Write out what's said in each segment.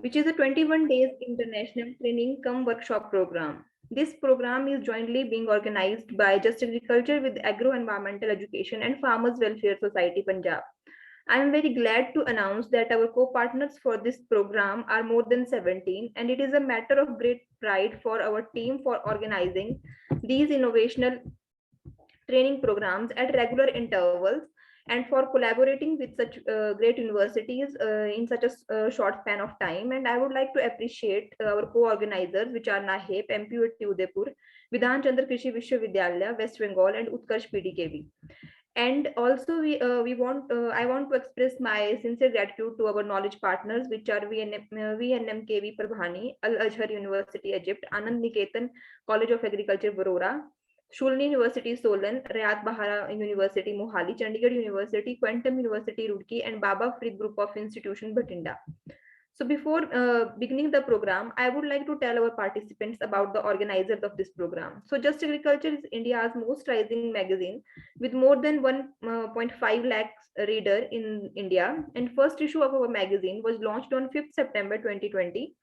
which is a 21 days international training cum workshop program. This program is jointly being organized by Just Agriculture with Agro Environmental Education and Farmers Welfare Society Punjab. I am very glad to announce that our co-partners for this program are more than 17, and it is a matter of great pride for our team for organizing these innovational training programs at regular intervals and for collaborating with such great universities in such a short span of time. And I would like to appreciate our co-organizers, which are NAHEP, MPUT Udaipur, Vidhan Chandra Krishi Vishwavidyalaya, West Bengal, and Utkarsh PDKV. And also, I want to express my sincere gratitude to our knowledge partners, which are VNMKV Prabhani, Al Azhar University, Egypt, Anand Niketan College of Agriculture, Varora, Shulni University, Solan, Rayat Bahara University, Mohali, Chandigarh University, Quantum University, Roorkee, and Baba Free Group of Institution, Bhatinda. So before beginning the program, I would like to tell our participants about the organizers of this program. So Just Agriculture is India's most rising magazine with more than 1.5 lakhs reader in India. And first issue of our magazine was launched on 5th September 2020.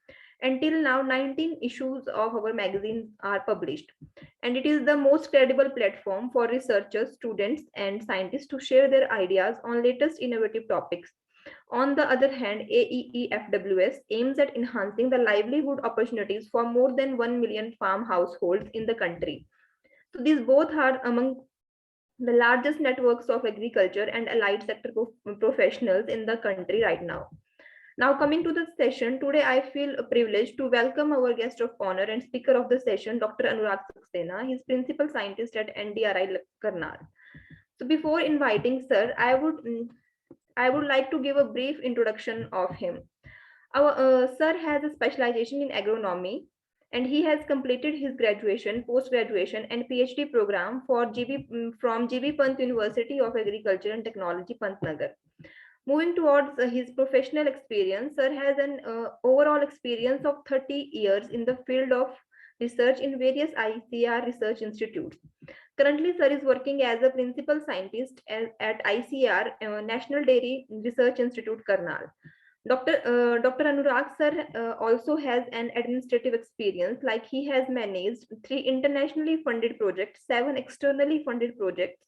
Until now, 19 issues of our magazine are published. And it is the most credible platform for researchers, students, and scientists to share their ideas on latest innovative topics. On the other hand, AEEFWS aims at enhancing the livelihood opportunities for more than 1 million farm households in the country. So these both are among the largest networks of agriculture and allied sector professionals in the country right now. Now, coming to the session, today I feel privileged to welcome our guest of honor and speaker of the session, Dr. Anurag Saxena. He is principal scientist at NDRI Karnal. So before inviting sir, I would like to give a brief introduction of him. Our sir has a specialization in agronomy, and he has completed his graduation, post-graduation, and PhD program from GB Pant University of Agriculture and Technology, Pantnagar. Moving towards his professional experience, sir has an overall experience of 30 years in the field of research in various ICAR research institutes. Currently, sir is working as a principal scientist at ICAR, National Dairy Research Institute, Karnal. Dr. Anurag sir also has an administrative experience, like he has managed 3 internationally funded projects, 7 externally funded projects,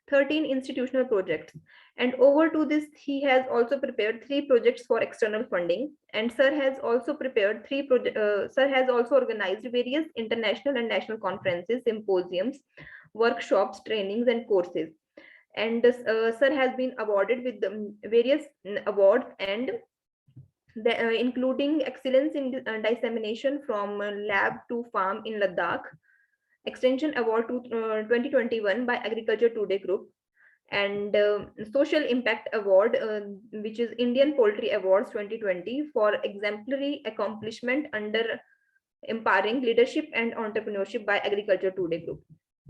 13 institutional projects, and over to this he has also prepared 3 projects for external funding. And sir has also prepared sir has also organized various international and national conferences, symposiums, workshops, trainings, and courses. And sir has been awarded with various awards, and including excellence in dissemination from lab to farm in Ladakh, extension award to 2021 by Agriculture Today Group, and social impact award, which is Indian Poultry Awards 2020 for exemplary accomplishment under empowering leadership and entrepreneurship by Agriculture Today Group.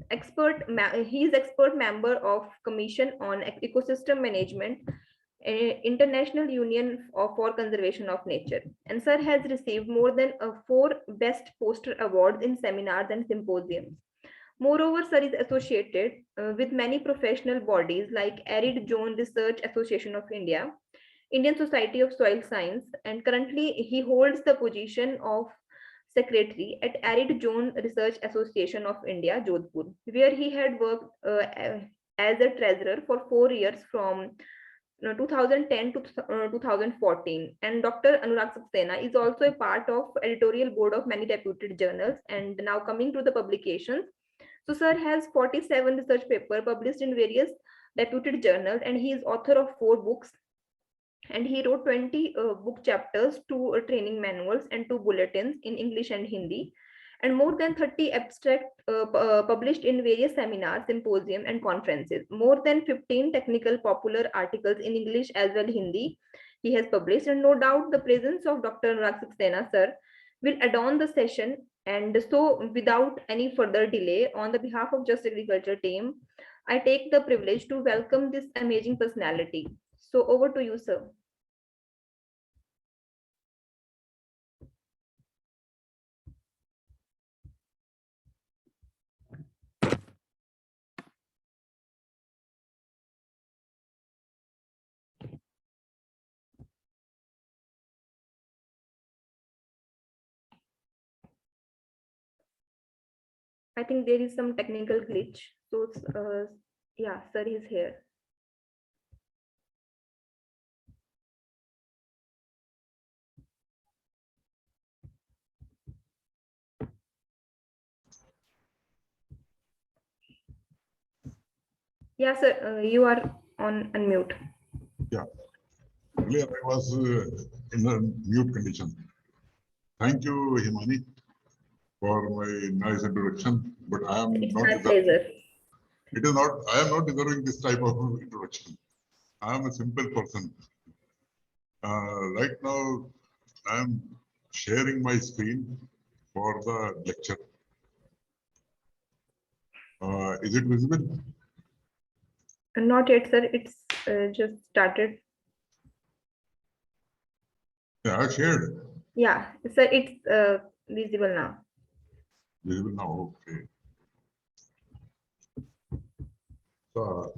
He is expert member of Commission on Ecosystem Management, International Union for Conservation of Nature. And sir has received more than 4 best poster awards in seminars and symposiums. Moreover, sir is associated with many professional bodies like Arid Zone Research Association of India, Indian Society of Soil Science, and currently he holds the position of secretary at Arid Zone Research Association of India, Jodhpur, where he had worked as a treasurer for 4 years from 2010 to 2014. And Dr. Anurag Saxena is also a part of editorial board of many reputed journals. And now coming to the publications. So sir has 47 research papers published in various reputed journals, and he is author of 4 books, and he wrote 20 book chapters, 2 training manuals, and 2 bulletins in English and Hindi, and more than 30 abstracts published in various seminars, symposium, and conferences. More than 15 technical popular articles in English as well Hindi he has published, and no doubt the presence of Dr. Anurag Saxena sir will adorn the session. And so without any further delay, on the behalf of Just Agriculture team, I take the privilege to welcome this amazing personality. So over to you, sir. I think there is some technical glitch. So, yeah, sir is here. Yeah, sir, you are on unmute. Yeah, earlier I was in a mute condition. Thank you, Himani, for my nice introduction. But I am It's not. my pleasure. It is not. I am not deserving this type of introduction. I am a simple person. Right now, I am sharing my screen for the lecture. Is it visible? Not yet, sir. It's just started. Yeah, I shared. Yeah, sir, it's visible now. Visible now. Okay. So,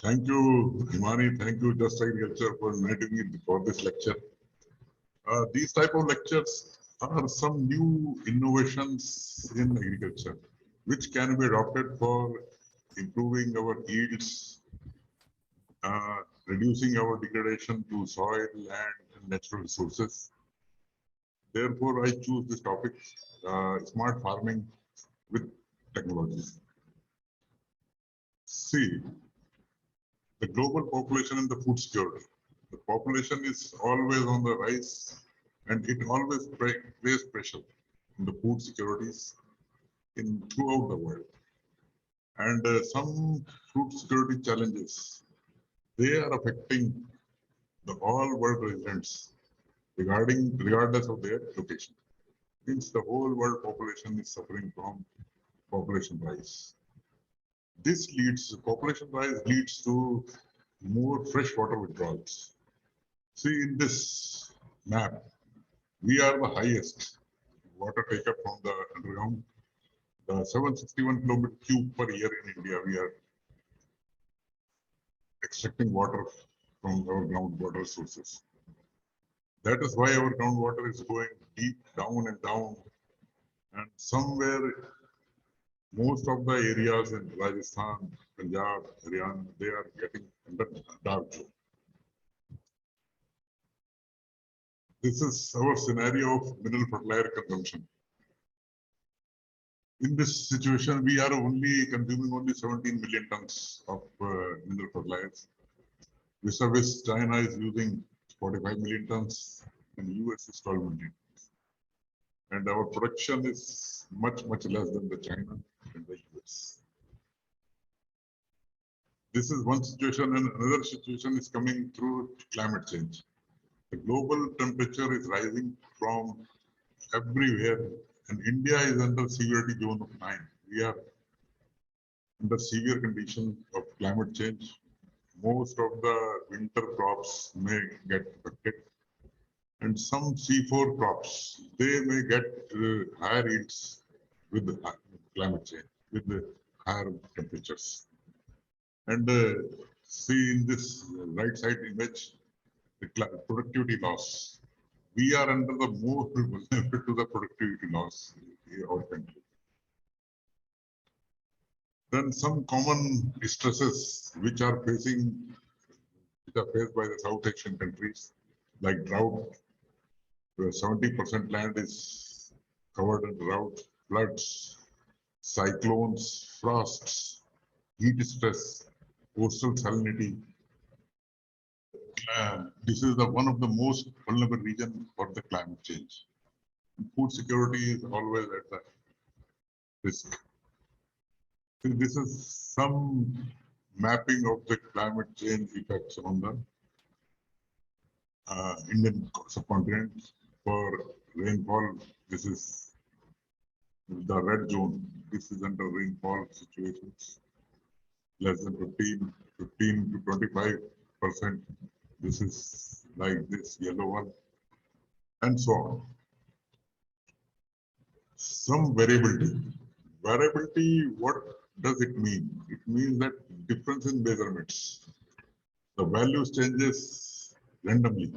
thank you, Himani. Thank you, Just Agriculture, for inviting me for this lecture. These type of lectures are some new innovations in agriculture, which can be adopted for improving our yields, reducing our degradation to soil, land, and natural resources. Therefore, I choose this topic, smart farming with technologies. See, the global population and the food security. The population is always on the rise, and it always places pressure on the food securities in throughout the world. And some food security challenges, they are affecting the all world residents regardless of their location. Means the whole world population is suffering from population rise. Population rise leads to more freshwater withdrawals. See in this map, we are the highest water take up from the underground. The 761 kilometer cube per year in India, we are extracting water from our groundwater sources. That is why our groundwater is going deep down and down. And somewhere, most of the areas in Rajasthan, Punjab, Haryana, they are getting under dark zone. This is our scenario of mineral fertilizer consumption. In this situation, we are consuming only 17 million tons of mineral fertilizers. Vis-a-vis China is using 45 million tons and US is 12 million. And our production is much less than the China and the US. This is one situation, and another situation is coming through climate change. The global temperature is rising from everywhere, and India is under severity zone of 9. We are under severe condition of climate change. Most of the winter crops may get affected, and some C4 crops, they may get higher yields with the climate change, with the higher temperatures. And see in this right side image, the productivity loss. We are under the more vulnerable to the productivity loss in our country. Then some common stresses which are faced by the South Asian countries, like drought, where 70% land is covered in drought, floods, cyclones, frosts, heat stress, coastal salinity. This is one of the most vulnerable regions for the climate change. Food security is always at the risk. So this is some mapping of the climate change effects on the Indian subcontinent. For rainfall, this is the red zone. This is under rainfall situations. Less than 15 to 25%. This is like this yellow one, and so on. Some variability. Variability, what does it mean? It means that difference in measurements. The values changes randomly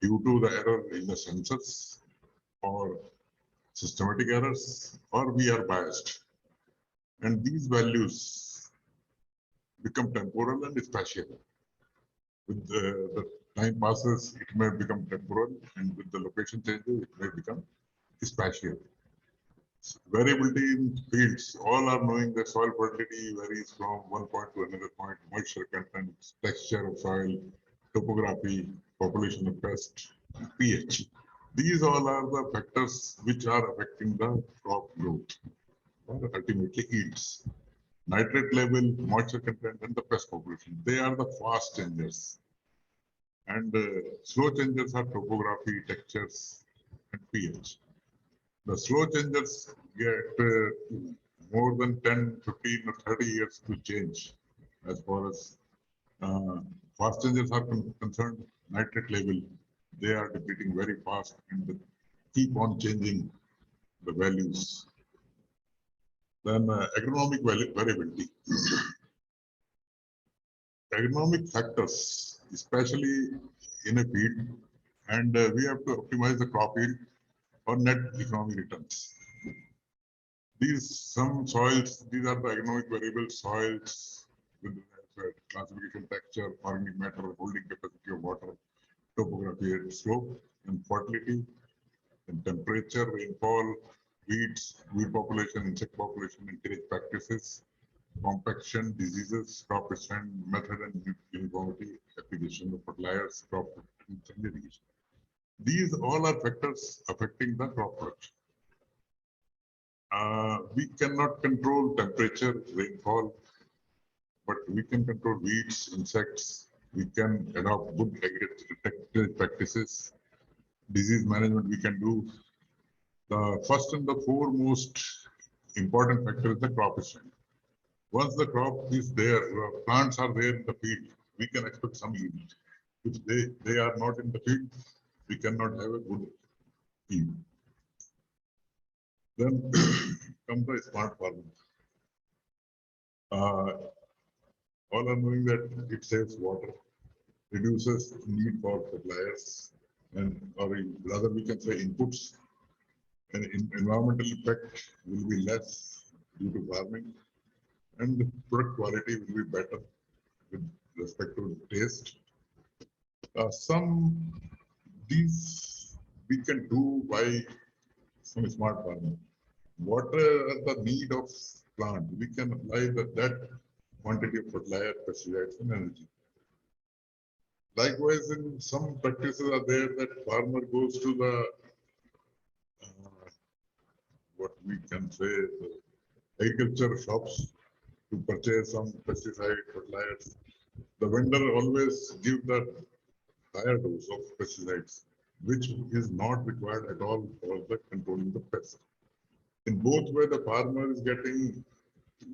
due to the error in the sensors or systematic errors, or we are biased. And these values become temporal and spatial. With the time passes, it may become temporal, and with the location changes, it may become spatial. Variability in fields, all are knowing that soil fertility varies from one point to another point, moisture content, texture of soil, topography, population of pests, pH. These all are the factors which are affecting the crop growth or ultimately yields. Nitrate level, moisture content, and the pest population. They are the fast changers. And slow changers are topography, textures, and pH. The slow changers get more than 10, 15, or 30 years to change as far as fast changers are concerned. Nitrate level, they are depleting very fast and keep on changing the values. Then agronomic variability. Agronomic factors, especially in a field, and we have to optimize the crop yield or net economic returns. Some soils, these are the economic variable soils with classification, texture, organic matter, holding capacity of water, topography and slope, and fertility, and temperature, rainfall, weeds, weed population, insect population, and tillage practices, compaction, diseases, crop strand method and uniformity, application of fertilizers, crop and irrigation. These all are factors affecting the crop production. We cannot control temperature, rainfall, but we can control weeds, insects. We can adopt good agricultural practices. Disease management we can do. The first and the foremost important factor is the crop strand. Once the crop is there, plants are there in the field, we can expect some yield. If they are not in the field, we cannot have a good yield. Then comes the smart farming. All are knowing that it saves water, reduces need for fertilizers, and or rather we can say inputs. And environmental impact will be less due to farming, and the product quality will be better with respect to taste. Some these we can do by some smart farming. What are the need of plant? We can apply that quantity of fertilizer, pesticides, and energy. Likewise, in some practices are there that farmer goes to the what we can say the agriculture shops to purchase some pesticide fertilizers. The vendor always give the higher dose of pesticides, which is not required at all for the controlling the pest. In both ways, the farmer is getting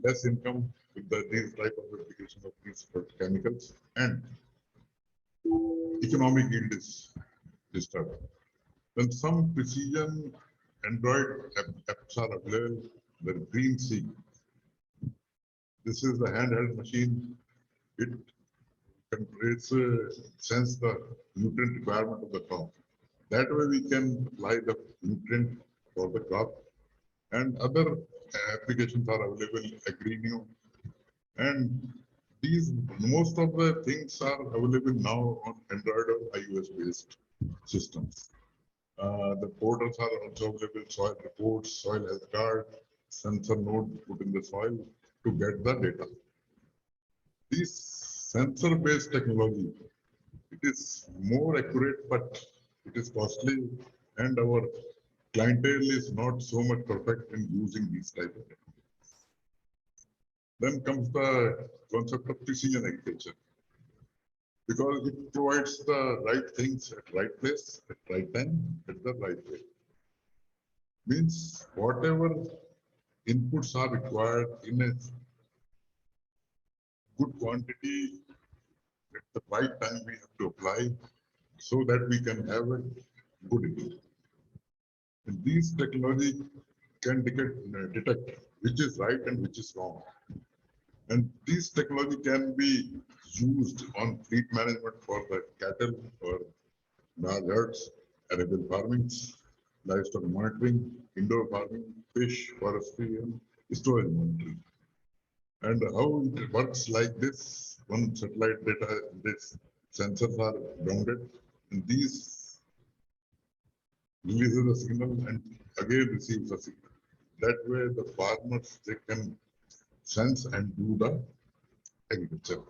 less income with these type of application of these chemicals, and economic yield is disturbed. Then some precision Android apps are available. The Green Sea. This is the handheld machine. It can sense the nutrient requirement of the crop. That way we can apply the nutrient for the crop. And other applications are available, Agrineo. And these, most of the things are available now on Android or iOS based systems. The portals are also available, soil reports, soil health card, sensor node put in the soil to get the data. This sensor based technology, it is more accurate, but it is costly, and our clientele is not so much perfect in using these type of technologies. Then comes the concept of precision agriculture, because it provides the right things at right place, at right time, at the right way. Means whatever inputs are required in a good quantity at the right time we have to apply so that we can have a good yield. And these technology can detect which is right and which is wrong. And this technology can be used on fleet management for the cattle or large herds, arable farmings, livestock monitoring, indoor farming, fish, forestry, and storage monitoring. And how it works like this, one satellite data, this sensors are grounded, and these releases a signal and again receives a signal. That way the farmers, they can sense and do the agriculture.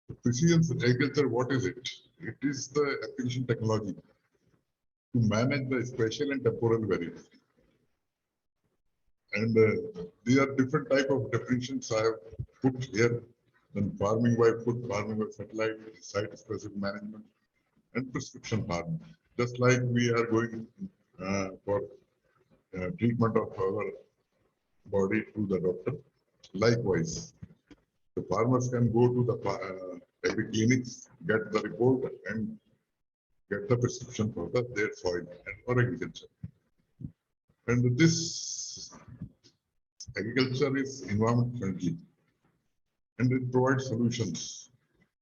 The precision agriculture, what is it? It is the application technology to manage the spatial and temporal variables. And these are different type of definitions I have put here. Then farming by foot, farming by satellite, site-specific management, and prescription farming. Just like we are going for treatment of our body to the doctor. Likewise, the farmers can go to the agri clinics, get the report, and get the prescription for their soil and for agriculture. And this agriculture is environment friendly, and it provides solutions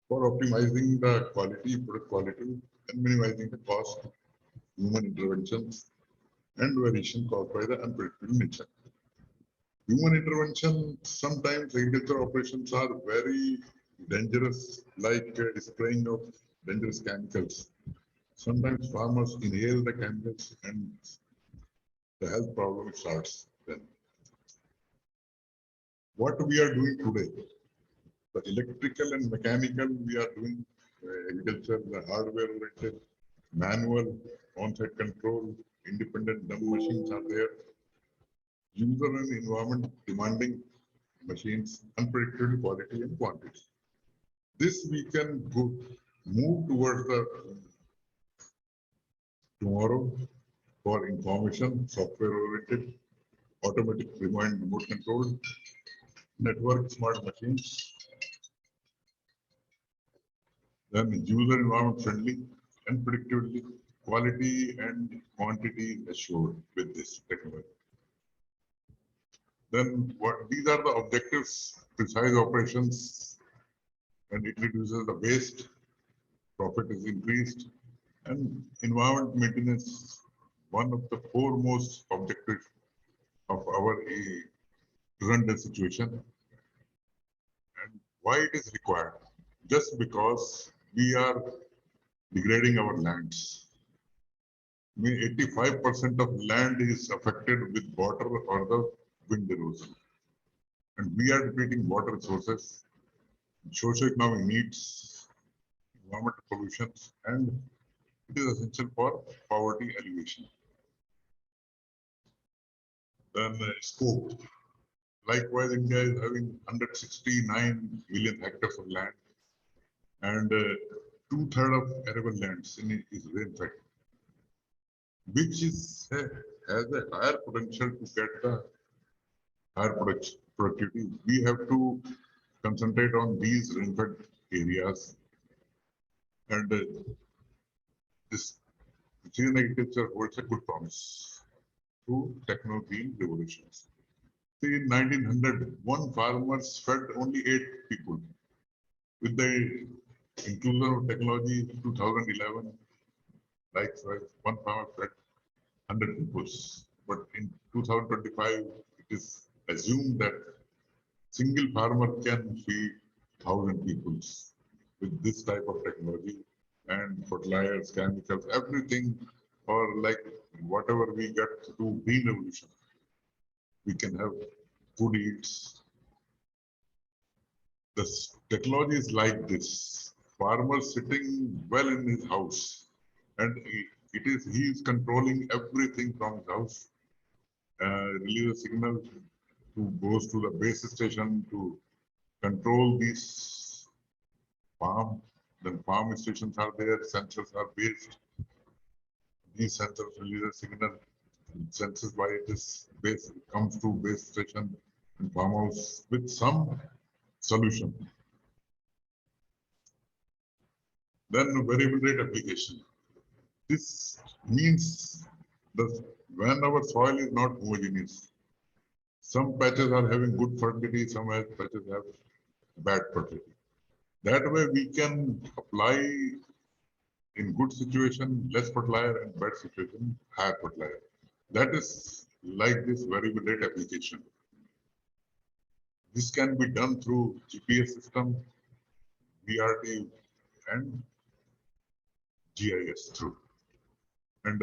for optimizing the quality, product quality, and minimizing the cost of human interventions and variation caused by the unpredictable nature. Human intervention, sometimes agriculture operations are very dangerous, like spraying of dangerous chemicals. Sometimes farmers inhale the chemicals and the health problem starts then. What we are doing today, the electrical and mechanical, we are doing agriculture, the hardware oriented, manual, on-site control, independent dumb machines are there. User and environment demanding machines, unpredictable quality and quantity. This we can move towards the tomorrow for information, software oriented, automatic remote remote control, network smart machines, then user environment friendly and predictability, quality and quantity assured with this technology. Then what these are the objectives, precise operations, and it reduces the waste, profit is increased, and environment maintenance, one of the foremost objectives of our present day situation. And why it is required? Just because we are degrading our lands. I mean, 85% of land is affected with water or the wind erosion. And we are depleting water resources, socioeconomic needs, environmental pollutions, and it is essential for poverty alleviation. Then scope. Likewise, India is having 169 million hectares of land, and 2/3 of arable lands is rainfed, which has a higher potential to get the higher productivity. We have to concentrate on these rainfed areas, and this precision agriculture holds a good promise through technology revolutions. See, in 1900, one farmer fed only 8 people. With the inclusion of technology, 2011, likewise, one farmer fed 100 people. But in 2025, it is assumed that single farmer can feed 1,000 people with this type of technology and fertilizers, chemicals, everything, or like whatever we get through green revolution. We can have good eats. The technology is like this. Farmer sitting well in his house, and he is controlling everything from his house. Release a signal to goes to the base station to control these farm. Then farm stations are there, sensors are based. These sensors release a signal, senses by this base comes to base station and farmhouse with some solution. Then variable rate application. This means that when our soil is not homogeneous, some patches are having good fertility, some patches have bad fertility. That way we can apply In good situation, less fertilizer, and bad situation, higher fertilizer. That is like this variable rate application. This can be done through GPS system, BRT, and GIS through. And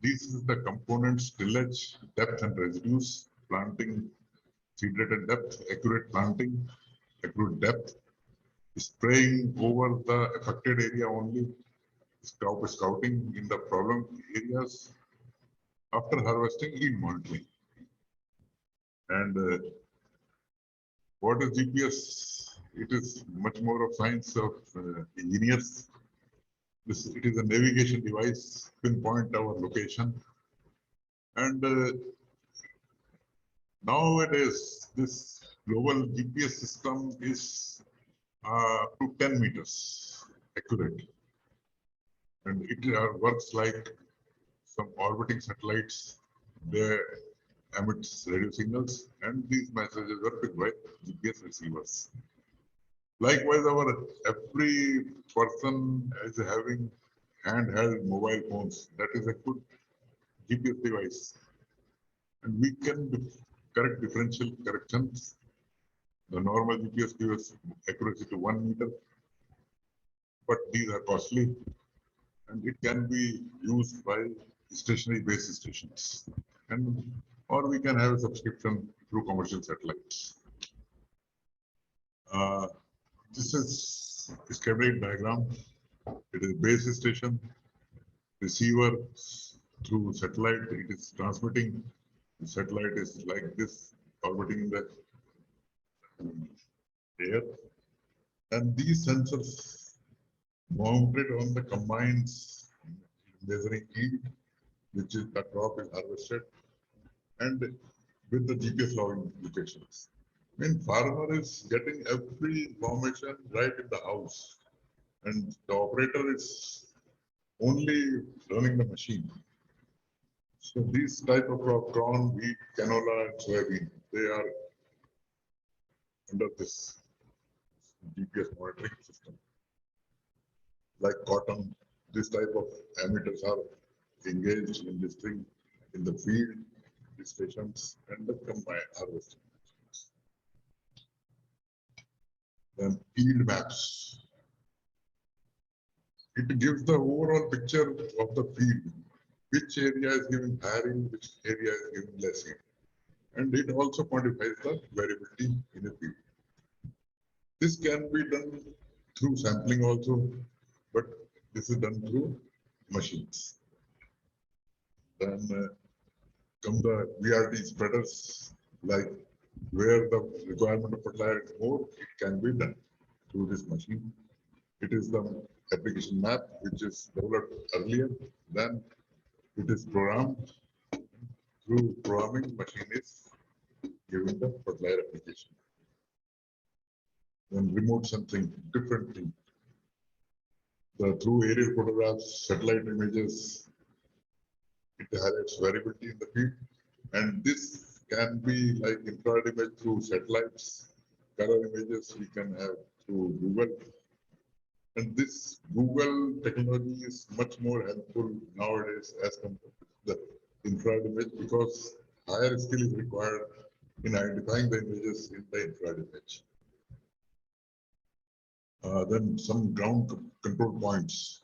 this is the components: tillage, depth and residues, planting, seed rate and depth, accurate planting, accurate depth, spraying over the affected area only, crop scouting in the problem areas, after harvesting, yield monitoring. And what is GPS? It is much more of science of engineers. It is a navigation device, pinpoint our location. And nowadays, this global GPS system is to 10 meters accurate. And it works like some orbiting satellites. They emit radio signals, and these messages are picked by GPS receivers. Likewise, every person is having handheld mobile phones. That is a good GPS device, and we can correct differential corrections. The normal GPS gives accuracy to 1 meter, but these are costly, and it can be used by stationary base stations, and or we can have a subscription through commercial satellites. This is a schematic diagram. It is base station, receiver through satellite. It is transmitting. The satellite is like this, orbiting in the air, and these sensors mounted on the combines measuring yield, which is the crop is harvested, and with the GPS logging locations. When farmer is getting every information right in the house, and the operator is only running the machine. So these type of crop, corn, wheat, canola, and soybean, they are under this GPS monitoring system. Like cotton, this type of emitters are engaged in this thing in the field stations and the combined harvesting. Then field maps. It gives the overall picture of the field. Which area is giving higher yield, which area is giving less yield. And it also quantifies the variability in a field. This can be done through sampling also, but this is done through machines. Then come the VRT spreaders, like where the requirement of fertilizer is more, it can be done through this machine. It is the application map, which is developed earlier. Then it is programmed. Through programming, machine is giving the fertilizer application. Then remote sensing, different thing. Through aerial photographs, satellite images, it highlights variability in the field. And this can be like infrared image through satellites, color images we can have through Google. And this Google technology is much more helpful nowadays as compared to the infrared image, because higher skill is required in identifying the images in the infrared image. Then some ground control points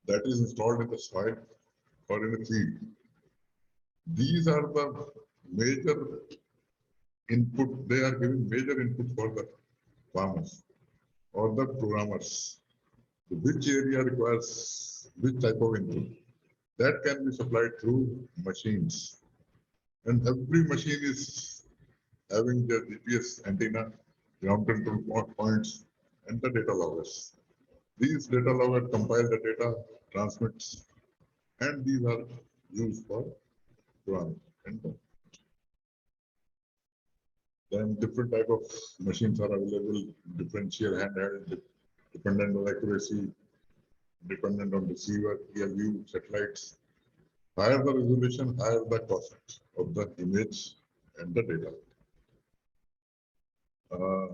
that is installed in the soil or in a field. These are the major input. They are giving major input for the farmers or the programmers. Which area requires which type of input. That can be supplied through machines. And every machine is having their GPS antenna, ground control points, and the data loggers. These data loggers compile the data, transmits, and these are used for programming. Then different type of machines are available, differential, handheld, dependent on accuracy, dependent on receiver, view, satellites. Higher the resolution, higher the cost of the image and the data.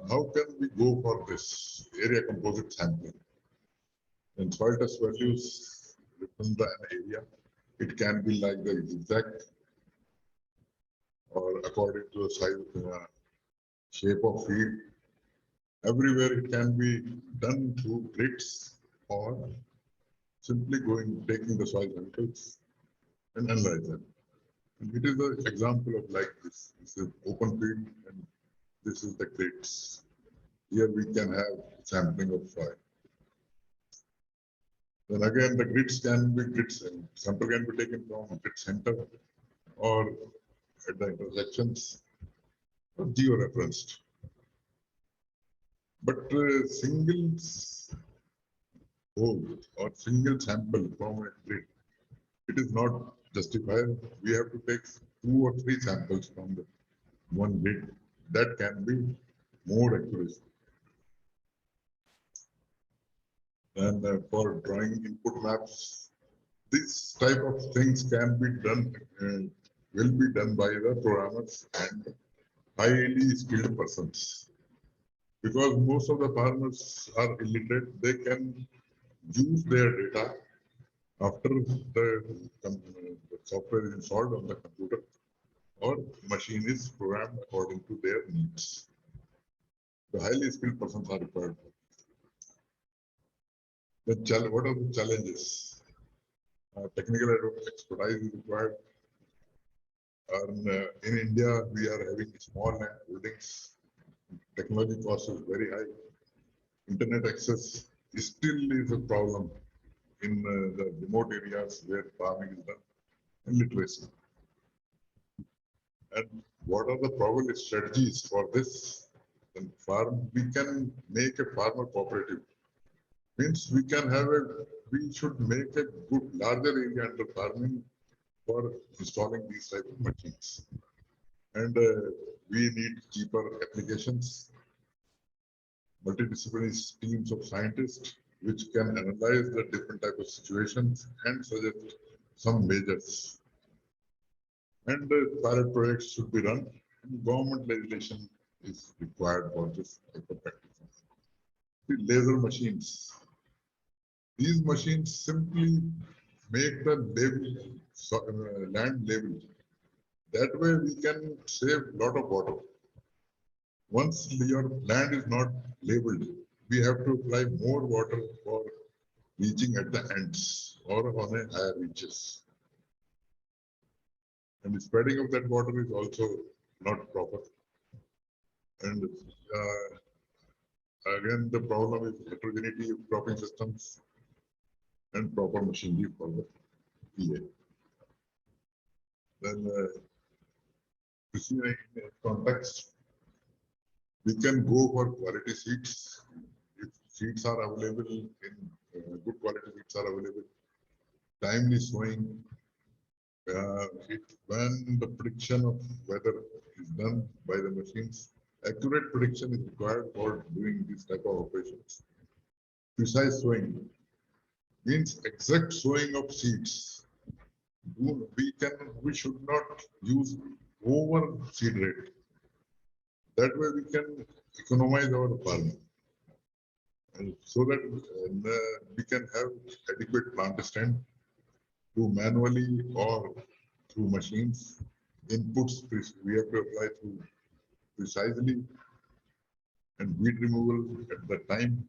How can we go for this area composite sampling? And soil test values within the area, it can be like the exact or according to the size, shape of field. Everywhere it can be done through grids or simply taking the soil samples and analyze them. And it is an example of like this. This is open field and this is the grids. Here we can have sampling of soil. Then again, the grids can be grids, and sample can be taken from grid center or at the intersections or geo-referenced. But single hole or single sample from a grid, it is not justified. We have to take 2 or 3 samples from the one grid. That can be more accurate. And for drawing input maps, this type of things can be done, will be done by the programmers and highly skilled persons. Because most of the farmers are illiterate, they can use their data after the software is installed on the computer or machine is programmed according to their needs. The highly skilled persons are required. What are the challenges? Technical expertise is required. And, in India, we are having small land holdings. Technology cost is very high. Internet access still is a problem in the remote areas where farming is done, and literacy. And what are the probable strategies for this? And we can make a farmer cooperative. Means we should make a good larger area under farming for installing these type of machines. And we need cheaper applications, multidisciplinary teams of scientists which can analyze the different type of situations and suggest some measures. And pilot projects should be run, and government legislation is required for this type of practices. The laser machines. These machines simply make the land level. That way we can save a lot of water. Once your land is not labeled, we have to apply more water for reaching at the ends or on a higher reaches. And the spreading of that water is also not proper. And again, the problem is heterogeneity of cropping systems and proper machinery for the PA. Then, to see in context, we can go for quality seeds. If seeds are available in good quality seeds are available, timely sowing. When the prediction of weather is done by the machines, accurate prediction is required for doing this type of operations. Precise sowing means exact sowing of seeds. We should not use over seed rate. That way we can economize our farming, and so that we can have adequate plant stand to manually or through machines. Inputs we have to apply through precisely, and weed removal at the time.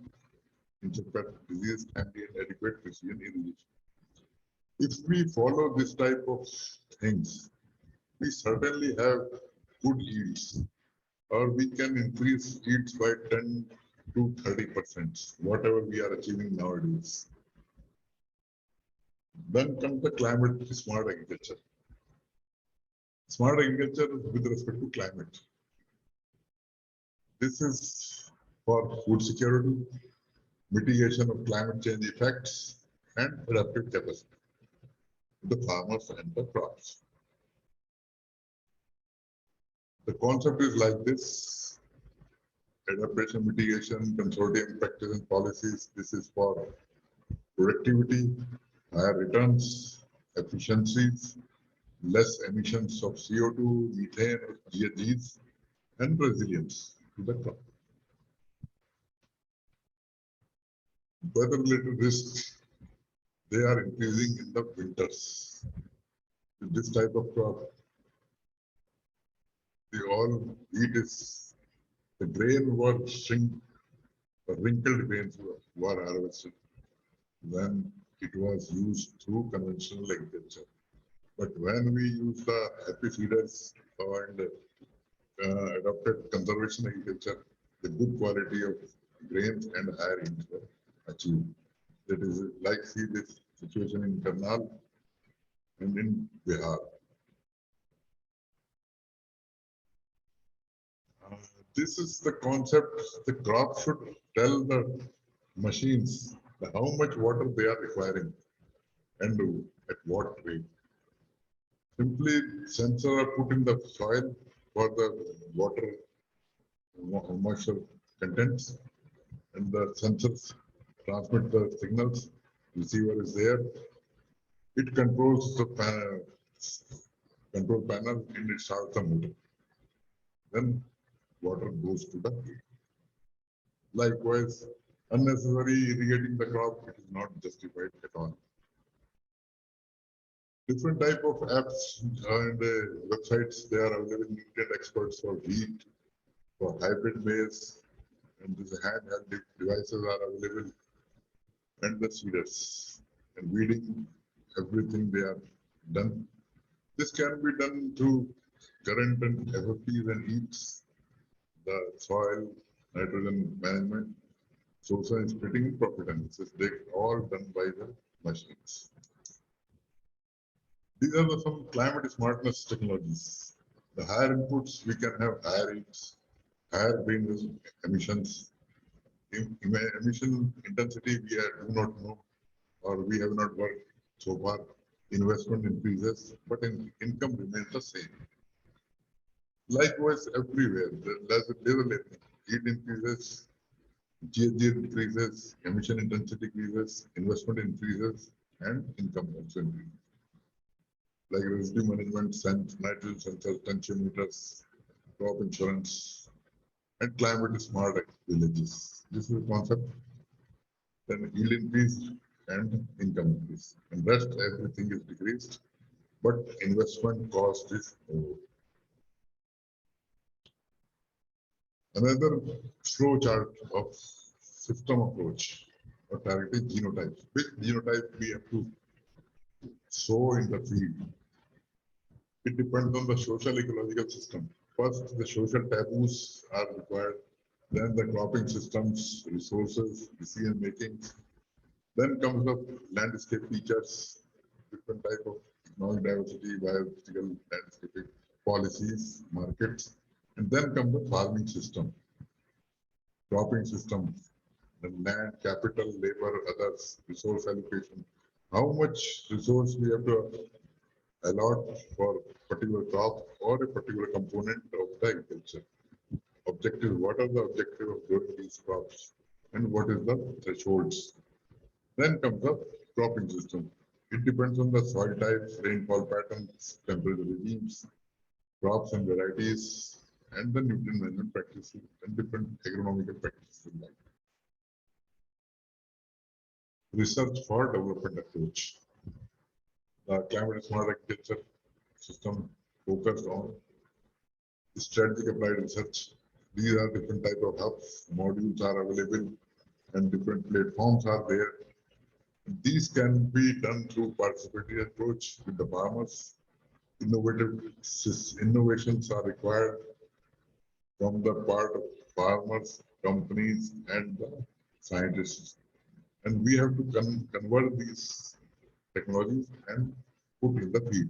Insect disease can be an adequate precision irrigation. If we follow this type of things, we certainly have good yields, or we can increase yields by 10 to 30%, whatever we are achieving nowadays. Then comes the climate smart agriculture. Smart agriculture with respect to climate. This is for food security, mitigation of climate change effects, and adaptive capacity of the farmers and the crops. The concept is like this: adaptation, mitigation, consortium practice and policies. This is for productivity, higher returns, efficiencies, less emissions of CO2, methane, GHGs, and resilience to the crop. Weather-related risks, they are increasing in the winters. With this type of crop, the all wheat is, the grain was shrink, the wrinkled grains were harvested when it was used through conventional agriculture. But when we use the happy feeders and adopted conservation agriculture, the good quality of grains and higher yields were achieved. That is like see this situation in Karnal and in Bihar. Uh, this is the concept. The crop should tell the machines how much water they are requiring and at what rate. Simply sensors are put in the soil for the water moisture contents, and the sensors transmit the signals. Receiver is there. It controls the control panel and it starts the motor. Then water goes to the field. Likewise, unnecessary irrigating the crop, it is not justified at all. Different type of apps and websites, they are available. Internet experts for wheat, for hybrid maize, and these handheld devices are available, and the seeders and weeding, everything they are done. This can be done through current and FFPs and heats, the soil, nitrogen management, social and splitting and profit analysis. They all done by the machines. These are some climate smartness technologies. The higher inputs, we can have higher yields, higher greenhouse emissions. Emission intensity, we do not know, or we have not worked so far. Investment increases, but income remains the same. Likewise, everywhere, there's a level heat increases, GHG increases, emission intensity increases, investment increases, and income also increases. Like residue management, nitrogen sensors, tensiometers, crop insurance, and climate smart villages. This is the concept. Then yield increase and income increase. And rest, everything is decreased, but investment cost is more. Another flow chart of system approach or targeting genotypes. Which genotype we have to sow in the field? It depends on the social ecological system. First, the social taboos are required. Then the cropping systems, resources, decision making. Then comes the landscape features, different type of economic diversity, biophysical landscape policies, markets. And then comes the farming system, cropping system, the land, capital, labor, others, resource allocation. How much resource we have to allot for particular crop or a particular component of the agriculture. Objective, what are the objective of growing these crops and what is the thresholds? Then comes the cropping system. It depends on the soil types, rainfall patterns, temperature regimes, crops and varieties, and the nutrient management practices and different agronomical practices like research for development approach. The climate smart agriculture system focused on strategic applied research. These are different type of hubs, modules are available, and different platforms are there. These can be done through participatory approach with the farmers. Innovations are required from the part of farmers, companies, and the scientists. And we have to convert these technologies and put in the field.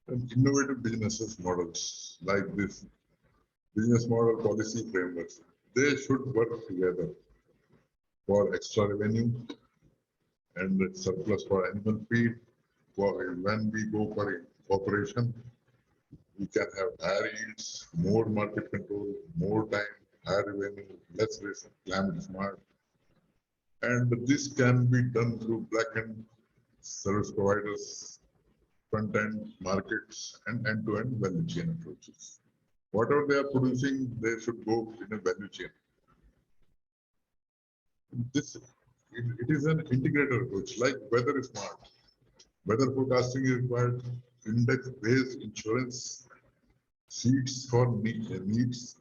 And innovative businesses models like this business model policy frameworks, they should work together for extra revenue and surplus for animal feed. When we go for cooperation, we can have higher yields, more market control, more time, higher revenue, less risk, climate smart. And this can be done through back-end service providers, front-end markets, and end-to-end value chain approaches. Whatever they are producing, they should go in a value chain. It is an integrated approach, like weather is smart. Weather forecasting is required, index-based insurance, seeds for needs,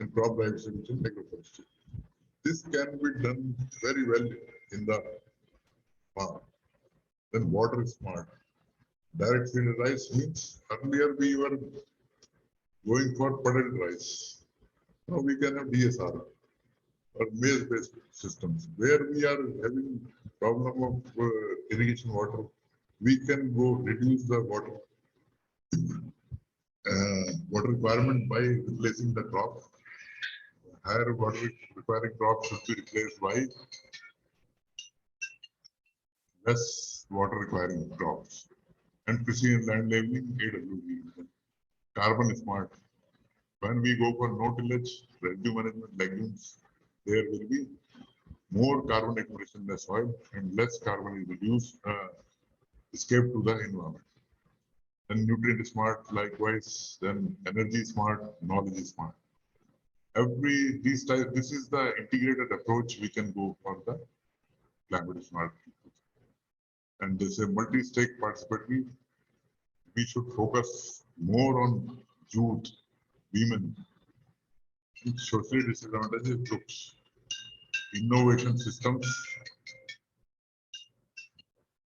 and crop diversification agroforestry. This can be done very well in the farm. Then water is smart. Direct field rice means earlier we were going for puddled rice. Now we can have DSR or maize-based systems where we are having problem of irrigation water. We can go reduce the water requirement by replacing the crop. Higher water requiring crops should be replaced by less water requiring crops. And precision land labeling, AWD. Carbon smart. When we go for no tillage, residue management, legumes, there will be more carbon accumulation in the soil and less carbon is reduced, escape to the environment. And nutrient smart, likewise, then energy smart, knowledge is smart. This is the integrated approach we can go for the climate smart. And this is a multi-stake participatory. We should focus more on youth, women, socially disadvantaged groups, innovation systems,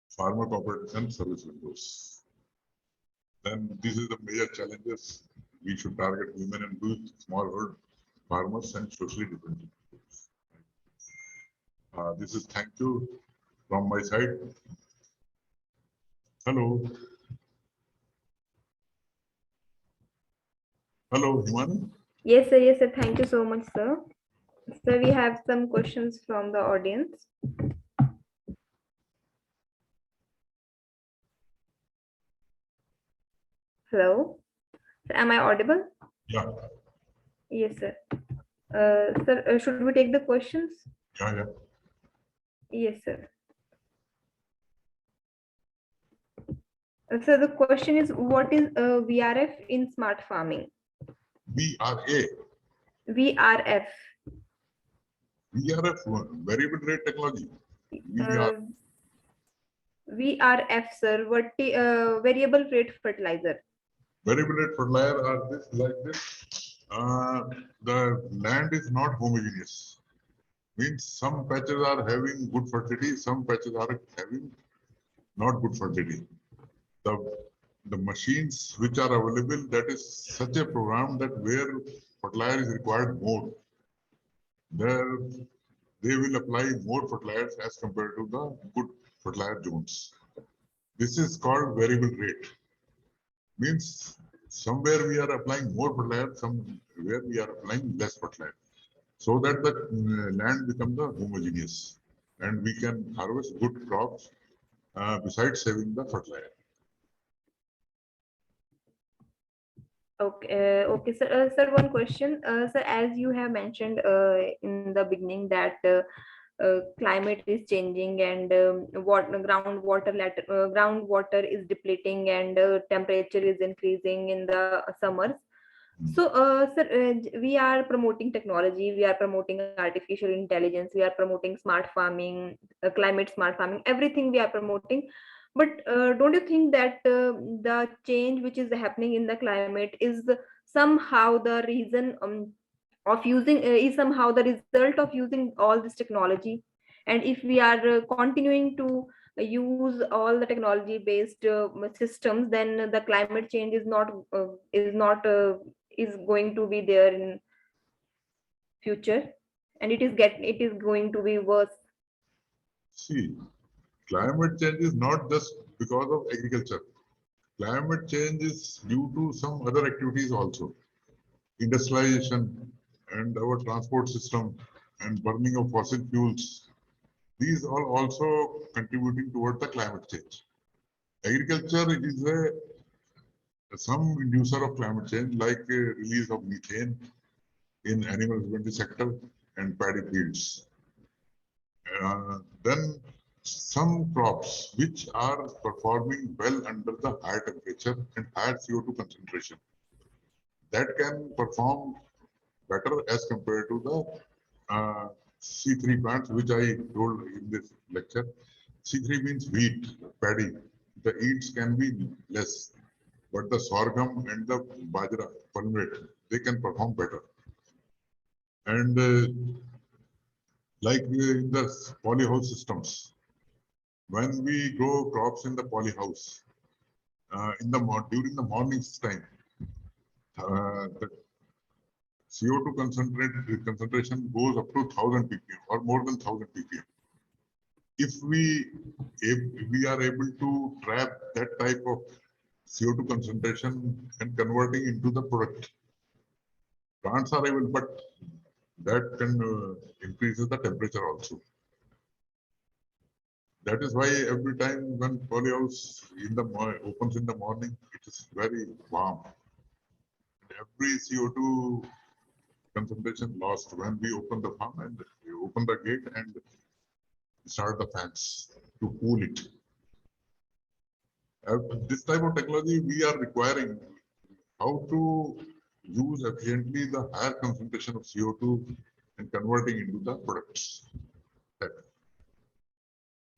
farmer cooperatives and service windows. Then this is the major challenges. We should target women and youth, smallholder farmers and socially different groups. This is thank you from my side. Hello. Hello, Himani. Yes, sir. Yes, sir. Thank you so much, sir. So we have some questions from the audience. Hello. Am I audible? Yeah. Yes, sir. Sir, should we take the questions? Yeah. Yes, sir. So the question is, what is VRF in smart farming? VRA. VRF. VRF, variable rate technology. VRF, sir. Variable rate fertilizer. Variable rate fertilizer are this like this. The land is not homogeneous. Means some patches are having good fertility, some patches are having not good fertility. The machines which are available, that is such a program that where fertilizer is required more, there they will apply more fertilizers as compared to the good fertilizer zones. This is called variable rate. Means somewhere we are applying more fertilizer, somewhere we are applying less fertilizer, so that the land becomes homogeneous and we can harvest good crops besides saving the fertilizer. Okay, okay, sir. Sir, one question, sir. As you have mentioned in the beginning that climate is changing and groundwater is depleting and temperature is increasing in the summers. So, sir, we are promoting technology, we are promoting artificial intelligence, we are promoting smart farming, climate smart farming, everything we are promoting. But don't you think that the change which is happening in the climate is somehow the reason of using is somehow the result of using all this technology? And if we are continuing to use all the technology based systems, then the climate change is going to be there in future, and it is going to be worse. See, climate change is not just because of agriculture. Climate change is due to some other activities also. Industrialization and our transport system and burning of fossil fuels. These are also contributing toward the climate change. Agriculture is some inducer of climate change, like release of methane in animal husbandry sector and paddy fields. Then some crops which are performing well under the high temperature and higher CO2 concentration, that can perform better as compared to the C3 plants, which I told in this lecture. C3 means wheat, paddy. The yields can be less, but the sorghum and the bajra, pulmate, they can perform better. And like in the polyhouse systems, when we grow crops in the polyhouse, during the morning's time, the CO2 concentration goes up to 1000 ppm or more than 1000 ppm. If we are able to trap that type of CO2 concentration and converting into the product, plants are able, but that can increases the temperature also. That is why every time when polyhouse opens in the morning, it is very warm. And every CO2 concentration lost when we open the farm and we open the gate and start the fans to cool it. This type of technology we are requiring how to use efficiently the higher concentration of CO2 and converting into the products.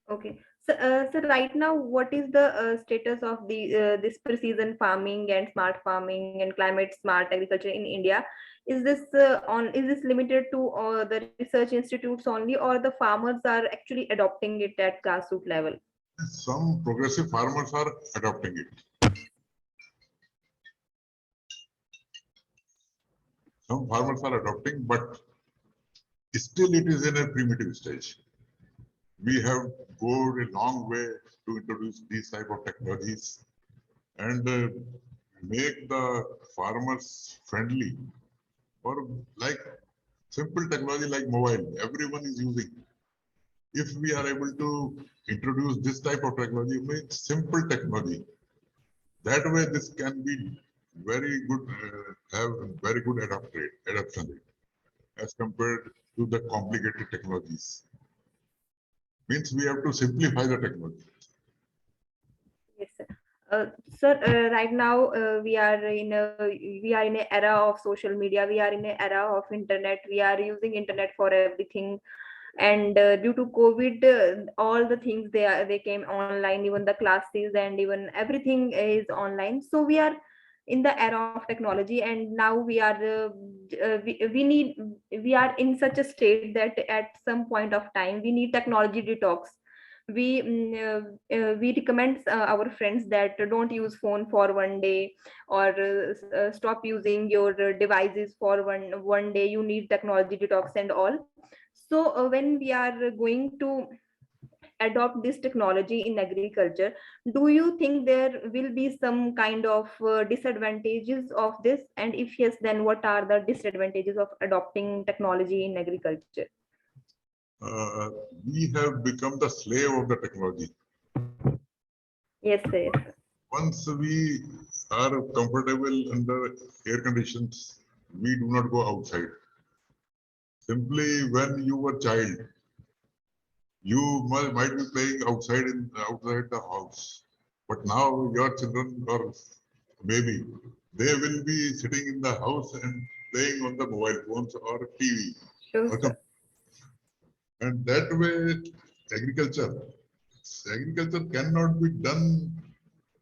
Okay. So right now, what is the status of the this precision farming and smart farming and climate smart agriculture in India? Is this limited to the research institutes only, or the farmers are actually adopting it at grassroots level? Some progressive farmers are adopting it. Some farmers are adopting, but still it is in a primitive stage. We have gone a long way to introduce these type of technologies and make the farmers friendly, or like simple technology like mobile, everyone is using. If we are able to introduce this type of technology, means simple technology, that way this can be very good, have very good adoption rate as compared to the complicated technologies. Means we have to simplify the technology. Yes, sir. Sir, right now we are in an era of social media. We are in an era of internet. We are using internet for everything. And due to COVID, all the things they came online. Even the classes and even everything is online. So we are in the era of technology, and now we are in such a state that at some point of time we need technology detox. We recommend our friends that don't use phone for one day, or stop using your devices for one day. You need technology detox and all. So when we are going to adopt this technology in agriculture, do you think there will be some kind of disadvantages of this? And if yes, then what are the disadvantages of adopting technology in agriculture? Uh, we have become the slave of the technology. Yes, sir. Yes, sir. Once we are comfortable under air conditions, we do not go outside. Simply when you were child, you might be playing outside the house. But now your children or maybe they will be sitting in the house and playing on the mobile phones or TV. Sure, Or sir. and that way, agriculture, agriculture cannot be done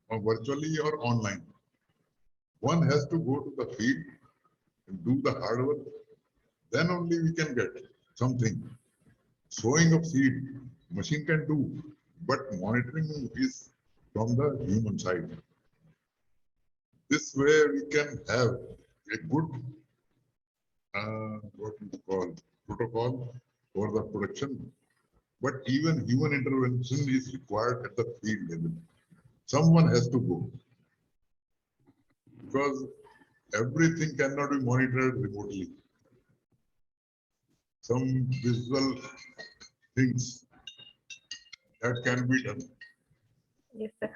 virtually or online. One has to go to the field and do the hard work. Then only we can get something. Sowing of seed, machine can do, but monitoring is from the human side. This way we can have a good what is called protocol for the production. But even human intervention is required at the field level. Someone has to go because everything cannot be monitored remotely. Some visual things that can be done. Yes, sir.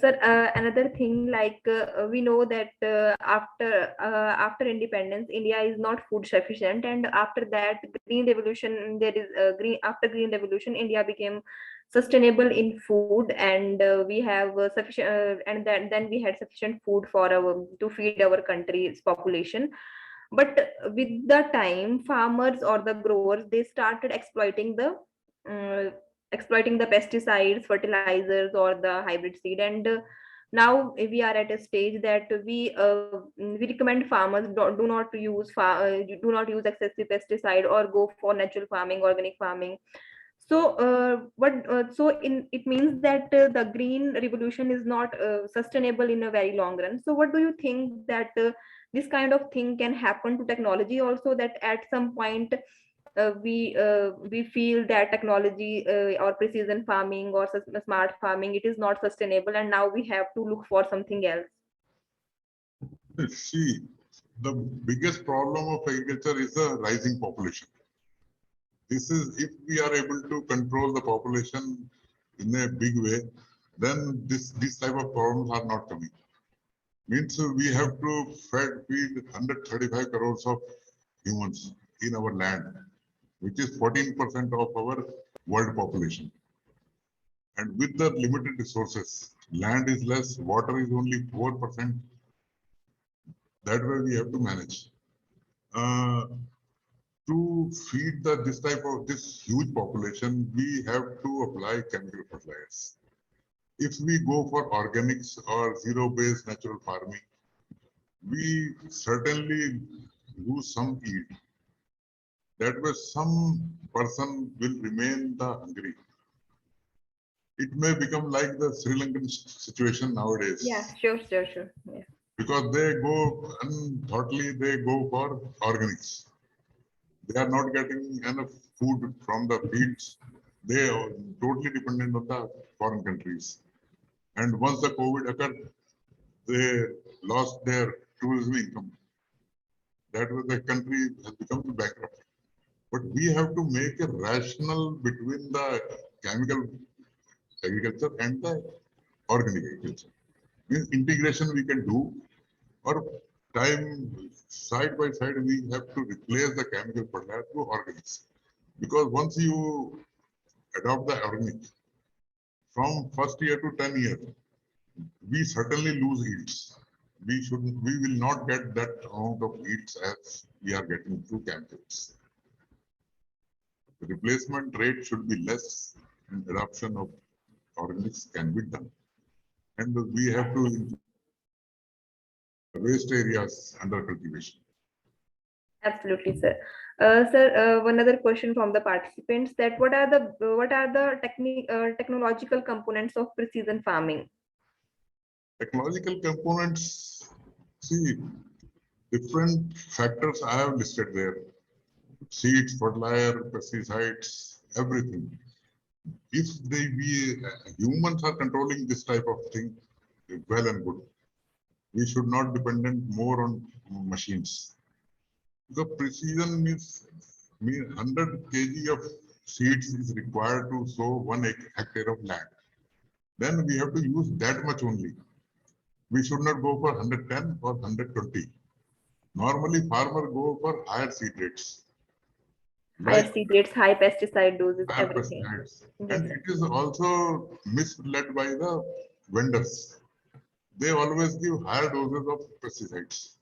Sir, another thing, like we know that after independence, India is not food sufficient, and after that green revolution, there is green revolution, India became sustainable in food, and we have sufficient, and then we had sufficient food for our to feed our country's population. But with the time, farmers or the growers, they started uh, exploiting the pesticides, fertilizers, or the hybrid seed. And now we are at a stage that we recommend farmers do not use excessive pesticide or go for natural farming, organic farming. So it means that the green revolution is not sustainable in a very long run. So what do you think that this kind of thing can happen to technology also, that at some point we feel that technology or precision farming or smart farming, it is not sustainable, and now we have to look for something else? See, the biggest problem of agriculture is the rising population. This is, if we are able to control the population in a big way, then these type of problems are not coming. Means we have to feed 135 crores of humans in our land, which is 14% of our world population. And with the limited resources, land is less, water is only 4%. That way we have to manage. To feed this huge population, we have to apply chemical fertilizers. If we go for organics or zero-based natural farming, we certainly lose some yield. That way, some person will remain the hungry. It may become like the Sri Lankan situation nowadays. Yeah, sure. Yeah. Because they go unthoughtly, they go for organics. They are not getting enough food from the fields. They are totally dependent on the foreign countries. And once the COVID occurred, they lost their tourism income. That was the country has become bankrupt. But we have to make a rational between the chemical agriculture and the organic agriculture. Means integration we can do, or time side by side we have to replace the chemical fertilizer to organics. Because once you adopt the organic, from first year to 10 years, we certainly lose yields. We will not get that amount of yields as we are getting through chemicals. The replacement rate should be less and adoption of organics can be done. And we have to waste areas under cultivation. Absolutely, sir. Sir, one other question from the participants, that what are the technological components of precision farming? Technological components, see, different factors I have listed there. Seeds, fertilizer, pesticides, everything. If humans are controlling this type of thing, well and good. We should not dependent more on machines. The precision means 100 kg of seeds is required to sow 1 hectare of land. Then we have to use that much only. We should not go for 110 or 120. Normally, farmer go for higher seed rates. Higher seed rates, high pesticide doses, everything. Pesticides. Yes, And it is also misled by the vendors. They always give higher doses of pesticides.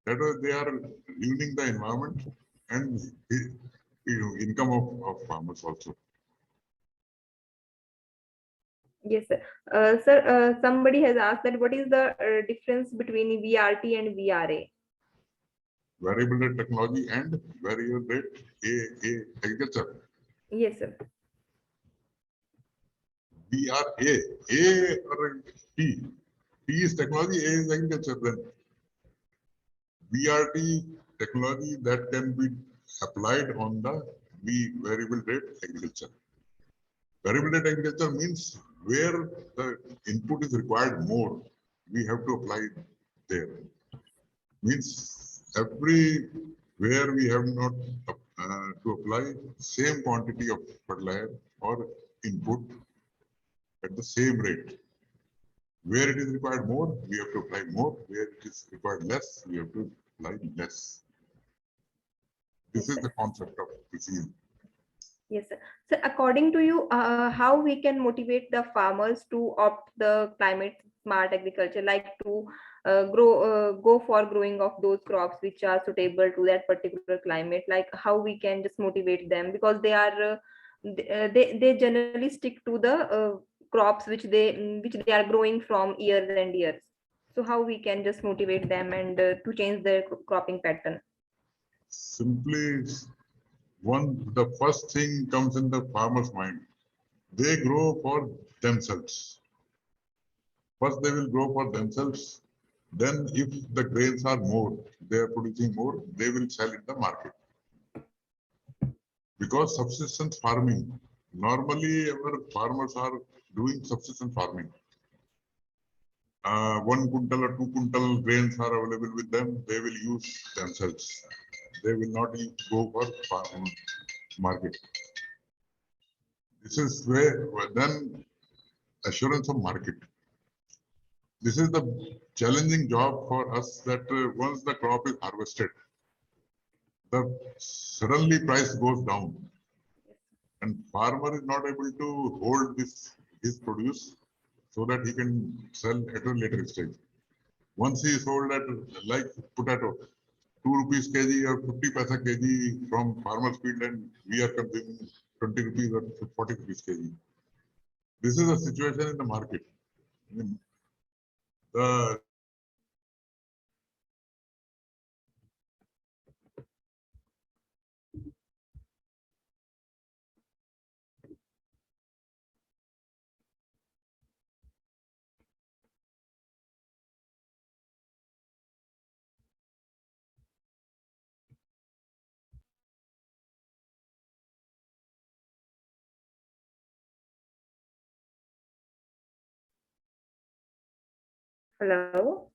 That way they are ruining the environment and income of farmers also. yes, sir. Somebody has asked that what is the difference between VRT and VRA? Variable rate technology and variable rate agriculture. Yes, sir. VRA, A or T. T is technology, A is agriculture. Then VRT technology that can be applied on the variable rate agriculture. Variable rate agriculture means where the input is required more, we have to apply there. Means everywhere we have not to apply same quantity of fertilizer or input at the same rate. Where it is required more, we have to apply more. Where it is required less, we have to apply less. This is the concept of precision. Yes, sir. So according to you, how we can motivate the farmers to opt the climate smart agriculture, like to go for growing of those crops which are suitable to that particular climate, like how we can just motivate them, because they are they generally stick to the crops which they are growing from years and years. So how we can just motivate them and to change their cropping pattern? Simply, the first thing comes in the farmer's mind. They grow for themselves. First, they will grow for themselves. Then, if the grains are more, they are producing more, they will sell in the market. Because subsistence farming, normally our farmers are doing subsistence farming. 1 quintal or 2 quintal grains are available with them, they will use themselves. They will not go for market. This is where then assurance of market. This is the challenging job for us, that once the crop is harvested, the suddenly price goes down, and farmer is not able to hold his produce so that he can sell at a later stage. Once he is sold at, like potato, 2 rupees kg or 50 paisa kg from farmer's field, and we are consuming 20 rupees or 40 rupees kg. This is a situation in the market. The Hello.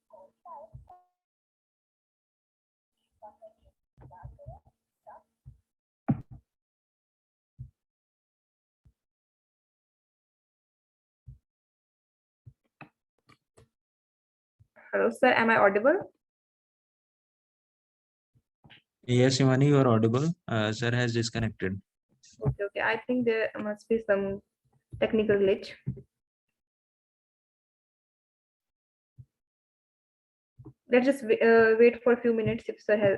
Hello, sir. Am I audible? Yes, Shivani, you are audible. Sir has disconnected. Okay, okay. I think there must be some technical glitch. Let's just wait for a few minutes if sir has.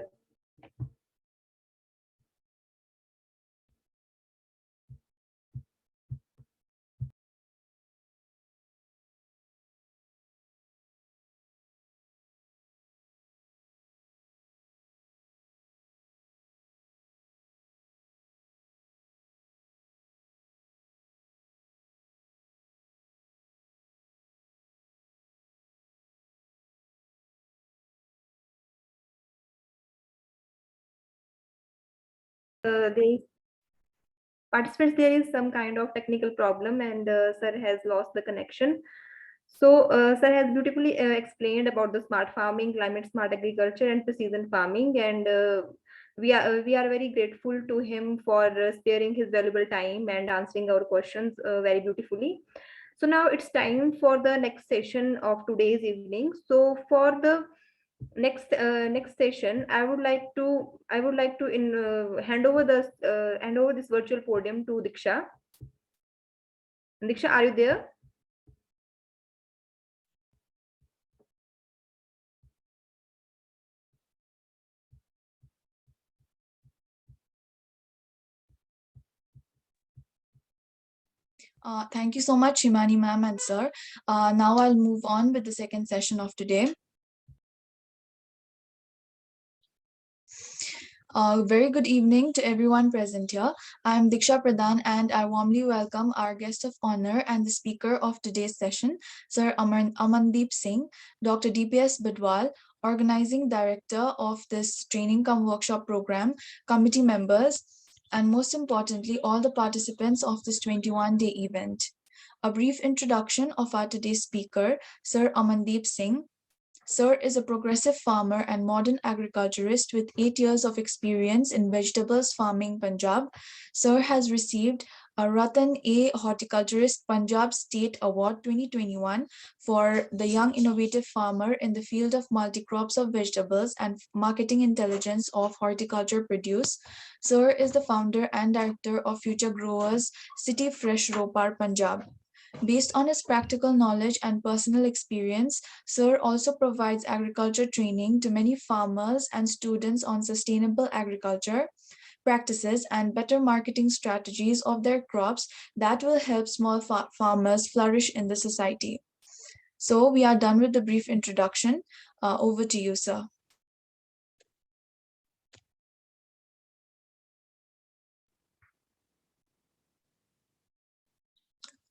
There is participants, there is some kind of technical problem, and sir has lost the connection. So sir has beautifully explained about the smart farming, climate smart agriculture, and precision farming, and we are very grateful to him for sparing his valuable time and answering our questions very beautifully. So now it's time for the next session of today's evening. So for the next session, I would like to hand over this virtual podium to Diksha. Diksha, are you there? Thank you so much, Shimani ma'am and sir. Now I'll move on with the second session of today. Very good evening to everyone present here. I'm Diksha Pradhan, and I warmly welcome our guest of honor and the speaker of today's session, Sir Amandeep Singh, Dr. DPS Bidwal, Organizing Director of this training cum workshop program, committee members, and most importantly, all the participants of this 21-day event. A brief introduction of our today's speaker, Sir Amandeep Singh. Sir is a progressive farmer and modern agriculturist with 8 years of experience in vegetables farming Punjab. Sir has received a Ratan A Horticulturist Punjab State Award 2021 for the Young Innovative Farmer in the field of multi-crops of vegetables and marketing intelligence of horticulture produce. Sir is the founder and director of Future Growers City Fresh Ropar Punjab. Based on his practical knowledge and personal experience, Sir also provides agriculture training to many farmers and students on sustainable agriculture practices and better marketing strategies of their crops that will help small farmers flourish in the society. So we are done with the brief introduction. Over to you, sir.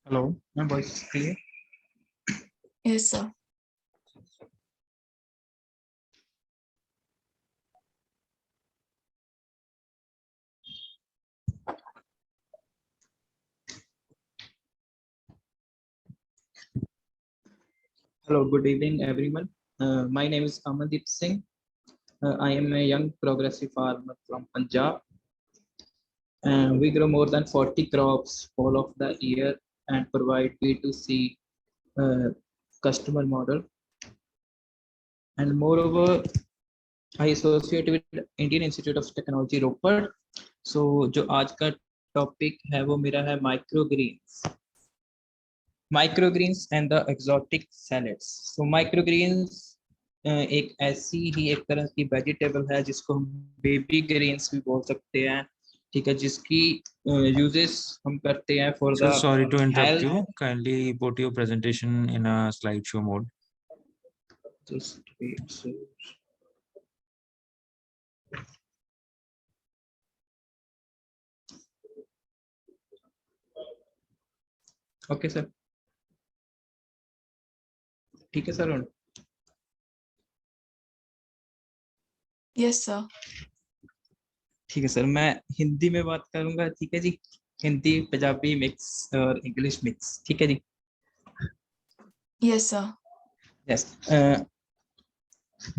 Hello, my voice is clear. Yes, sir. Hello, good evening, everyone. My name is Amandeep Singh. I am a young progressive farmer from Punjab. We grow more than 40 crops all of the year and provide B2C customer model. And moreover, I associate with Indian Institute of Technology, Ropar. So, जो आज का topic है वो मेरा है microgreens and the exotic salads. So microgreens एक ऐसी ही एक तरह की वेजिटेबल है जिसको हम बेबी ग्रीन्स भी बोल सकते हैं, ठीक है, जिसकी यूजेस हम करते हैं for the. Sorry to interrupt you. Kindly put your presentation in a slideshow mode. Just wait, sir. Okay sir, ठीक है सर. Yes sir. ठीक है सर, मैं हिंदी में बात करूंगा, ठीक है जी. हिंदी पंजाबी मिक्स और इंग्लिश मिक्स, ठीक है जी. Yes sir. यस.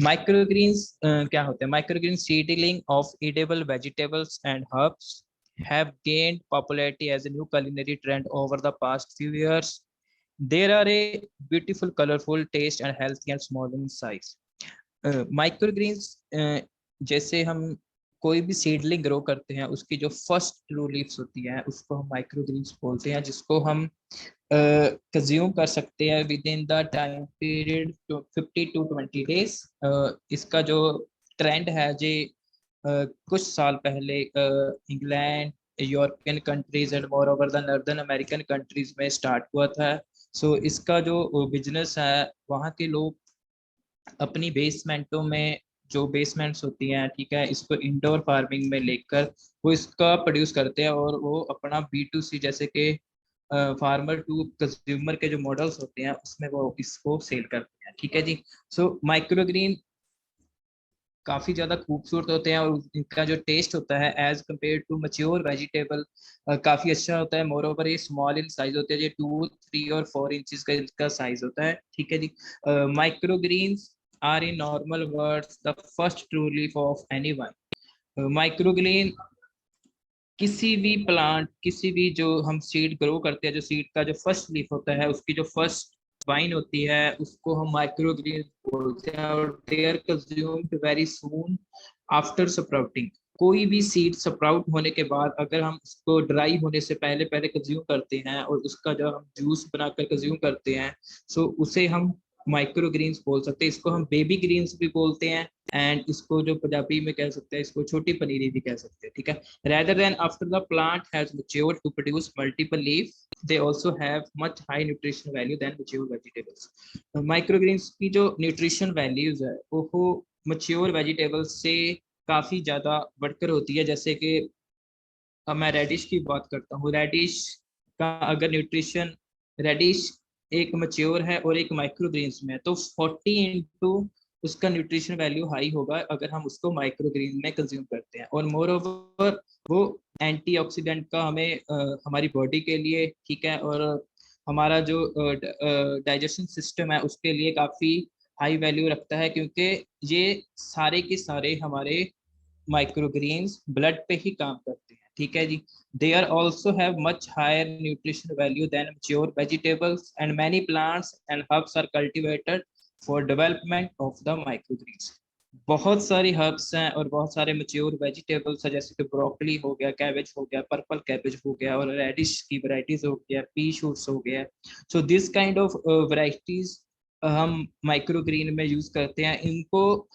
माइक्रोग्रीन्स क्या होते हैं? Microgreen seedling of eatable vegetables and herbs have gained popularity as a new culinary trend over the past few years. There are a beautiful, colorful, taste and healthy and small in size. Microgreens जैसे हम कोई भी seedling grow करते हैं, उसकी जो first true leaves होती हैं उसको हम माइक्रोग्रीन्स बोलते हैं, जिसको हम कंज्यूम कर सकते हैं with in the time period 50 to 20 days. इसका जो ट्रेंड है जी कुछ साल पहले England, European countries and more over the northern American countries में स्टार्ट हुआ था. सो इसका जो बिजनेस है, वहाँ के लोग अपनी बेसमेंटों में जो बेसमेंट्स होती हैं, ठीक है, इसको इंडोर फार्मिंग में लेकर वो इसका प्रोड्यूस करते हैं और वो अपना B2C जैसे कि फार्मर टू कंज्यूमर के जो मॉडल्स होते हैं उसमें वो इसको सेल करते हैं, ठीक है जी. सो माइक्रोग्रीन काफी ज्यादा खूबसूरत होते हैं और इनका जो टेस्ट होता है as compare to mature vegetable काफी अच्छा होता है. मोर ओवर ये स्मॉल इन साइज होते हैं, ये 2, 3 और 4 इंचेस का इसका साइज होता है, ठीक है जी. Microgreens are in normal words the first true leaf of anyone. Microgreen किसी भी प्लांट, किसी भी जो हम सीड ग्रो करते हैं, जो सीड का जो फर्स्ट लीफ होता है उसकी जो फर्स्ट वाइन होती है उसको हम माइक्रोग्रीन बोलते हैं और they are consumed very soon after sprouting. कोई भी सीड स्प्राउट होने के बाद अगर हम उसको ड्राई होने से पहले पहले कंज्यूम करते हैं और उसका जो हम जूस बनाकर कंज्यूम करते हैं, सो उसे हम माइक्रोग्रीन्स बोल सकते हैं. इसको हम बेबी ग्रीन्स भी बोलते हैं एंड इसको जो पंजाबी में कह सकते हैं इसको छोटी पनीरी भी कह सकते हैं, ठीक है. Rather than after the plant has matured to produce multiple leaves, they also have much high nutrition value than mature vegetables. Microgreens की जो nutrition values है वो mature vegetables से काफी ज्यादा बढ़कर होती है. जैसे कि मैं रेडिश की बात करता हूँ, रेडिश का अगर न्यूट्रिशन, रेडिश एक मैच्योर है और एक माइक्रोग्रीन्स में है तो 40 इंटू उसका न्यूट्रिशन वैल्यू हाई होगा अगर हम उसको माइक्रोग्रीन में कंज्यूम करते हैं. और मोर ओवर वो एंटीऑक्सीडेंट का हमें हमारी बॉडी के लिए, ठीक है, और हमारा जो डाइजेशन सिस्टम है उसके लिए काफ़ी हाई वैल्यू रखता है, क्योंकि ये सारे के सारे हमारे माइक्रोग्रीन्स ब्लड पे ही काम करते हैं, ठीक है जी. They are also have much higher nutrition value than mature vegetables and many plants and herbs are cultivated for development of the microgreens. बहुत सारी हर्ब्स हैं और बहुत सारे मैच्योर वेजिटेबल्स हैं, जैसे कि ब्रोकली हो गया, कैबेज हो गया, पर्पल कैबेज हो गया, और रेडिश की वैरायटीज हो गया, पी शूट्स हो गया। सो दिस काइंड ऑफ वैरायटीज हम माइक्रो ग्रीन में यूज करते हैं। इनको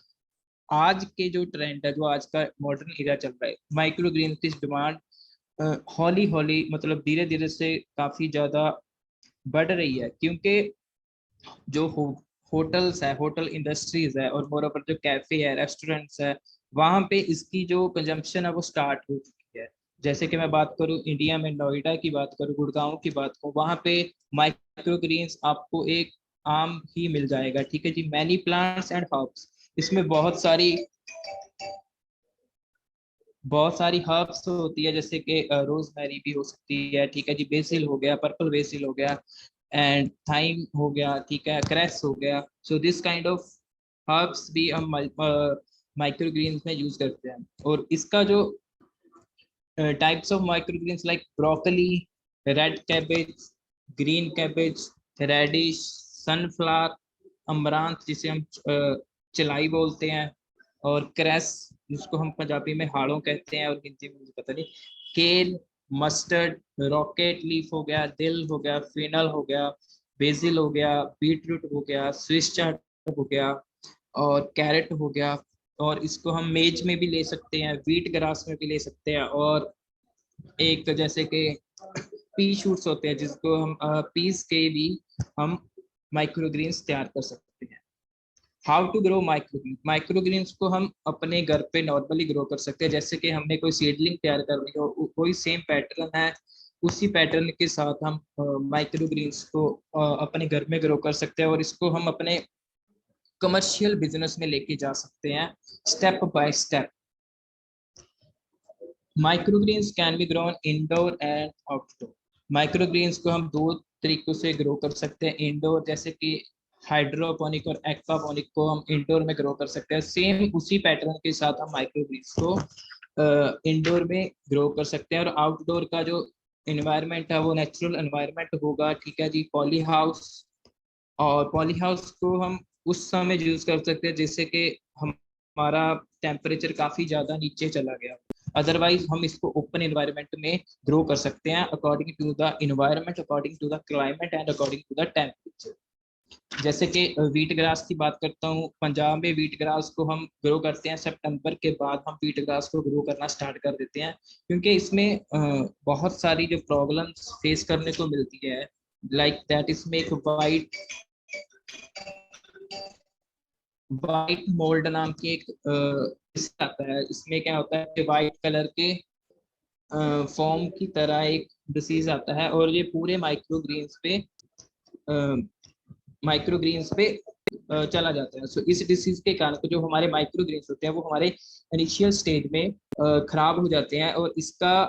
आज के जो ट्रेंड है, जो आज का मॉडर्न एरिया चल रहा है, माइक्रो ग्रीन की डिमांड हौली हौली मतलब धीरे धीरे से काफी ज्यादा बढ़ रही है, क्योंकि जो होटल्स है, होटल इंडस्ट्रीज है, और मोर ओवर जो कैफे है, रेस्टोरेंट्स है, वहां पे इसकी जो कंजम्पशन है वो स्टार्ट हो चुकी है। जैसे कि मैं बात करूं इंडिया में, नोएडा की बात करूं, गुड़गांव की बात करूं, वहां पे माइक्रो ग्रीन्स आपको एक आम ही मिल जाएगा। ठीक है जी, मैनी प्लांट्स एंड हर्ब्स, इसमें बहुत सारी हर्ब्स होती है, जैसे कि रोजमेरी भी हो सकती है, ठीक है जी, बेसिल हो गया, पर्पल बेसिल हो गया, एंड थाइम हो गया, ठीक है, क्रेस हो गया। सो दिस काइंड ऑफ हर्ब्स भी हम माइक्रो ग्रीन्स में यूज करते हैं। और इसका जो types of micro greens like broccoli, red cabbage, green cabbage, radish, sunflower, amaranth जिसे हम चलाई बोलते हैं, और क्रेस जिसको हम पंजाबी में हाड़ों कहते हैं और हिंदी में मुझे पता नहीं, केल, मस्टर्ड, रॉकेट लीफ हो गया, दिल हो गया, फिनल हो गया, बेसिल हो गया, बीटरूट हो गया, स्विस चार्ट हो गया, और कैरेट हो गया। और इसको हम मेज में भी ले सकते हैं, व्हीट ग्रास में भी ले सकते हैं, और एक जैसे कि पी शूट्स होते हैं जिसको हम पीस के भी हम माइक्रोग्रीन्स तैयार कर सकते हैं। How to grow microgreen, microgreens को हम अपने घर पे नॉर्मली ग्रो कर सकते हैं। जैसे कि हमने कोई सीडलिंग तैयार करनी हो, कोई सेम पैटर्न है, उसी पैटर्न के साथ हम माइक्रोग्रीन्स को अपने घर में ग्रो कर सकते हैं, और इसको हम अपने कमर्शियल बिजनेस में लेके जा सकते हैं step by step. Microgreens can be grown indoor and outdoor. Microgreens को हम दो तरीकों से ग्रो कर सकते हैं। इंडोर जैसे कि हाइड्रोपोनिक और एक्वापोनिक को हम इंडोर में ग्रो कर सकते हैं। सेम उसी पैटर्न के साथ हम माइक्रोग्रीन्स को इंडोर में ग्रो कर सकते हैं। और आउटडोर का जो इन्वायरमेंट है वो नेचुरल एनवायरमेंट होगा, ठीक है जी, पॉली हाउस। और पॉली हाउस को हम उस समय यूज कर सकते हैं जैसे कि हमारा टेम्परेचर काफी ज्यादा नीचे चला गया। अदरवाइज हम इसको ओपन एनवायरनमेंट में ग्रो कर सकते हैं according to the environment, according to the climate and according to the temperature. जैसे कि व्हीट ग्रास की बात करता हूँ, पंजाब में व्हीट ग्रास को हम ग्रो करते हैं सितंबर के बाद। हम व्हीट ग्रास को ग्रो करना स्टार्ट कर देते हैं, क्योंकि इसमें बहुत सारी जो प्रॉब्लम्स फेस करने को मिलती है, लाइक दैट इसमें एक वाइट मोल्ड नाम की एक आता है। इसमें क्या होता है कि वाइट कलर के फॉर्म की तरह एक डिसीज आता है, और ये पूरे माइक्रोग्रीन्स पे चला जाता है। सो इस डिसीज के कारण जो हमारे माइक्रोग्रीन्स होते हैं वो हमारे इनिशियल स्टेज में खराब हो जाते हैं। और इसका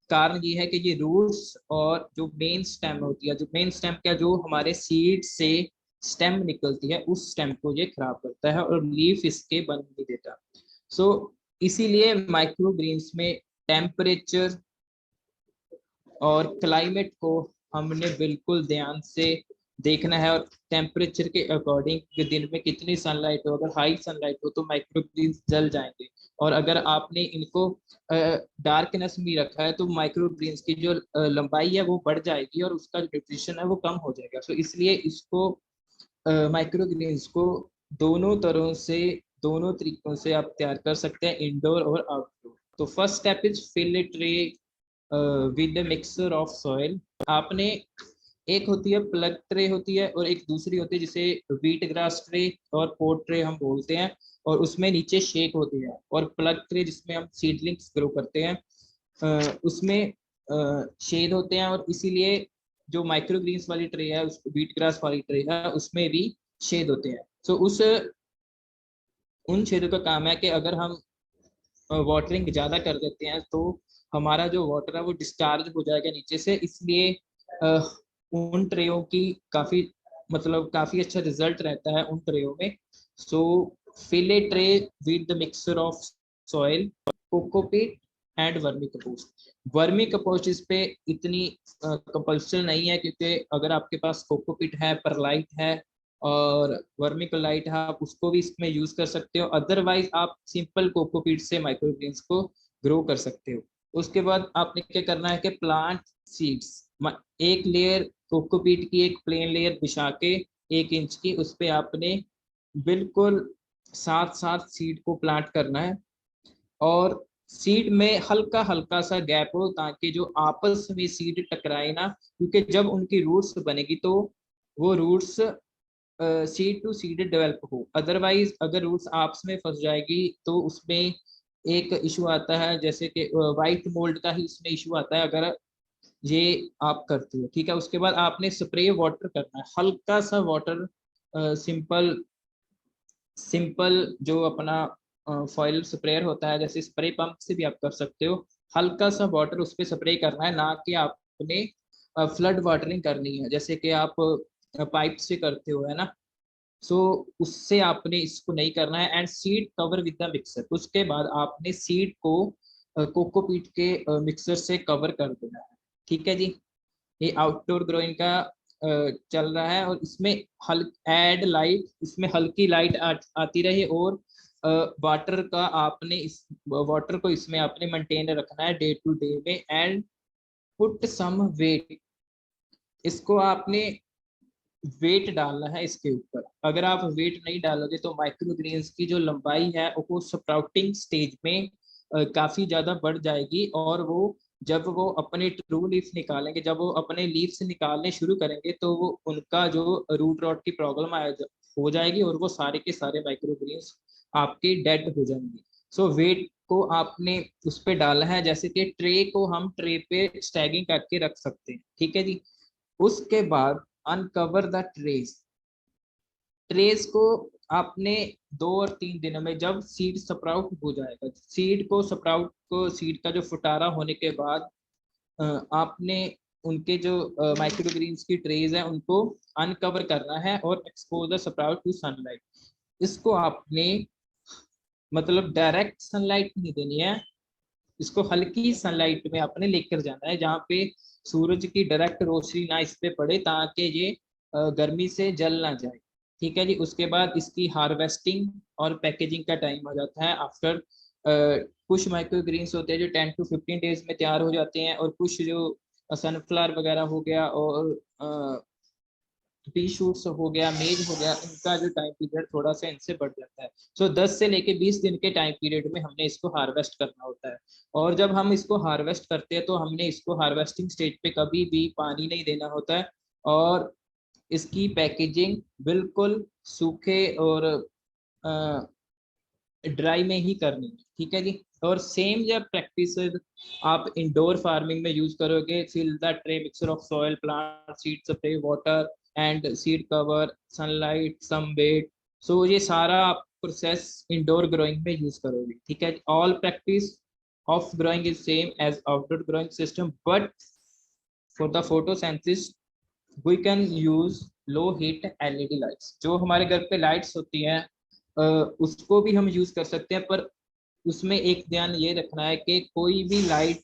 कारण ये है कि ये रूट्स और जो मेन स्टेम होती है, जो मेन स्टेम क्या, जो हमारे सीड से स्टेम निकलती है, उस स्टेम को ये खराब करता है और लीफ इसके बन नहीं देता। सो इसीलिए माइक्रोग्रीन्स में टेम्परेचर और क्लाइमेट को हमने बिल्कुल ध्यान से देखना है, और टेम्परेचर के अकॉर्डिंग दिन में कितनी सनलाइट हो, अगर हाई सनलाइट हो तो माइक्रोग्रीन्स जल जाएंगे। और अगर आपने इनको डार्कनेस में रखा है तो माइक्रोग्रीन्स की जो लंबाई है वो बढ़ जाएगी और उसका जो न्यूट्रिशन है वो कम हो जाएगा। सो इसलिए इसको माइक्रोग्रीन्स को दोनों तरह से, दोनों तरीकों से आप तैयार कर सकते हैं, इंडोर और आउटडोर। तो first step is fill it tray with the mixture of soil. आपने, एक होती है प्लग ट्रे होती है, और एक दूसरी होती है जिसे व्हीट ग्रास ट्रे और पोट ट्रे हम बोलते हैं, और उसमें नीचे शेक होती है। और प्लग ट्रे जिसमें हम सीडलिंग्स ग्रो करते हैं उसमें शेड होते हैं, और इसीलिए जो माइक्रोग्रीन्स वाली ट्रे है, उस व्हीट ग्रास वाली ट्रे है, उसमें भी शेड होते हैं। सो उन शेडों का काम है कि अगर हम वाटरिंग ज्यादा कर देते हैं तो हमारा जो वाटर है वो डिस्चार्ज हो जाएगा नीचे से। इसलिए उन ट्रेयों की काफी अच्छा रिजल्ट रहता है उन ट्रेयों में। So fill a tray with the mixture of soil, cocopeat and vermi compost. Vermi compost इस पे इतनी कंपल्सन नहीं है, क्योंकि अगर आपके पास कोकोपीट है, परलाइट है और वर्मिकुलाइट आप उसको भी इसमें यूज कर सकते हो। अदरवाइज आप सिंपल कोकोपीट से माइक्रोग्रीन्स को ग्रो कर सकते हो। उसके बाद आपने क्या करना है कि प्लांट सीड्स, एक लेयर कोकोपीट की एक प्लेन लेयर बिछा के 1 इंच की, उस पे आपने बिल्कुल साथ साथ सीड को प्लांट करना है और सीड में हल्का हल्का सा गैप हो ताकि जो आपस में सीड टकराए ना, क्योंकि जब उनकी रूट्स बनेगी तो वो roots seed to seed develop हो। अदरवाइज अगर रूट्स आपस में फंस जाएगी तो उसमें एक इशू आता है, जैसे कि वाइट मोल्ड का ही इसमें इशू आता है अगर ये आप करते हो। ठीक है, उसके बाद आपने स्प्रे वाटर करना है, हल्का सा वाटर, सिंपल जो अपना फॉइल स्प्रेयर होता है, जैसे स्प्रे पंप से भी आप कर सकते हो। हल्का सा वाटर उस पर स्प्रे करना है, ना कि आपने फ्लड वाटरिंग करनी है जैसे कि आप पाइप से करते हो, है ना। सो उससे आपने इसको नहीं करना है। And seed cover with the mixer, उसके बाद आपने सीड को कोकोपीट के मिक्सर से कवर कर देना है। ठीक है जी, ये आउटडोर ग्रोइंग का चल रहा है और इसमें ऐड लाइट, इसमें हल्की लाइट आती रहे और वाटर का आपने इस वाटर को इसमें आपने मेंटेन रखना है डे टू डे में। एंड पुट सम वेट, इसको आपने वेट डालना है इसके ऊपर। अगर आप वेट नहीं डालोगे तो माइक्रोग्रीन्स की जो लंबाई है वो स्प्राउटिंग स्टेज में काफी ज्यादा बढ़ जाएगी और वो जब वो अपने ट्रू लीफ निकालेंगे, जब वो अपने लीव्स निकालने शुरू करेंगे तो वो उनका जो रूट रॉट की प्रॉब्लम हो जाएगी और वो सारे के सारे माइक्रोग्रीन्स आपके डेड हो जाएंगे। सो वेट को आपने उस पर डालना है, जैसे कि ट्रे को हम ट्रे पे स्टैगिंग करके रख सकते हैं। ठीक है जी, उसके बाद अनकवर द ट्रेस, ट्रेस को आपने 2 और 3 दिनों में, जब सीड स्प्राउट हो जाएगा, सीड का जो फुटारा होने के बाद आपने उनके जो माइक्रोग्रीन्स की ट्रेज है उनको अनकवर करना है और expose the sprout to sunlight. इसको आपने मतलब डायरेक्ट सनलाइट नहीं देनी है, इसको हल्की सनलाइट में आपने लेकर जाना है जहाँ पे सूरज की डायरेक्ट रोशनी ना इस पे पड़े ताकि ये गर्मी से जल ना जाए। ठीक है जी, उसके बाद इसकी हार्वेस्टिंग और पैकेजिंग का टाइम आ जाता है। आफ्टर कुछ माइक्रोग्रीन्स होते हैं जो 10 to 15 डेज में तैयार हो जाते हैं और कुछ जो सनफ्लावर वगैरह हो गया और पी शूट्स हो गया, मेज हो गया, इनका जो टाइम पीरियड थोड़ा सा इनसे बढ़ जाता है। सो 10 से लेके 20 दिन के टाइम पीरियड में हमने इसको हार्वेस्ट करना होता है। और जब हम इसको हार्वेस्ट करते हैं तो हमने इसको हार्वेस्टिंग स्टेज पे कभी भी पानी नहीं देना होता है और इसकी पैकेजिंग बिल्कुल सूखे और ड्राई में ही करनी है। ठीक है जी, और सेम जब प्रैक्टिस आप इंडोर फार्मिंग में यूज करोगे, fill the tray mixture of soil, plant seed, spray water and seed cover, sunlight, some wet. So ये सारा आप प्रोसेस इंडोर ग्रोइंग में यूज करोगे। ठीक है, all practice of growing is same as outdoor growing system, but for the photosynthesis we can use low heat LED lights. जो हमारे घर पे लाइट्स होती हैं उसको भी हम यूज कर सकते हैं, पर उसमें एक ध्यान ये रखना है कि कोई भी लाइट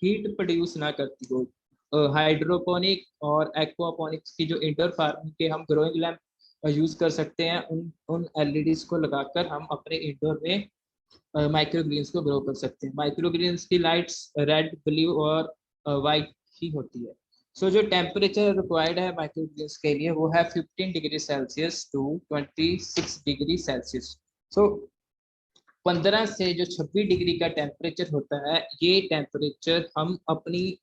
हीट प्रोड्यूस ना करती हो। हाइड्रोपोनिक और एक्वापोनिक्स की जो इंडोर फार्मिंग के हम ग्रोइंग लैम्प यूज कर सकते हैं, उन एलईडीज को लगाकर हम अपने इंडोर में माइक्रोग्रीन्स को ग्रो कर सकते हैं। माइक्रोग्रीन्स की लाइट्स रेड, ब्लू और वाइट ही होती है। सो जो टेम्परेचर रिक्वायर्ड है माइक्रोग्रीन्स के लिए वो है 15 degree Celsius to 26 degree Celsius. So 15 से जो 26 डिग्री का टेम्परेचर होता है, ये टेम्परेचर हम अपनी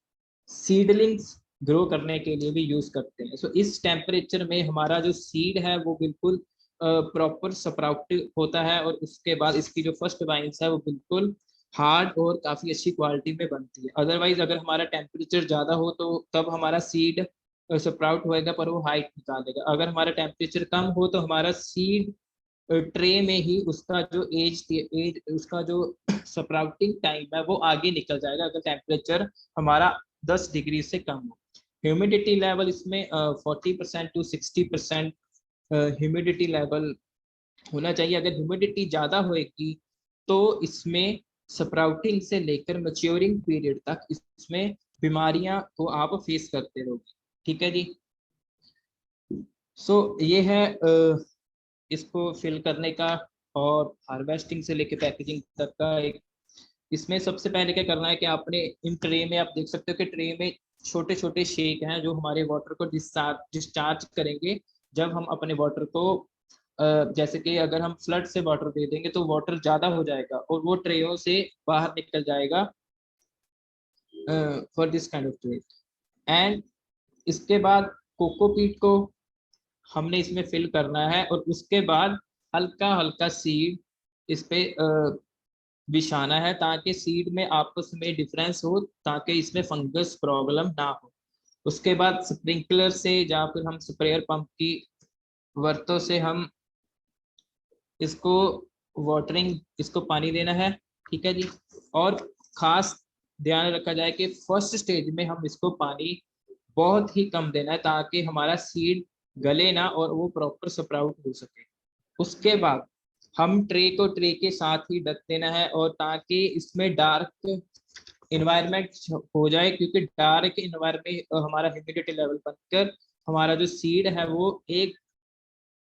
सीडलिंग्स ग्रो करने के लिए भी यूज करते हैं। सो इस टेम्परेचर में हमारा जो सीड है वो बिल्कुल प्रॉपर स्प्राउट होता है और उसके बाद इसकी जो फर्स्ट वाइन्स है वो बिल्कुल हार्ड और काफी अच्छी क्वालिटी में बनती है। अदरवाइज अगर हमारा टेम्परेचर ज्यादा हो तो तब हमारा सीड स्प्राउट होएगा पर वो हाइट निकालेगा। अगर हमारा टेम्परेचर कम हो तो हमारा सीड ट्रे में ही एज उसका जो स्प्राउटिंग टाइम है वो आगे निकल जाएगा अगर टेम्परेचर हमारा 10 डिग्री से कम हो। ह्यूमिडिटी लेवल इसमें 40% to 60% ह्यूमिडिटी लेवल होना चाहिए। अगर ह्यूमिडिटी ज्यादा होएगी तो इसमें स्प्राउटिंग से लेकर मैच्योरिंग पीरियड तक इसमें बीमारियां को आप फेस करते रहोगे। ठीक है जी, सो ये है इसको फिल करने का और हार्वेस्टिंग से लेके पैकेजिंग तक का एक। इसमें सबसे पहले क्या करना है कि आपने इन ट्रे में, आप देख सकते हो कि ट्रे में छोटे छोटे शेक हैं जो हमारे वाटर को डिस्चार्ज करेंगे जब हम अपने वाटर को जैसे कि अगर हम फ्लड से वाटर दे देंगे तो वाटर ज्यादा हो जाएगा और वो ट्रेयों से बाहर निकल जाएगा for this kind of tray. And इसके बाद कोकोपीट को हमने इसमें फिल करना है और उसके बाद हल्का हल्का सीड इस पे बिछाना है ताकि सीड में आपस में डिफरेंस हो, ताकि इसमें फंगस प्रॉब्लम ना हो। उसके बाद स्प्रिंकलर से या फिर हम स्प्रेयर पंप की वर्तों से हम इसको वाटरिंग, इसको पानी देना है, ठीक है जी। और खास ध्यान रखा जाए कि फर्स्ट स्टेज में हम इसको पानी बहुत ही कम देना है ताकि हमारा सीड गले ना और वो प्रॉपर स्प्राउट हो सके। उसके बाद हम ट्रे को ट्रे के साथ ही ढक देना है और ताकि इसमें डार्क इन्वायरमेंट हो जाए, क्योंकि डार्क इन्वायरमेंट हमारा ह्यूमिडिटी लेवल बनकर हमारा जो सीड है वो एक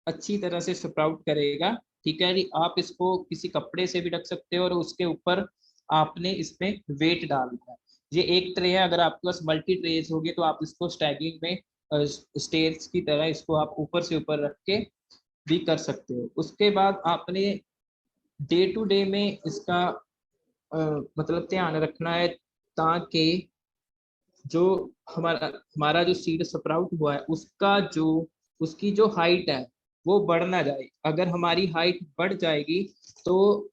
अच्छी तरह से स्प्राउट करेगा, ठीक है जी। आप इसको किसी कपड़े से भी ढक सकते हो और उसके ऊपर आपने इसमें वेट डालना है। ये एक ट्रे है, अगर आपके पास मल्टी ट्रेज होगी तो आप इसको स्टैगिंग में स्टेयर्स की तरह इसको आप ऊपर से ऊपर रख के भी कर सकते हो। उसके बाद आपने डे टू डे में इसका मतलब ध्यान रखना है ताकि जो हमारा जो सीड स्प्राउट हुआ है उसकी जो हाइट है वो बढ़ ना जाए। अगर हमारी हाइट बढ़ जाएगी तो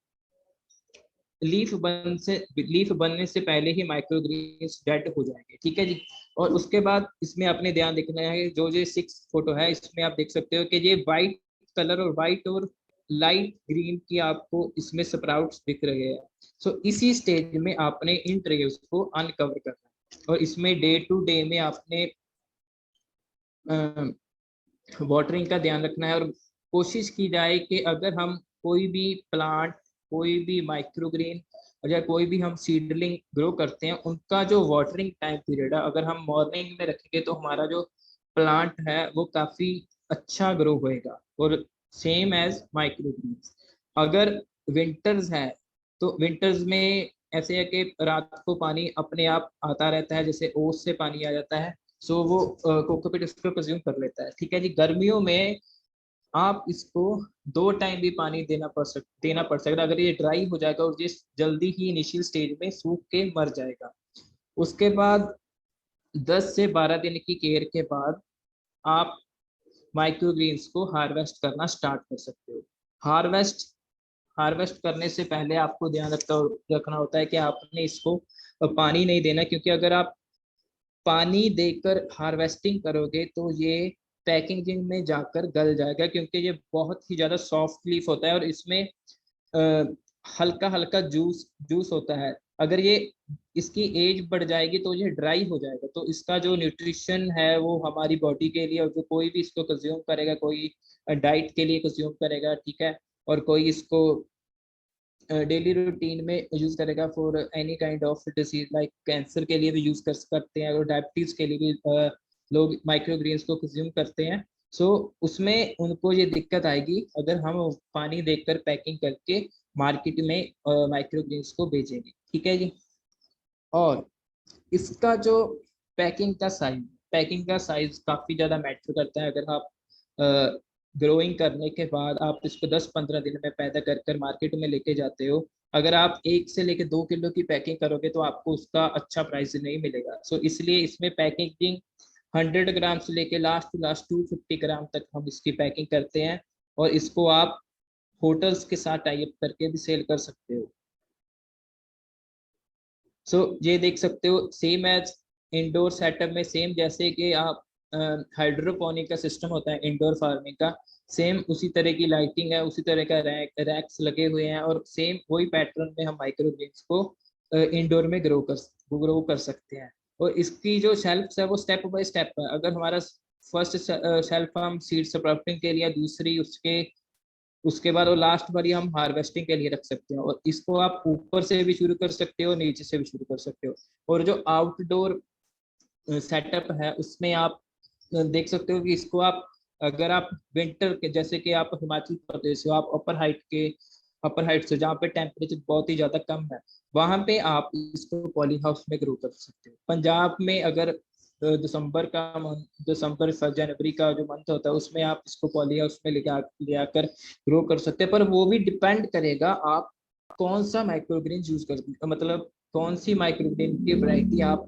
लीफ बनने से पहले ही माइक्रोग्रीन्स डेड हो जाएंगे, ठीक है जी। और उसके बाद इसमें आपने ध्यान रखना है, जो 6 फोटो है इसमें आप देख सकते हो कि ये वाइट कलर और वाइट और लाइट ग्रीन की आपको इसमें स्प्राउट्स दिख रहे हैं। सो इसी स्टेज में आपने इन ट्रेस को अनकवर करना है और इसमें डे टू डे में आपने वाटरिंग का ध्यान रखना है और कोशिश की जाए कि अगर हम कोई भी प्लांट, कोई भी माइक्रोग्रीन या कोई भी हम सीडलिंग ग्रो करते हैं उनका जो वाटरिंग टाइम पीरियड है अगर हम मॉर्निंग में रखेंगे तो हमारा जो प्लांट है वो काफी अच्छा ग्रो होएगा। और सेम एज माइक्रोग्रीन्स, अगर विंटर्स है तो विंटर्स में ऐसे है कि रात को पानी अपने आप आता रहता है, जैसे ओस से पानी आ जाता है, सो वो कोकोपीट इसको कंज्यूम कर लेता है, ठीक है जी। गर्मियों में आप इसको 2 टाइम भी पानी देना पड़ सकता है। अगर ये ड्राई हो जाएगा और जिस जल्दी ही इनिशियल स्टेज में सूख के मर जाएगा। उसके बाद 10 से 12 दिन की केयर के बाद आप माइक्रोग्रीन्स को हार्वेस्ट करना स्टार्ट कर सकते हो। हार्वेस्ट करने से पहले आपको ध्यान रखना होता है कि आपने इसको पानी नहीं देना, क्योंकि अगर आप पानी देकर हार्वेस्टिंग करोगे तो ये पैकेजिंग में जाकर गल जाएगा, क्योंकि ये बहुत ही ज़्यादा सॉफ्ट लीफ होता है और इसमें हल्का हल्का जूस होता है। अगर ये इसकी एज बढ़ जाएगी तो ये ड्राई हो जाएगा, तो इसका जो न्यूट्रिशन है वो हमारी बॉडी के लिए, और जो कोई भी इसको कंज्यूम करेगा, कोई डाइट के लिए कंज्यूम करेगा, ठीक है, और कोई इसको डेली रूटीन में यूज करेगा for any kind of disease like cancer के लिए भी यूज कर सकते हैं और डायबिटीज के लिए भी लोग माइक्रोग्रीन्स को कंज्यूम करते हैं। सो उसमें उनको ये दिक्कत आएगी अगर हम पानी देकर पैकिंग करके मार्केट में माइक्रोग्रीन्स को बेचेंगे, ठीक है जी। और इसका जो पैकिंग का साइज काफी ज्यादा मैटर करता है। अगर आप ग्रोइंग करने के बाद आप इसको 10-15 दिन में पैदा कर मार्केट में लेके जाते हो, अगर आप 1 से लेके 2 किलो की पैकिंग करोगे तो आपको उसका अच्छा प्राइस नहीं मिलेगा। सो इसलिए इसमें पैकेजिंग 100 ग्राम से लेके लास्ट 250 ग्राम तक हम इसकी पैकिंग करते हैं और इसको आप होटल्स के साथ टाई अप करके भी सेल कर सकते हो। सो ये देख सकते हो सेम एज इंडोर सेटअप में, सेम जैसे कि आप हाइड्रोपोनिक का सिस्टम होता है इंडोर फार्मिंग का, सेम उसी तरह की लाइटिंग है, उसी तरह का रैक्स लगे हुए हैं और सेम वही पैटर्न में हम माइक्रोग्रीन्स को इंडोर में ग्रो कर सकते हैं। और इसकी जो शेल्फ है वो स्टेप बाय स्टेप है। अगर हमारा फर्स्ट शेल्फ हम सीड स्प्राउटिंग के लिए, दूसरी उसके बाद और लास्ट बार हम हार्वेस्टिंग के लिए रख सकते हैं। और इसको आप ऊपर से भी शुरू कर सकते हो, नीचे से भी शुरू कर सकते हो। और जो आउटडोर सेटअप है उसमें आप देख सकते हो कि इसको आप अगर आप विंटर के, जैसे कि आप हिमाचल प्रदेश हो, आप अपर हाइट से जहाँ पे टेम्परेचर बहुत ही ज्यादा कम है, वहां पे आप इसको पॉली हाउस में ग्रो कर सकते हो। पंजाब में अगर दिसंबर जनवरी का जो मंथ होता है उसमें आप इसको पॉली हाउस में ले आकर ग्रो कर सकते हैं। पर वो भी डिपेंड करेगा आप कौन सा माइक्रोग्रीन यूज कर, मतलब कौन सी माइक्रोग्रीन की वैरायटी आप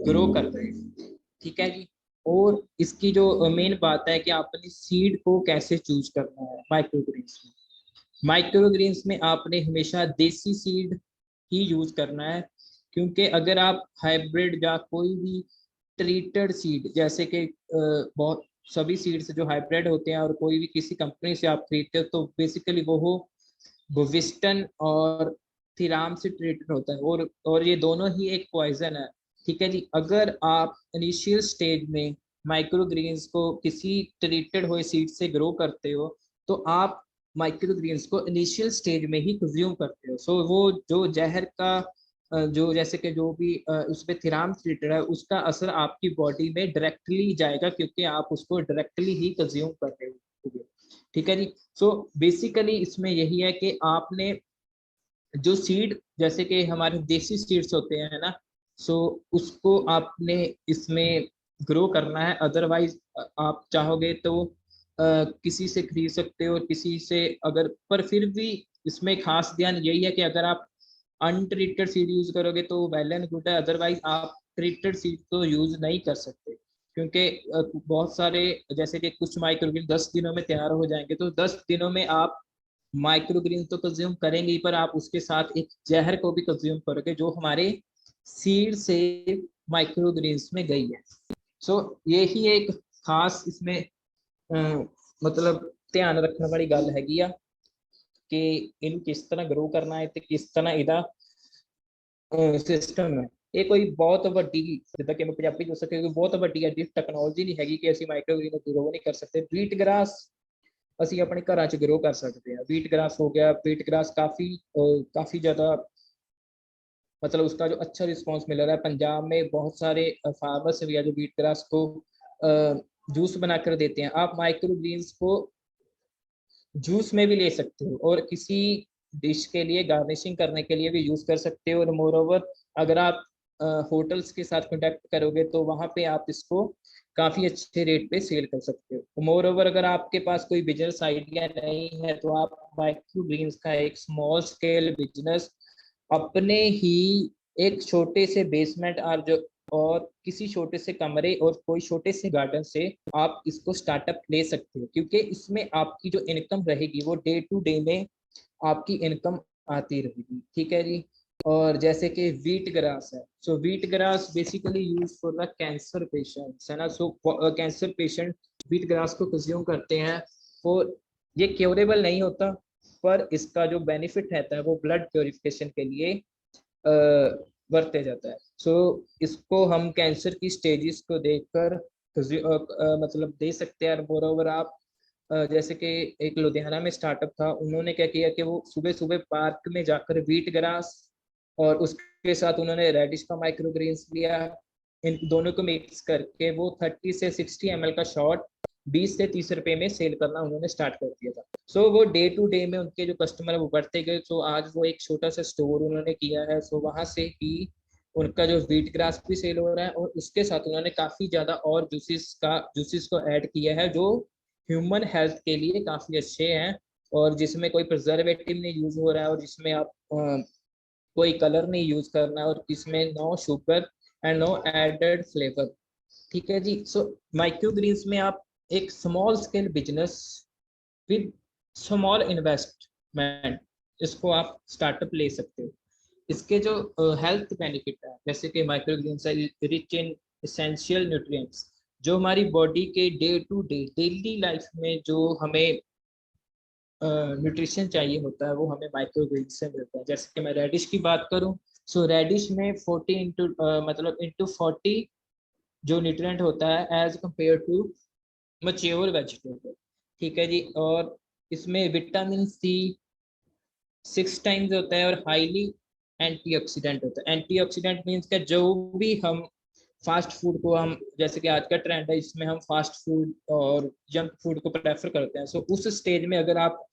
ग्रो कर रहे हैं। ठीक है जी। और इसकी जो मेन बात है कि आपने सीड को कैसे चूज करना है माइक्रोग्रीन्स में। माइक्रोग्रीन्स में आपने हमेशा देसी सीड ही यूज करना है, क्योंकि अगर आप हाइब्रिड या कोई भी ट्रीटेड सीड, जैसे कि बहुत सभी सीड्स जो हाइब्रिड होते हैं और कोई भी किसी कंपनी से आप खरीदते हो, तो बेसिकली वो विस्टन और थिराम से ट्रीटेड होता है, और ये दोनों ही एक पॉइजन है। ठीक है जी। अगर आप इनिशियल स्टेज में माइक्रोग्रीन्स को किसी ट्रीटेड हुए सीड से ग्रो करते हो, तो आप माइक्रोग्रीन्स को इनिशियल स्टेज में ही कंज्यूम करते हो। सो वो जो जहर का जो जैसे कि जो भी उसमें थिराम ट्रीटेड है, उसका असर आपकी बॉडी में डायरेक्टली जाएगा, क्योंकि आप उसको डायरेक्टली ही कंज्यूम कर रहे हो। ठीक है जी। सो बेसिकली इसमें यही है कि आपने जो सीड, जैसे कि हमारे देसी सीड्स होते हैं ना, सो उसको आपने इसमें ग्रो करना है। अदरवाइज आप चाहोगे तो किसी से खरीद सकते हो, किसी से अगर, पर फिर भी इसमें खास ध्यान यही है कि अगर आप अनट्रीटेड सीड यूज करोगे तो वेल एंड गुड है, अदरवाइज आप ट्रीटेड सीड तो यूज नहीं कर सकते, क्योंकि बहुत सारे, जैसे कि कुछ माइक्रोग्रीन 10 दिनों में तैयार हो जाएंगे, तो 10 दिनों में आप माइक्रोग्रीन तो कंज्यूम करेंगे ही, पर आप उसके साथ एक जहर को भी कंज्यूम करोगे जो हमारे सीड से माइक्रोग्रीन्स में गई है। सो यही एक खास इसमें मतलब ध्यान रखने वाली गल हैगी आ कि इन किस तरह ग्रो करना है ते किस तरह इहदा सिस्टम है। ये कोई बहुत वड्डी, जिद्दां कि मैं पंजाबी दस सके, कोई बहुत वड्डी एडी टैक्नोलॉजी नहीं हैगी कि ਅਸੀਂ माइक्रोग्रीन ਨੂੰ ग्रो नहीं कर सकते। ਵੀਟ ਗ੍ਰਾਸ ਅਸੀਂ ਆਪਣੇ ਘਰਾਂ 'ਚ ग्रो कर सकते हैं। ਵੀਟ ਗ੍ਰਾਸ हो गया, ਵੀਟ ਗ੍ਰਾਸ काफ़ी ज़्यादा मतलब उसका जो अच्छा रिस्पांस मिल रहा है। पंजाब में बहुत सारे फार्मर्स भी है जो वीट ग्रास को जूस बनाकर देते हैं। आप माइक्रोग्रीन्स को जूस में भी ले सकते हो और किसी डिश के लिए गार्निशिंग करने के लिए भी यूज कर सकते हो। और मोर ओवर अगर आप होटल्स के साथ कॉन्टेक्ट करोगे तो वहाँ पे आप इसको काफ़ी अच्छे रेट पे सेल कर सकते हो। मोर ओवर अगर आपके पास कोई बिजनेस आइडिया नहीं है तो आप माइक्रोग्रीन्स का एक स्मॉल स्केल बिजनेस अपने ही एक छोटे से बेसमेंट और किसी छोटे से कमरे और कोई छोटे से गार्डन से आप इसको स्टार्टअप ले सकते हो, क्योंकि इसमें आपकी जो इनकम रहेगी वो डे टू डे में आपकी इनकम आती रहेगी। ठीक है जी। और जैसे कि वीट ग्रास है, so wheat grass basically use for the cancer patients है ना। So cancer patient wheat grass को कंज्यूम करते हैं और ये क्योरेबल नहीं होता, पर इसका जो बेनिफिट रहता है वो ब्लड प्योरिफिकेशन के लिए बरते जाता है। सो इसको हम कैंसर की स्टेजेस को देखकर मतलब दे सकते हैं। मोर ओवर आप जैसे कि एक लुधियाना में स्टार्टअप था, उन्होंने क्या किया कि वो सुबह सुबह पार्क में जाकर वीट ग्रास और उसके साथ उन्होंने रेडिश का माइक्रोग्रीन्स लिया, इन दोनों को मिक्स करके वो 30 से 60 ml का शॉट 20 से 30 रुपए में सेल करना उन्होंने स्टार्ट कर दिया था। सो वो डे टू डे में उनके जो कस्टमर है वो बढ़ते गए। सो आज वो एक छोटा सा स्टोर उन्होंने किया है। सो वहां से ही उनका जो वीट ग्रास भी सेल हो रहा है और उसके साथ उन्होंने काफी ज्यादा और जूसेस को ऐड किया है जो ह्यूमन हेल्थ के लिए काफी अच्छे हैं और जिसमें कोई प्रिजर्वेटिव नहीं यूज हो रहा है और जिसमें आप कोई कलर नहीं यूज करना है और इसमें no sugar and no added flavour. ठीक है जी। सो माइक्रोग्रीन्स में आप एक small scale business with small investment इसको आप स्टार्टअप ले सकते हो। इसके जो हेल्थ बेनिफिट है, जैसे कि microgreens rich in essential nutrients, जो हमारी बॉडी के day to day daily life में जो हमें न्यूट्रिशन चाहिए होता है वो हमें माइक्रोग्रीन से मिलता है। जैसे कि मैं रेडिश की बात करूं, सो रेडिश में 40 जो न्यूट्रिएंट होता है as compare to mature vegetable. ठीक है जी। और इसमें विटामिन सी 6 टाइम्स होता है और हाईली एंटीऑक्सीडेंट होता है। एंटीऑक्सीडेंट मीन्स का जो भी हम फास्ट फूड को हम, जैसे कि आज का ट्रेंड है इसमें हम फास्ट फूड और जंक फूड को प्रेफर करते हैं, सो उस स्टेज में अगर आप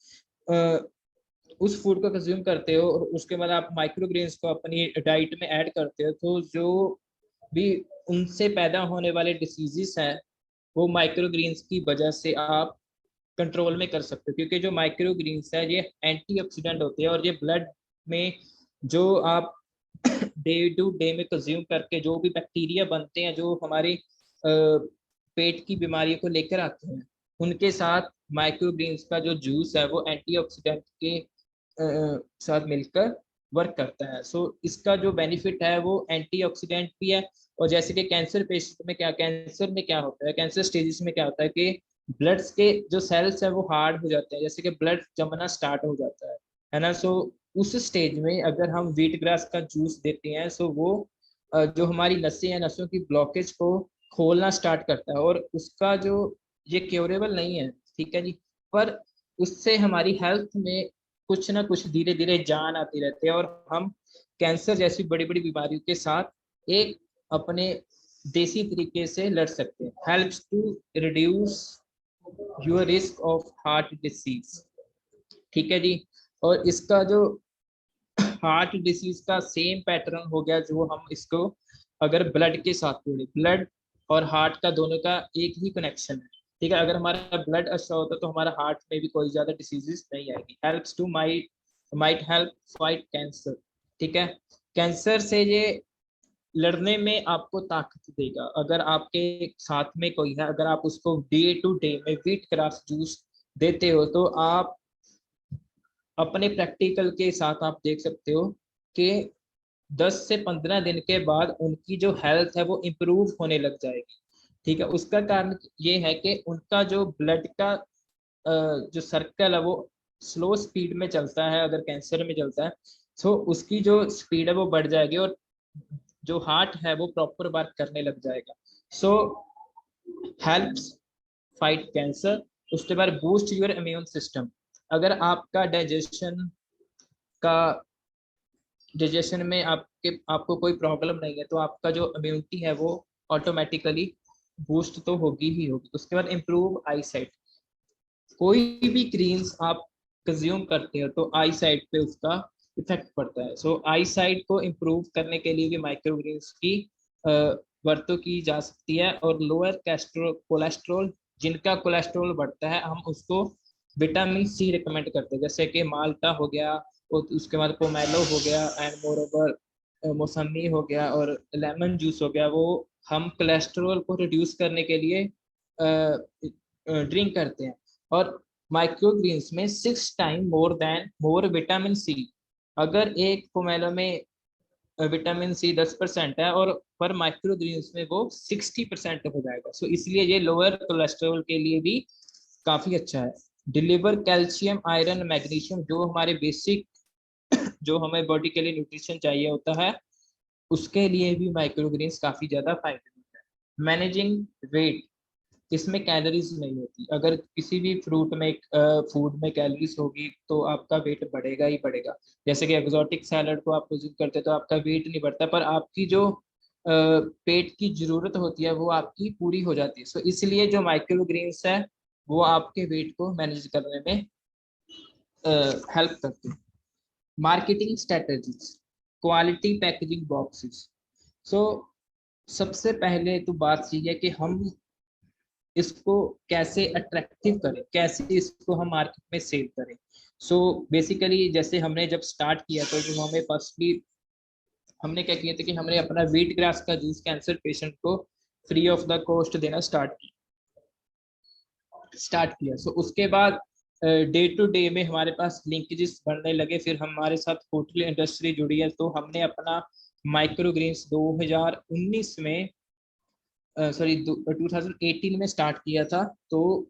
उस फूड को कंज्यूम करते हो और उसके बाद आप माइक्रोग्रेन्स को अपनी डाइट में ऐड करते हो, तो जो भी उनसे पैदा होने वाले डिसीजेस हैं वो माइक्रोग्रीन्स की वजह से आप कंट्रोल में कर सकते हो, क्योंकि जो माइक्रोग्रीन्स है ये एंटीऑक्सीडेंट होते हैं और ये ब्लड में जो आप डे टू डे में कंज्यूम करके जो भी बैक्टीरिया बनते हैं जो हमारे पेट की बीमारियों को लेकर आते हैं, उनके साथ माइक्रोग्रीन्स का जो जूस है वो एंटीऑक्सीडेंट के साथ मिलकर वर्क करता है। सो इसका जो बेनिफिट है वो एंटीऑक्सीडेंट भी है। और जैसे कि कैंसर पेशेंट में कैंसर में क्या होता है, कैंसर स्टेजेस में क्या होता है कि ब्लड्स के जो सेल्स है वो हार्ड हो जाते हैं, जैसे कि ब्लड जमना स्टार्ट हो जाता है ना। सो उस स्टेज में अगर हम व्हीट ग्रास का जूस देते हैं, सो वो जो हमारी नसें हैं, नसों की ब्लॉकेज को खोलना स्टार्ट करता है। और उसका जो, ये क्योरेबल नहीं है, ठीक है जी, पर उससे हमारी हेल्थ में कुछ ना कुछ धीरे धीरे जान आती रहती है और हम कैंसर जैसी बड़ी बड़ी बीमारियों के साथ एक अपने देसी तरीके से लड़ सकते हैं। Helps to reduce your risk of heart disease, ठीक है जी। और इसका जो हार्ट डिसीज का सेम पैटर्न हो गया, जो हम इसको अगर ब्लड के साथ जोड़े, ब्लड और हार्ट का दोनों का एक ही कनेक्शन है, ठीक है। अगर हमारा ब्लड अच्छा होता तो हमारा हार्ट में भी कोई ज्यादा डिसीजेस नहीं आएगी। Helps to might help fight cancer, ठीक है। कैंसर से ये लड़ने में आपको ताकत देगा। अगर आपके साथ में कोई है, अगर आप उसको डे टू डे में व्हीट ग्रास जूस देते हो, तो आप अपने प्रैक्टिकल के साथ आप देख सकते हो कि 10 से 15 दिन के बाद उनकी जो हेल्थ है वो इम्प्रूव होने लग जाएगी, ठीक है। उसका कारण ये है कि उनका जो ब्लड का जो सर्कल है वो स्लो स्पीड में चलता है, अगर कैंसर में चलता है तो उसकी जो स्पीड है वो बढ़ जाएगी और जो हार्ट है वो प्रॉपर वर्क करने लग जाएगा। सो हेल्प्स फाइट कैंसर। उसके बाद बूस्ट योर इम्यून सिस्टम। अगर आपका डाइजेशन में आपको कोई प्रॉब्लम नहीं है, तो आपका जो इम्यूनिटी है वो ऑटोमेटिकली बूस्ट तो होगी ही होगी। उसके बाद इम्प्रूव आई साइट। कोई भी क्रीम्स आप कंज्यूम करते हो तो आई साइट पे उसका इफेक्ट पड़ता है। सो आई साइट को इम्प्रूव करने के लिए भी माइक्रोग्रीन्स की वरतों की जा सकती है। और लोअर कोलेस्ट्रॉल, जिनका कोलेस्ट्रॉल बढ़ता है, हम उसको विटामिन सी रिकमेंड करते हैं, जैसे कि माल्टा हो गया, और उसके बाद पोमेलो हो गया, एंड मोर ओवर मौसमी हो गया और लेमन जूस हो गया। वो हम कोलेस्ट्रॉल को रिड्यूस करने के लिए ड्रिंक करते हैं। और माइक्रोग्रीन्स में 6 टाइम मोर विटामिन सी। अगर एक पोमेलो में विटामिन सी 10% है और पर माइक्रोग्रीन्स में वो 60% हो जाएगा। सो इसलिए ये लोअर कोलेस्ट्रॉल के लिए भी काफी अच्छा है। डिलीवर कैल्शियम, आयरन, मैग्नीशियम, जो हमारे बेसिक जो हमें बॉडी के लिए न्यूट्रिशन चाहिए होता है, उसके लिए भी माइक्रोग्रीन्स काफी ज्यादा फायदेमंद है। मैनेजिंग वेट, इसमें कैलोरीज नहीं होती। अगर किसी भी फूड में कैलोरीज होगी तो आपका वेट बढ़ेगा ही बढ़ेगा। जैसे कि एक्सोटिक सैलड को आप कंज्यूम करते तो आपका वेट नहीं बढ़ता, पर आपकी जो पेट की जरूरत होती है वो आपकी पूरी हो जाती है। सो इसलिए जो माइक्रोग्रीन्स है वो आपके वेट को मैनेज करने में हेल्प करते हैं। Marketing strategies, quality packaging boxes. So सबसे पहले तो बात ये है कि हम इसको कैसे अट्रैक्टिव करें, कैसे इसको हम मार्केट में सेल करें। सो बेसिकली जैसे हमने जब स्टार्ट किया तो जो हमें फर्स्टली हमने क्या किया था कि हमने अपना व्हीट ग्रास का जूस कैंसर पेशेंट को फ्री ऑफ द कॉस्ट देना स्टार्ट किया। सो उसके बाद डे टू डे में हमारे पास लिंकेजेस बढ़ने लगे। फिर हमारे साथ होटल इंडस्ट्री जुड़ी है, तो हमने अपना माइक्रोग्रीन्स 2019 में 2018 में स्टार्ट किया था। तो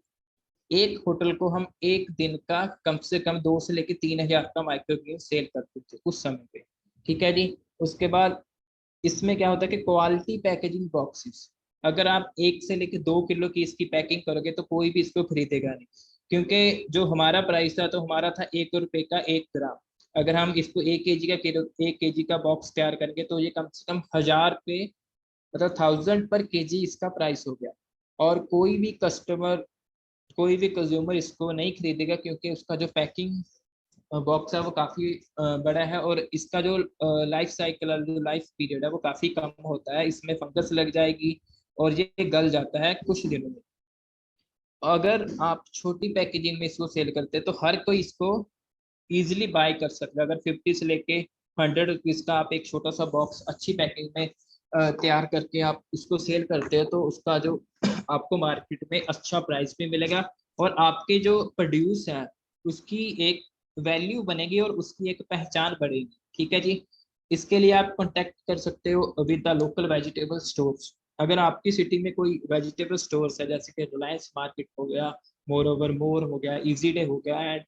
एक होटल को हम एक दिन का कम से कम 2 से लेकर 3,000 का माइक्रोग्रीन सेल करते थे उस समय पे, ठीक है जी। उसके बाद इसमें क्या होता है कि क्वालिटी पैकेजिंग बॉक्सेस, अगर आप 1 से लेकर 2 किलो की इसकी पैकिंग करोगे तो कोई भी इसको खरीदेगा नहीं, क्योंकि जो हमारा प्राइस था तो हमारा था 1 रुपए का 1 ग्राम। अगर हम इसको 1 केजी का बॉक्स तैयार करेंगे तो ये कम से कम 1000 रुपये मतलब 1000 पर केजी इसका प्राइस हो गया, और कोई भी कंज्यूमर इसको नहीं खरीदेगा क्योंकि उसका जो पैकिंग बॉक्स है वो काफी बड़ा है, और इसका जो लाइफ साइकिल, जो लाइफ पीरियड है वो काफी कम होता है, इसमें फंगस लग जाएगी और ये गल जाता है कुछ दिनों में। अगर आप छोटी पैकेजिंग में इसको सेल करते हैं तो हर कोई इसको इजीली बाय कर सकता है। अगर 50 से लेके 100 रुपीज का आप एक छोटा सा बॉक्स अच्छी पैकिंग में तैयार करके आप उसको सेल करते हो तो उसका जो आपको मार्केट में अच्छा प्राइस भी मिलेगा, और आपके जो प्रोड्यूस है उसकी एक वैल्यू बनेगी और उसकी एक पहचान बढ़ेगी। ठीक है जी। इसके लिए आप कांटेक्ट कर सकते हो with the local vegetable stores. अगर आपकी सिटी में कोई वेजिटेबल स्टोर्स है, जैसे कि रिलायंस मार्केट हो गया, मोर ओवर मोर हो गया, इजी डे हो गया, एंड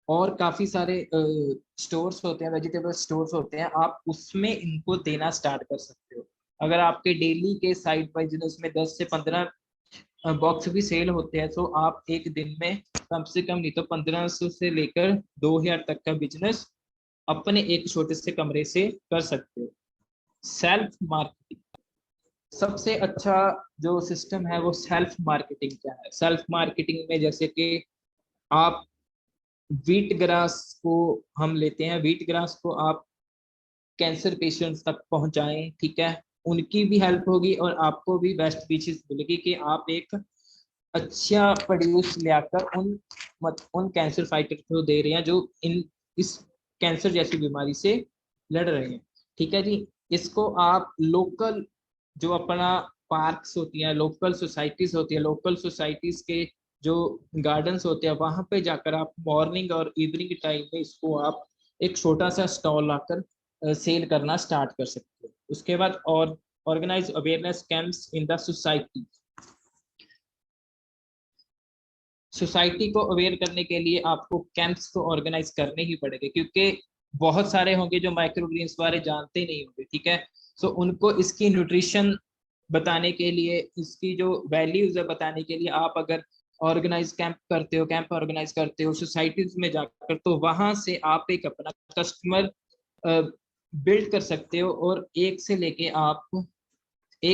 और काफी सारे स्टोर्स होते हैं, वेजिटेबल स्टोर्स होते हैं, आप उसमें इनको देना स्टार्ट कर सकते हो। अगर आपके डेली के साइड बाय बिजनेस में 10 से 15 बॉक्स भी सेल होते हैं तो आप एक दिन में कम से कम नहीं तो 1500 से लेकर 2000 तक का बिजनेस अपने एक छोटे से कमरे से कर सकते हो। सेल्फ मार्केटिंग सबसे अच्छा जो सिस्टम है वो सेल्फ मार्केटिंग क्या है। सेल्फ मार्केटिंग में जैसे कि आप व्हीट ग्रास को हम लेते हैं, व्हीट ग्रास को आप कैंसर पेशेंट्स तक पहुंचाएं, ठीक है, उनकी भी हेल्प होगी और आपको भी बेस्ट पीसेस मिलेगी कि आप एक अच्छा प्रोड्यूस लाकर उन कैंसर फाइटर को दे रहे हैं जो इस कैंसर जैसी बीमारी से लड़ रहे हैं। ठीक है जी। इसको आप लोकल जो अपना पार्क्स होती हैं, लोकल सोसाइटीज होती है, लोकल सोसाइटीज के जो गार्डन्स होते हैं वहां पे जाकर आप मॉर्निंग और इवनिंग टाइम में इसको आप एक छोटा सा स्टॉल लाकर सेल करना स्टार्ट कर सकते हो। उसके बाद और organise awareness camps in the society. Society को अवेयर करने के लिए आपको कैंप्स को ऑर्गेनाइज करने ही पड़ेंगे, क्योंकि बहुत सारे होंगे जो माइक्रोग्रीन्स बारे जानते नहीं होंगे। ठीक है। सो उनको इसकी न्यूट्रिशन बताने के लिए, इसकी जो वैल्यूज है बताने के लिए आप अगर ऑर्गेनाइज कैंप ऑर्गेनाइज करते हो सोसाइटीज में जाकर, तो वहां से आप एक अपना कस्टमर बिल्ड कर सकते हो, और एक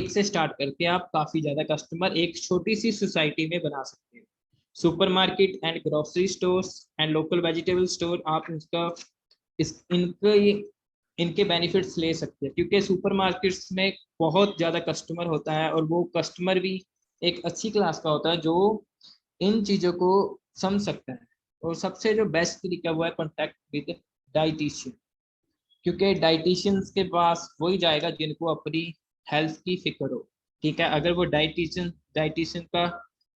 से स्टार्ट करके आप काफी ज्यादा कस्टमर एक छोटी सी सोसाइटी में बना सकते हो। Supermarket and grocery stores and local vegetable store, आप इनके बेनिफिट्स ले सकते हैं, क्योंकि सुपरमार्केट्स में बहुत ज़्यादा कस्टमर होता है और वो कस्टमर भी एक अच्छी क्लास का होता है जो इन चीज़ों को समझ सकता है। और सबसे जो बेस्ट तरीका वो है कॉन्टैक्ट विद डाइटिशियन, क्योंकि डाइटिशियंस के पास वही जाएगा जिनको अपनी हेल्थ की फिक्र हो। ठीक है। अगर वो डाइटिशियन का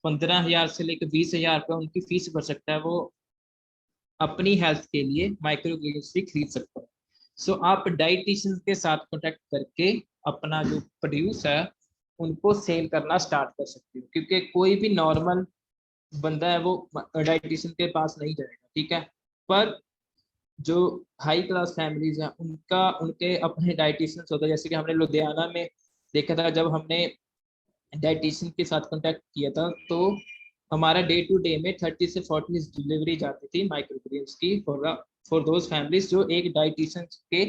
15,000 से लेकर 20,000 रुपये उनकी फीस भर सकता है, वो अपनी हेल्थ के लिए माइक्रोग्रीन्स भी खरीद सकता है। सो आप डाइटिशियन के साथ कॉन्टेक्ट करके अपना जो प्रोड्यूस है उनको सेल करना स्टार्ट कर सकते हो, क्योंकि कोई भी नॉर्मल बंदा है वो डाइटिशियन के पास नहीं जाएगा। ठीक है। पर जो हाई क्लास फैमिलीज हैं उनके अपने डाइटिशियंस होते हैं। जैसे कि हमने लुधियाना में देखा था, जब हमने डाइटिशियन के साथ कांटेक्ट किया था तो हमारा डे टू डे में 30 से 40 डिलीवरी जाती थी माइक्रोग्रीन्स की फॉर दोज फैमिलीज जो एक डाइटिशियन के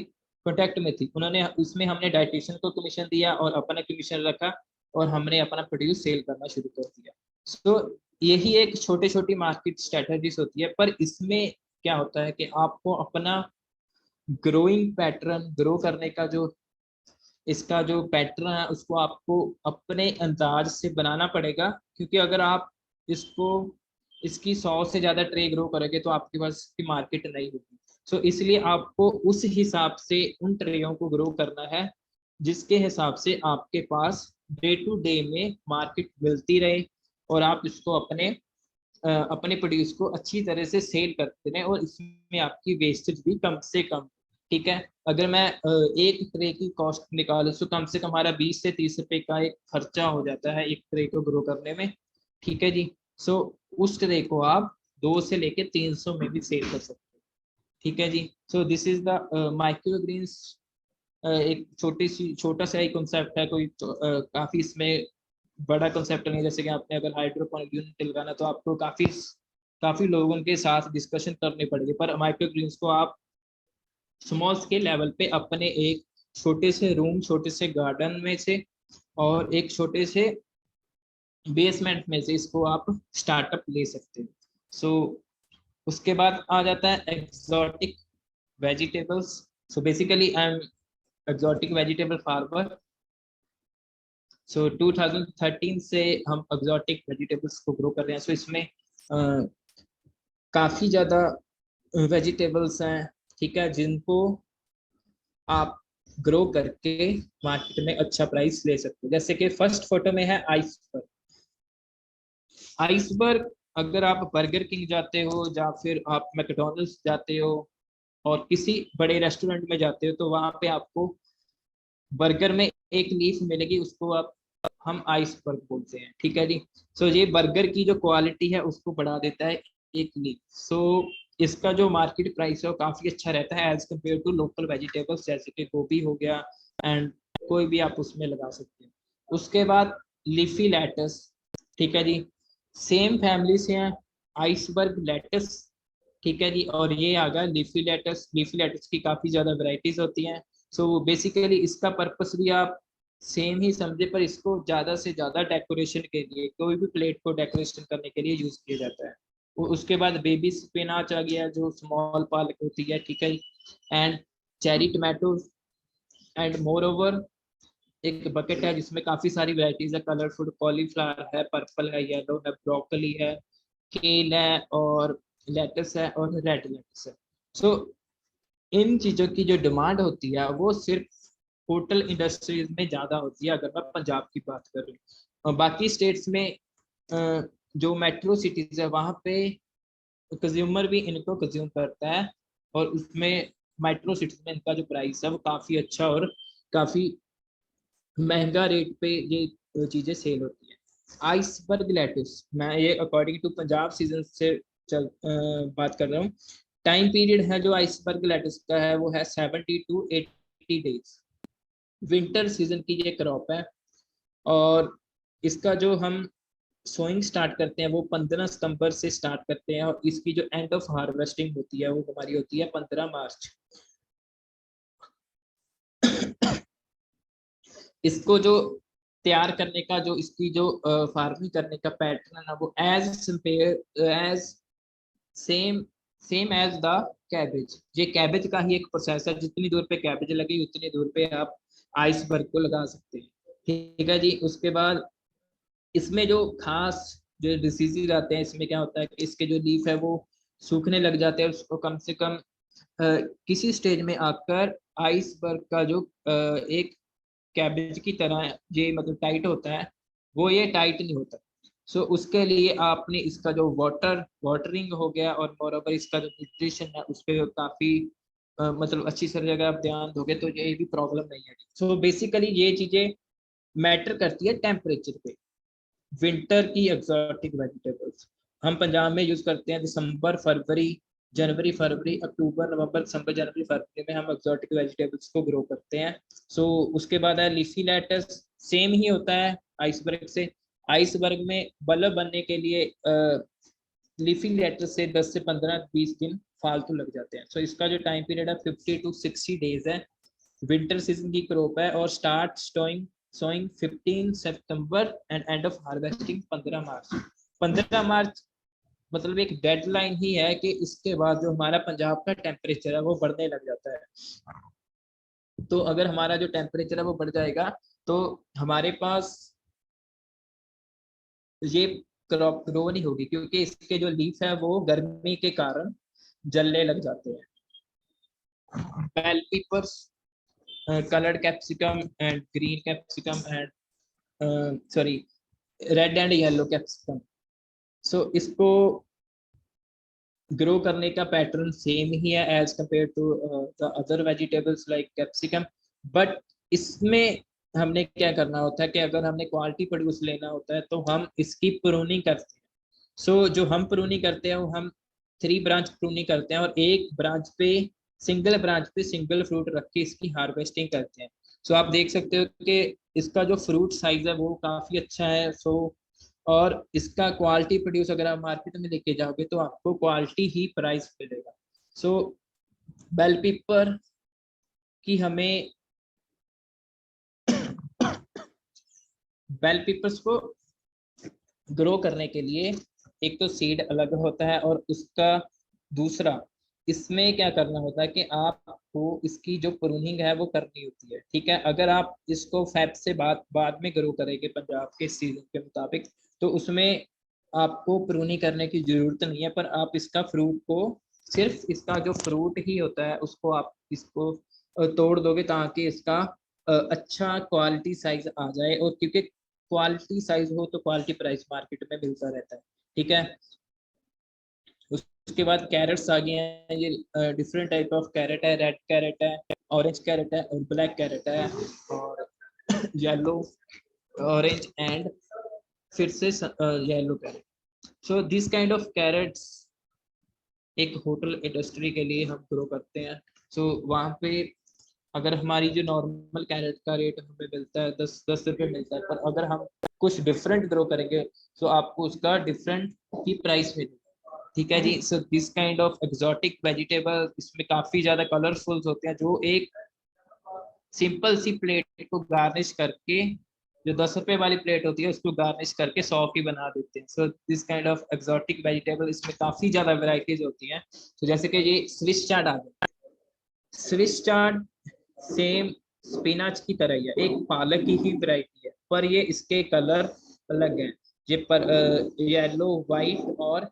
कांटेक्ट में थी। उसमें हमने डाइटिशियन को कमीशन दिया और अपना कमीशन रखा और हमने अपना प्रोड्यूस सेल करना शुरू कर दिया। सो यही एक छोटी मार्केट स्ट्रेटजीज होती है, पर इसमें क्या होता है कि आपको अपना ग्रोइंग पैटर्न, ग्रो करने का जो इसका जो पैटर्न है उसको आपको अपने अंदाज से बनाना पड़ेगा, क्योंकि अगर आप इसकी 100 से ज़्यादा ट्रे ग्रो करोगे तो आपके पास की मार्केट नहीं होगी। सो इसलिए आपको उस हिसाब से उन ट्रेयों को ग्रो करना है जिसके हिसाब से आपके पास डे टू डे में मार्केट मिलती रहे और आप इसको अपने प्रोड्यूस को अच्छी तरह से सेल करते रहें और इसमें आपकी वेस्टेज भी कम से कम। ठीक है। अगर मैं एक ट्रे की कॉस्ट निकालूं तो कम से कम हमारा 20 से 30 रुपए का एक खर्चा हो जाता है एक ट्रे को ग्रो करने में। ठीक है जी। सो उस ट्रे को आप 2 से लेके 300 में भी सेल कर सकते हैं। ठीक है जी। So this is the microgreens. एक छोटा सा एक कॉन्सेप्ट है, कोई काफी इसमें बड़ा कॉन्सेप्ट नहीं है। जैसे कि आपने अगर हाइड्रोपोनिक यूनिट लगाना तो आपको काफी लोगों के साथ डिस्कशन करनी पड़ेगी, पर माइक्रोग्रीन्स को आप स्मॉल स्केल लेवल पे अपने एक छोटे से रूम, छोटे से गार्डन में से और एक छोटे से बेसमेंट में से इसको आप स्टार्टअप ले सकते हो। सो उसके बाद आ जाता है exotic vegetables. So basically I am exotic vegetable farmer. So 2013 से हम एक्सोटिक वेजिटेबल्स को ग्रो कर रहे हैं। सो इसमें काफी ज्यादा वेजिटेबल्स हैं, ठीक है, जिनको आप ग्रो करके मार्केट में अच्छा प्राइस ले सकते हो। जैसे कि फर्स्ट फोटो में है आइसबर्ग। आइसबर्ग अगर आप बर्गर किंग जाते हो या फिर आप मैकडॉनल्ड्स जाते हो और किसी बड़े रेस्टोरेंट में जाते हो तो वहां पे आपको बर्गर में एक लीफ मिलेगी, उसको आप हम आइसबर्ग बोलते हैं, ठीक है जी। सो ये बर्गर की जो क्वालिटी है उसको बढ़ा देता है एक लीफ। सो इसका जो मार्केट प्राइस है वो काफी अच्छा रहता है as compare to local vegetables, जैसे कि गोभी हो गया एंड कोई भी आप उसमें लगा सकते हैं। उसके बाद लीफी लेटस, ठीक है जी, सेम फैमिली से हैं, आइसबर्ग लेटस, ठीक है जी। और ये आ गया लीफी लेटस। लीफी लेटस की काफी ज्यादा वेराइटीज होती हैं। सो बेसिकली इसका पर्पस भी आप सेम ही समझे, पर इसको ज्यादा से ज्यादा डेकोरेशन के लिए, कोई भी प्लेट को डेकोरेशन करने के लिए यूज किया जाता है। उसके बाद बेबी स्पिनाच आ गया जो स्मॉल पालक होती है, ठीक है, and cherry tomatoes and more over एक बकेट है जिसमें काफी सारी वेराइटीज है, कलरफुल कॉलीफ्लावर है, पर्पल है, येलो है, ब्रोकली है, केल है और लेटस है और रेड लेटस है। सो इन चीजों की जो डिमांड होती है वो सिर्फ होटल इंडस्ट्रीज में ज्यादा होती है, अगर मैं पंजाब की बात करूँ। और बाकी स्टेट्स में जो मेट्रो सिटीज है वहाँ पे कंज्यूमर भी इनको कंज्यूम करता है, और उसमें मेट्रो सिटीज में इनका जो प्राइस है वो काफी अच्छा और काफी महंगा रेट पे ये चीजें सेल होती है। आइसबर्ग लेटस, मैं ये अकॉर्डिंग टू पंजाब सीजन से बात कर रहा हूँ। टाइम पीरियड है जो आइसबर्ग लेटस का है वो है 70 to 80 डेज। विंटर सीजन की ये क्रॉप है, और इसका जो हम सोइंग स्टार्ट करते हैं वो 15 सितंबर से स्टार्ट करते हैं, और इसकी जो एंड ऑफ हार्वेस्टिंग होती है वो हमारी होती है 15 मार्च। इसको जो तैयार करने का, जो इसकी जो फार्मिंग करने का पैटर्न है वो as same same as the cabbage. ये कैबेज का ही एक प्रोसेस है, जितनी दूर पे कैबेज लगी उतनी दूर पे आप आइसबर्ग को लगा सकते हैं, ठीक है जी। उसके बाद इसमें जो खास जो डिसीजेज आते हैं, इसमें क्या होता है कि इसके जो लीफ है वो सूखने लग जाते हैं, उसको कम से कम किसी स्टेज में आकर आइसबर्ग का जो एक कैबेज की तरह ये मतलब टाइट होता है, वो ये टाइट नहीं होता। सो उसके लिए आपने इसका जो वाटरिंग हो गया और मोरओवर इसका जो न्यूट्रिशन है उस पर काफी मतलब अच्छी तरह अगर आप ध्यान दोगे तो ये भी प्रॉब्लम नहीं है। सो बेसिकली ये चीजें मैटर करती है टेम्परेचर पे। विंटर की एक्सोटिक वेजिटेबल्स हम पंजाब में यूज करते हैं दिसंबर फरवरी, जनवरी फरवरी अक्टूबर नवंबर दिसंबर जनवरी फरवरी में हम एक्सोटिक वेजिटेबल्स को ग्रो करते हैं। सो उसके बाद है लीफी लेटस, सेम ही होता है आइसबर्ग से। आइसबर्ग में बल्ब बनने के लिए लीफी लेटस से 10 से 15-20 दिन फालतू लग जाते हैं। सो इसका जो टाइम पीरियड है 50 to 60 डेज है। विंटर सीजन की क्रॉप है और start sowing 15 September and end of harvesting 15 March. 15 March मतलब एक डेडलाइन ही है कि इसके बाद जो हमारा पंजाब का टेम्परेचर है वो बढ़ने लग जाता है। तो अगर हमारा जो टेम्परेचर है वो बढ़ जाएगा तो हमारे पास ये क्रॉप ग्रो नहीं होगी, क्योंकि इसके जो लीफ है वो गर्मी के कारण जलने लग जाते हैं। Bell peppers, colored capsicum and green capsicum and sorry red and yellow capsicum। so इसको ग्रो करने का पैटर्न सेम ही है as compare to the other vegetables like capsicum, but इसमें हमने क्या करना होता है कि अगर हमने क्वालिटी प्रोड्यूस लेना होता है तो हम इसकी प्रूनिंग करते हैं। सो जो हम प्रूनिंग करते हैं वो हम 3 ब्रांच प्रूनिंग करते हैं, और एक ब्रांच पे सिंगल फ्रूट रख के इसकी हार्वेस्टिंग करते हैं। सो आप देख सकते हो कि इसका जो फ्रूट साइज है वो काफी अच्छा है। सो और इसका क्वालिटी प्रोड्यूस अगर आप मार्केट में लेके जाओगे तो आपको क्वालिटी ही प्राइस मिलेगा। सो बेल पेपर की हमें बेल पेपर्स को ग्रो करने के लिए एक तो सीड अलग होता है और उसका दूसरा इसमें क्या करना होता है कि आपको इसकी जो प्रूनिंग है वो करनी होती है, ठीक है। अगर आप इसको फेब से बाद में ग्रो करेंगे पंजाब के सीजन के मुताबिक, तो उसमें आपको प्रूनिंग करने की जरूरत नहीं है, पर आप इसका फ्रूट को सिर्फ इसका जो फ्रूट ही होता है उसको आप इसको तोड़ दोगे ताकि इसका अच्छा क्वालिटी साइज आ जाए, और क्योंकि क्वालिटी साइज हो तो क्वालिटी प्राइस मार्केट में मिलता रहता है, ठीक है। उसके बाद कैरेट्स आ गए हैं, ये डिफरेंट टाइप ऑफ कैरेट है, रेड कैरेट है, ऑरेंज कैरेट है और ब्लैक कैरेट है, और येलो, ऑरेंज एंड फिर से yellow carrot. So this kind of carrots एक होटल इंडस्ट्री के लिए हम ग्रो करते हैं। सो वहाँ पे अगर हमारी जो नॉर्मल कैरेट का रेट हमें मिलता है 10 रुपये मिलता है, पर अगर हम कुछ डिफरेंट ग्रो करेंगे तो आपको उसका डिफरेंट ही प्राइस मिलेगा, ठीक है जी। So this kind of exotic vegetable, इसमें काफी ज्यादा कलरफुल होते हैं, जो एक सिंपल सी प्लेट को गार्निश करके, जो 10 रुपए वाली प्लेट होती है उसको गार्निश करके 100 की बना देते हैं। सो this kind of exotic vegetable, इसमें काफी ज्यादा वेराइटीज होती हैं। तो जैसे कि ये स्विस चार्ट आ गया, स्विस चार्ट सेम स्पिनाच की तरह ही है, एक पालक की ही वैरायटी है, पर ये इसके कलर अलग हैं। ये पर येलो, वाइट और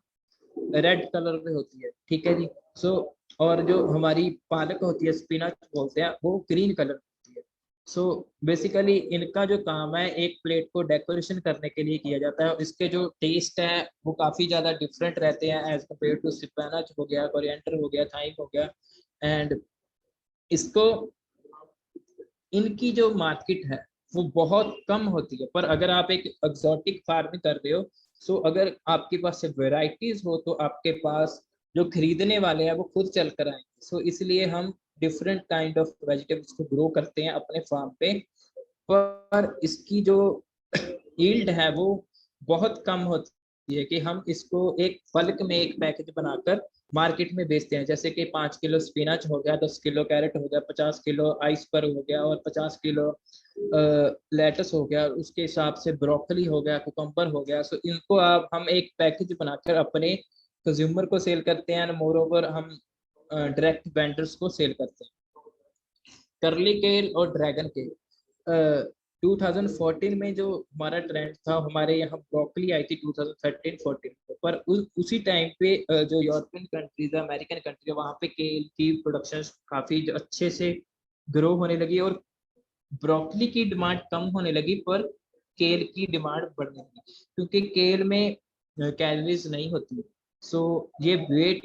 रेड कलर में होती है, ठीक है जी। सो और जो हमारी पालक होती है, स्पिनाच बोलते हैं, वो ग्रीन कलर होती है। सो बेसिकली इनका जो काम है एक प्लेट को डेकोरेशन करने के लिए किया जाता है। इसके जो टेस्ट है वो काफी ज्यादा डिफरेंट रहते हैं एज कम्पेयर टू स्पिनाच हो गया, कोरिएंडर हो गया, थाइम हो गया। एंड इसको, इनकी जो मार्केट है वो बहुत कम होती है, पर अगर आप एक एक्सोटिक फार्मिंग कर रहे हो, सो अगर आपके पास वेराइटीज हो तो आपके पास जो खरीदने वाले हैं वो खुद चल कर आएंगे। सो इसलिए हम डिफरेंट काइंड ऑफ वेजिटेबल्स को ग्रो करते हैं अपने फार्म पे, पर इसकी जो यील्ड है वो बहुत कम होती है कि हम इसको एक बल्क में एक पैकेज बनाकर मार्केट में बेचते हैं। जैसे कि 5 किलो स्पिनच हो गया, 10 किलो कैरेट हो गया, 50 किलो आइसबर्ग हो गया और 50 किलो लेटस हो गया, उसके हिसाब से ब्रोकली हो गया, कुकम्बर हो गया। सो इनको आप हम एक पैकेज बनाकर अपने कंज्यूमर को सेल करते हैं, मोर ओवर हम डायरेक्ट वेंडर्स को सेल करते हैं। कर्ली केल और ड्रैगन केल 2014 में जो हमारा ट्रेंड था, हमारे यहाँ ब्रोकली आई थी 2013-14 में, पर उसी टाइम पे जो यूरोपियन कंट्रीज है, अमेरिकन कंट्री है, वहाँ पे केल की प्रोडक्शन काफी अच्छे से ग्रो होने लगी और ब्रोकली की डिमांड कम होने लगी, पर केल की डिमांड बढ़ने लगी, क्योंकि केल में कैलोरीज नहीं होती। सो ये वेट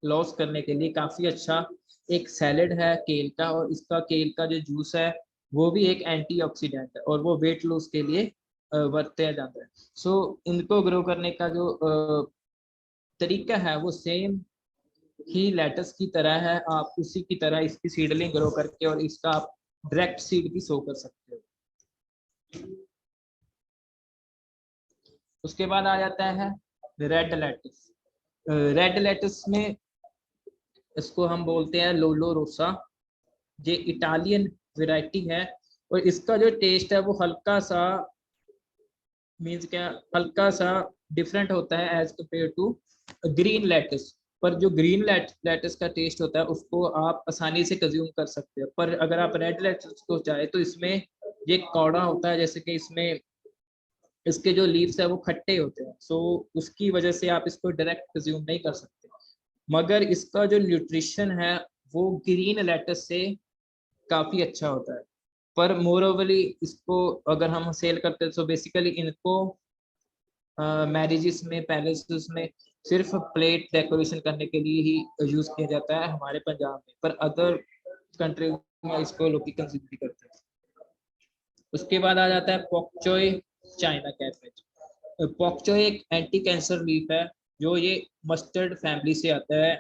लॉस करने के लिए काफी अच्छा एक सैलेड है केल का, और इसका केल का जो जूस है वो भी एक एंटीऑक्सीडेंट है और वो वेट लॉस के लिए बरता जाता है। सो इनको ग्रो करने का जो तरीका है वो सेम ही लेटस की तरह है। आप उसी की तरह इसकी सीडलिंग ग्रो करके और इसका आप डायरेक्ट सीड भी सो कर सकते हो। उसके बाद आ जाता है रेड लेटस। रेड लेटस में इसको हम बोलते हैं लोलो रोसा, ये इटालियन वैरायटी है, और इसका जो टेस्ट है वो हल्का सा मींस क्या, हल्का सा डिफरेंट होता है as compare to green lettuce. पर जो ग्रीन लेटस का टेस्ट होता है उसको आप आसानी से कंज्यूम कर सकते हो, पर अगर आप रेड लेटस को चाहे तो इसमें ये कौड़ा होता है, जैसे कि इसमें इसके जो लीव्स है वो खट्टे होते हैं। सो उसकी वजह से आप इसको डायरेक्ट कंज्यूम नहीं कर सकते, मगर इसका जो न्यूट्रिशन है वो ग्रीन लेटस से काफी अच्छा होता है। पर मोरोवली इसको अगर हम सेल करते हैं तो बेसिकली इनको मैरिजेस में, पैलेसेस में सिर्फ प्लेट डेकोरेशन करने के लिए ही यूज किया जाता है हमारे पंजाब में, पर अदर कंट्री में इसको लोग कंज्यूम भी करते हैं। उसके बाद आ जाता है पॉकचोय चाइना कैबेज। पॉकचोय एक एंटी कैंसर लीफ है जो ये मस्टर्ड फैमिली से आता है,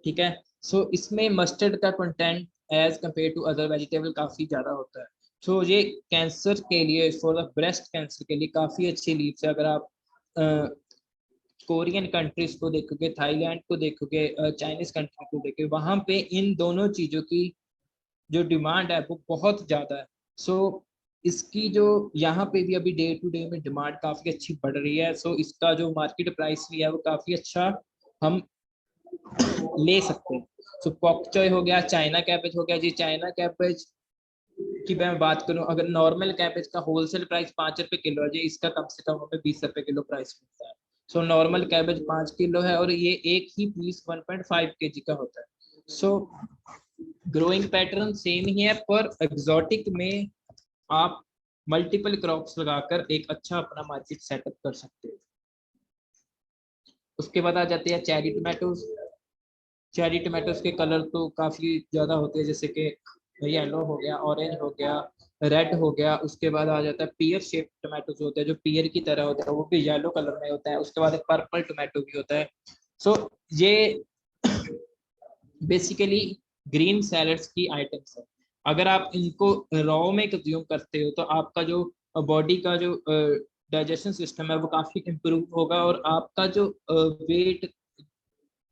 ठीक है। सो इसमें मस्टर्ड का content as compare to other vegetable काफी ज्यादा होता है। सो ये कैंसर के लिए, फॉर द ब्रेस्ट कैंसर के लिए काफी अच्छी लीव्स है। अगर आप कोरियन कंट्रीज को देखोगे, थाईलैंड को देखोगे, चाइनीज कंट्री को देखोगे, वहां पे इन दोनों चीजों की जो डिमांड है वो बहुत ज्यादा है। सो इसकी जो यहाँ पे भी अभी डे टू डे में डिमांड काफी अच्छी बढ़ रही है, सो इसका जो मार्केट प्राइस भी है वो काफी अच्छा हम ले सकते हैं। सो पॉक चॉय हो गया, चाइना कैबेज हो गया जी। चाइना कैबेज की मैं बात करूं, अगर नॉर्मल कैबेज का होलसेल प्राइस 5 रुपए किलो है जी, इसका कम से कम हमें 20 रुपए किलो प्राइस मिलता है। सो नॉर्मल कैबेज 5 किलो है और ये एक ही पीस 1.5 kg का होता है। सो ग्रोइंग पैटर्न सेम ही है, पर एग्जॉटिक में आप मल्टीपल क्रॉप्स लगाकर एक अच्छा अपना मार्केट सेटअप कर सकते हो। उसके बाद आ जाते हैं चेरी टोमेटोज। चेरी टोमेटोज के कलर तो काफी ज्यादा होते हैं, जैसे कि येलो हो गया, ऑरेंज हो गया, रेड हो गया। उसके बाद आ जाता है पियर शेप टोमेटोज होते हैं, जो पियर की तरह होते हैं, वो भी येलो कलर में होता है। उसके बाद एक पर्पल टोमेटो भी होता है। सो ये बेसिकली ग्रीन सैलड्स की आइटम्स है। अगर आप इनको रॉ में कंज्यूम करते हो तो आपका जो बॉडी का जो डाइजेशन सिस्टम है वो काफी इम्प्रूव होगा, और आपका जो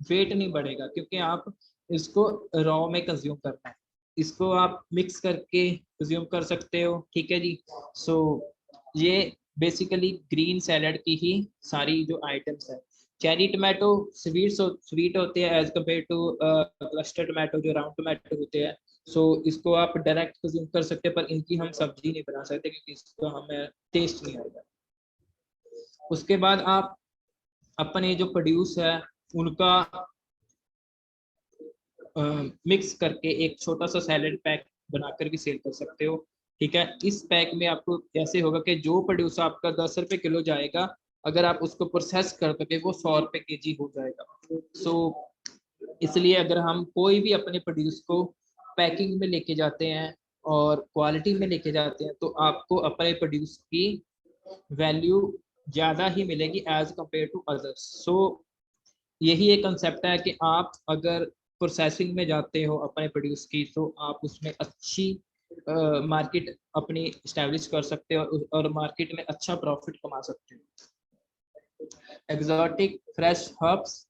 वेट नहीं बढ़ेगा, क्योंकि आप इसको रॉ में कंज्यूम करना है। इसको आप मिक्स करके कंज्यूम कर सकते हो, ठीक है जी। सो ये बेसिकली ग्रीन सैलड की ही सारी जो आइटम्स है। चेरी टोमेटो स्वीट होते हैं as compare to cluster tomato जो राउंड टोमेटो होते हैं। सो इसको आप डायरेक्ट कंज्यूम कर सकते हैं, पर इनकी हम सब्जी नहीं बना सकते क्योंकि इसको हमें टेस्ट नहीं आएगा। उसके बाद आप अपने जो प्रोड्यूस है उनका मिक्स करके एक छोटा सा सैलेड पैक बनाकर भी सेल कर सकते हो, ठीक है। इस पैक में आपको ऐसे होगा कि जो प्रोड्यूस आपका 10 रुपए किलो जाएगा, अगर आप उसको प्रोसेस कर दोगे वो 100 रुपए केजी हो जाएगा। सो इसलिए अगर हम कोई भी अपने प्रोड्यूस को पैकिंग में लेके जाते हैं और क्वालिटी में लेके जाते हैं, तो आपको अपने प्रोड्यूस की वैल्यू ज़्यादा ही मिलेगी एज कम्पेयर टू अदर्स। सो यही एक कंसेप्ट है कि आप अगर प्रोसेसिंग में जाते हो अपने प्रोड्यूस की, तो आप उसमें अच्छी मार्केट अपनी इस्टेब्लिश कर सकते हो और मार्केट में अच्छा प्रॉफिट कमा सकते हो। एग्जॉटिक फ्रेश हर्ब्स,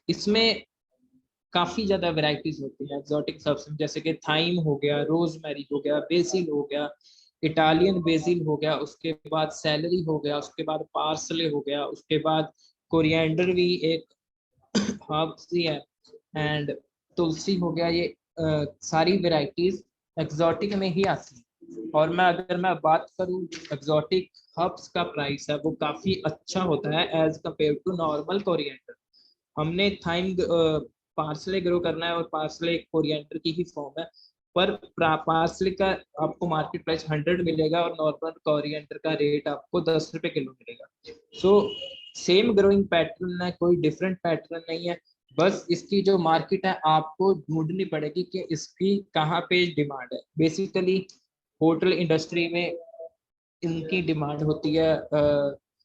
इसमें काफ़ी ज़्यादा वैरायटीज होती हैं एग्जॉटिक हर्ब्स में, जैसे कि थाइम हो गया, रोजमेरी हो गया, बेसिल हो गया, इटालियन बेसिल हो गया, उसके बाद सेलरी हो गया, उसके बाद पार्सले हो गया, उसके बाद कोरिएंडर भी एक हर्ब्स ही है, एंड तुलसी हो गया। ये सारी वैरायटीज एग्जॉटिक में ही आती है। और अगर मैं बात करूं एग्जॉटिक हर्ब्स का प्राइस है वो काफ़ी अच्छा होता है as compare to normal coriander. हमने थाइम पार्सले ग्रो करना है और पार्सले एक कोरिएंडर की ही फॉर्म है, पर पार्सले का आपको मार्केट प्राइस 100 मिलेगा और नॉर्मल कोरिएंडर का रेट आपको 10 रुपए किलो मिलेगा। सो सेम ग्रोइंग पैटर्न है, कोई डिफरेंट पैटर्न नहीं है, बस इसकी जो मार्केट है आपको ढूंढनी पड़ेगी कि इसकी कहाँ पे डिमांड है। बेसिकली होटल इंडस्ट्री में इनकी डिमांड होती है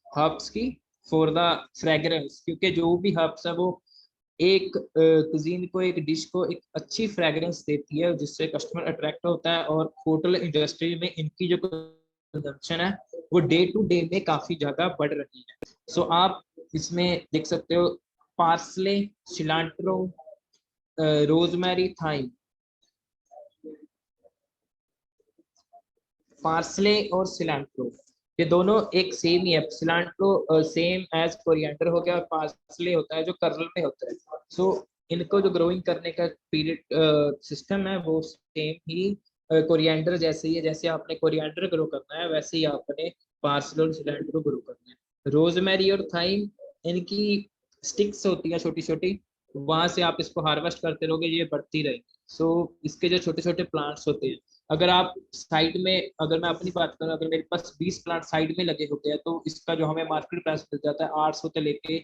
हर्ब्स की फॉर द फ्रेग्रेंस, क्योंकि जो भी हर्ब्स है वो एक कुजीन को, एक डिश को एक अच्छी फ्रेग्रेंस देती है जिससे कस्टमर अट्रैक्ट होता है। और होटल इंडस्ट्री में इनकी जो कंजम्पशन है वो डे टू डे में काफी ज्यादा बढ़ रही है। सो आप इसमें देख सकते हो parsley, cilantro, rosemary, thyme. Parsley और सिलांट्रो ये दोनों एक सेम ही है। सिलांट्रो सेम एज कोरिएंडर हो गया और पार्सले होता है जो कर्नल में होता है। सो इनको जो ग्रोइंग करने का पीरियड सिस्टम है वो सेम ही कोरिएंडर जैसे ही है। जैसे आपने कोरिएंडर ग्रो करना है वैसे ही आपने पार्सले और सिलांट्रो ग्रो करना है। रोजमेरी और थाइम इनकी स्टिक्स होती है छोटी छोटी, वहां से आप इसको हार्वेस्ट करते रहोगे ये बढ़ती रहेगी। सो इसके जो छोटे छोटे प्लांट्स होते हैं, अगर आप साइड में, अगर मैं अपनी बात करूं, अगर मेरे पास 20 प्लांट साइड में लगे होते हैं तो इसका जो हमें मार्केट प्राइस मिल जाता है 800 से लेके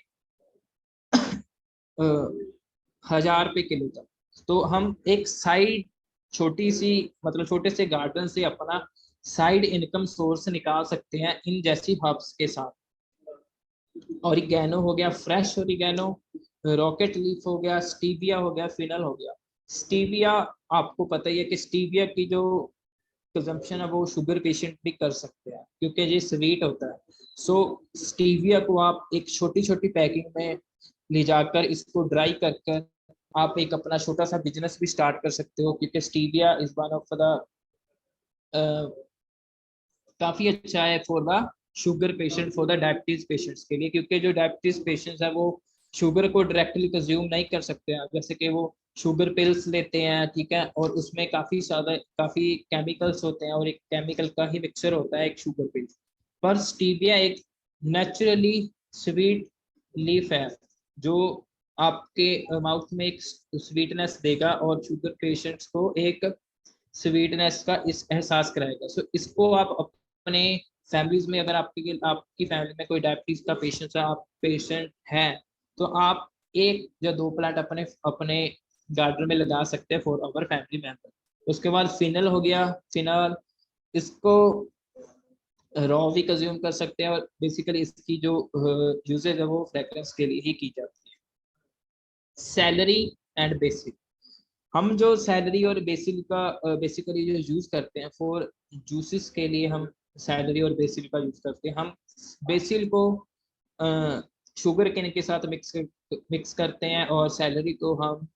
1000 रुपए किलो तक। तो हम एक साइड छोटी सी, मतलब छोटे से गार्डन से अपना साइड इनकम सोर्स निकाल सकते हैं इन जैसी हर्ब्स के साथ। ऑरिगेनो हो गया, फ्रेश ऑरिगेनो, रॉकेट लीफ हो गया, स्टीविया हो गया, फिनल हो गया। स्टीविया आपको पता ही है कि स्टीविया की जो कंजम्पशन है वो शुगर पेशेंट भी कर सकते हैं क्योंकि ये स्वीट होता है। सो स्टीविया को आप एक छोटी छोटी पैकिंग में ले जाकर इसको ड्राई कर कर आप एक अपना छोटा सा बिजनेस भी स्टार्ट कर सकते हो, क्योंकि stevia is one of the काफी अच्छा है for the sugar patient, for the diabetes patients के लिए, क्योंकि जो डायबिटीज पेशेंट्स है वो शुगर को डायरेक्टली कंज्यूम नहीं कर सकते हैं, जैसे कि वो शुगर पिल्स लेते हैं, ठीक है, और उसमें काफी केमिकल्स होते हैं और एक केमिकल का ही मिक्सचर होता है एक शुगर पिल। पर स्टीविया एक नेचुरली स्वीट लीफ है जो आपके माउथ में एक स्वीटनेस देगा और शुगर पेशेंट्स को एक स्वीटनेस का इस एहसास कराएगा। सो इसको आप अपने फैमिलीज में, अगर आपकी फैमिली में कोई डायबिटीज का पेशेंट है, आप पेशेंट हैं, तो आप 1 या 2 प्लांट अपने अपने गार्डन में लगा सकते हैं फॉर अवर फैमिली मेंबर। उसके बाद फिनल हो गया। फिनल इसको रॉ भी कंज्यूम कर सकते हैं और बेसिकली इसकी जो यूजेज है वो फ्रेग्रेंस के लिए ही की जाती है। सैलरी एंड बेसिल, हम जो सैलरी और बेसिल का बेसिकली जो यूज करते हैं फॉर जूसेस के लिए, हम सैलरी और बेसिल का यूज करते हैं। हम बेसिल को शुगर केन के साथ मिक्स करते हैं और सैलरी को हम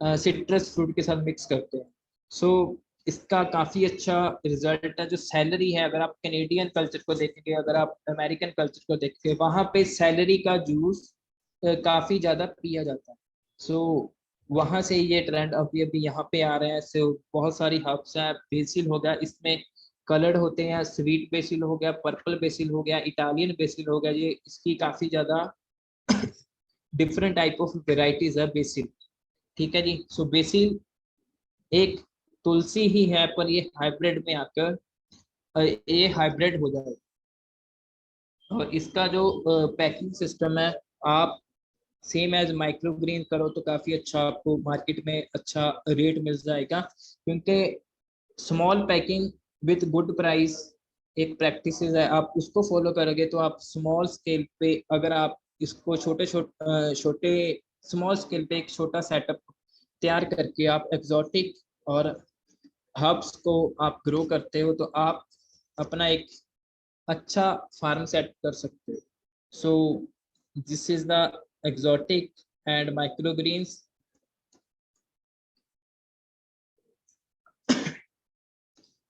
सिट्रस फ्रूट के साथ मिक्स करते हैं। सो इसका काफी अच्छा रिजल्ट है। जो सैलरी है, अगर आप कैनेडियन कल्चर को देखेंगे, अगर आप अमेरिकन कल्चर को देखेंगे, वहाँ पे सैलरी का जूस काफी ज्यादा पिया जाता है। सो वहां से ये ट्रेंड अभी अभी यहाँ पे आ रहे हैं। सो बहुत सारी हर्ब्स हैं। बेसिल हो गया, इसमें कलर्ड होते हैं, स्वीट बेसिल हो गया, पर्पल बेसिल हो गया, इटालियन बेसिल हो गया। ये इसकी काफी ज्यादा डिफरेंट टाइप ऑफ वेराइटीज है बेसिल, ठीक है जी। सो बेसिल एक तुलसी ही है, पर ये हाइब्रिड में आकर ये हाइब्रिड हो जाए। और इसका जो पैकिंग सिस्टम है, आप सेम एज माइक्रो ग्रीन करो तो काफी अच्छा आपको मार्केट में अच्छा रेट मिल जाएगा, क्योंकि small packing with good price एक प्रैक्टिस है। आप उसको फॉलो करोगे तो आप स्मॉल स्केल पे, अगर आप इसको छोटे स्मॉल स्केल पे एक छोटा सेटअप तैयार करके आप एक्सोटिक और हर्ब्स को आप ग्रो करते हो, तो आप अपना एक अच्छा फार्म सेट कर सकते हो। सो this is the exotic and microgreens.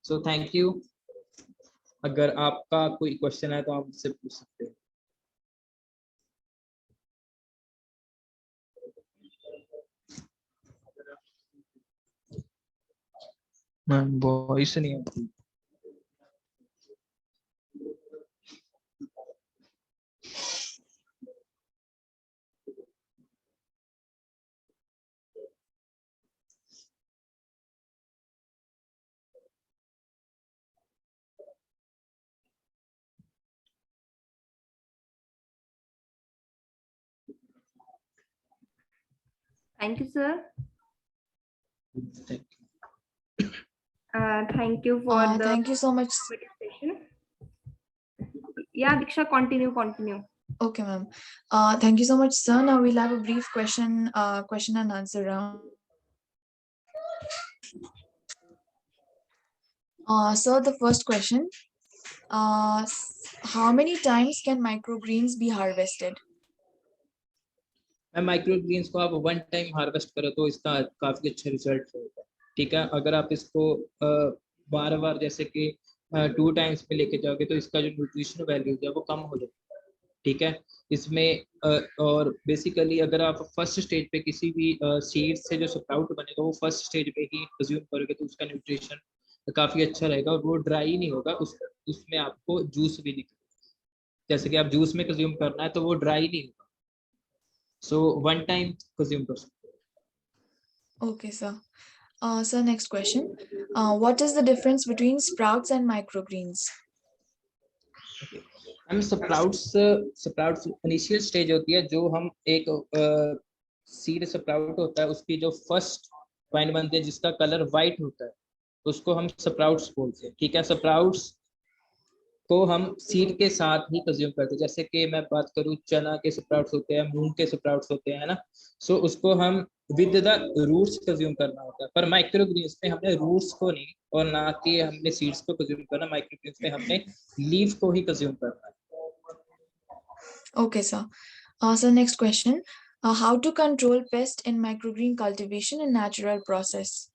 So thank you. अगर आपका कोई क्वेश्चन है तो आप मुझसे पूछ सकते हैं। मैम वॉइस नहीं आती। Thank you, sir. Thank you. Thank you for the Thank you so much. participation. Yeah, Diksha, continue. Okay, ma'am. Thank you so much, sir. Now we'll have a brief question and answer round. So the first question, how many times can microgreens be harvested? Microgreens को आप 1 time harvest करो तो इसका काफी अच्छा result होगा, ठीक है। अगर आप इसको बार बार जैसे कि 2 टाइम्स पे लेके जाओगे तो इसका जो न्यूट्रिशन वैल्यू है वो कम हो जाएगा, ठीक है। इसमें और बेसिकली अगर आप फर्स्ट स्टेज पे किसी भी सीड से जो स्प्राउट बनेगा वो फर्स्ट स्टेज पे ही कंज्यूम करोगे तो उसका न्यूट्रिशन काफी अच्छा रहेगा और वो ड्राई नहीं होगा। उसमें आपको जूस भी निकलेगा, जैसे कि आप जूस में कंज्यूम करना है तो वो ड्राई नहीं होगा। So 1 time consume कर सकते हो। Okay, sir. Sir, next question. What is the difference between sprouts and microgreens? हम स्प्राउट्स इनिशियल स्टेज होती है, जो हम एक सीड स्प्राउट होता है उसकी जो फर्स्ट पॉइंट बनती है जिसका कलर वाइट होता है उसको हम स्प्राउट्स बोलते हैं, ठीक है। स्प्राउट्स को हम सीड के साथ ही कंज्यूम करते हैं, जैसे कि मैं बात करूं चना के स्प्राउट्स होते हैं, मूंग के स्प्राउट्स होते हैं ना। सो उसको हम विद द रूट्स कंज्यूम करना होता है। पर माइक्रोग्रीन्स में हमने रूट्स को नहीं और ना कि हमने सीड्स को कंज्यूम करना, माइक्रोग्रीन्स में हमने लीफ को ही कंज्यूम करना है। Okay, sir. So next question. How to control pest in microgreen cultivation and natural process?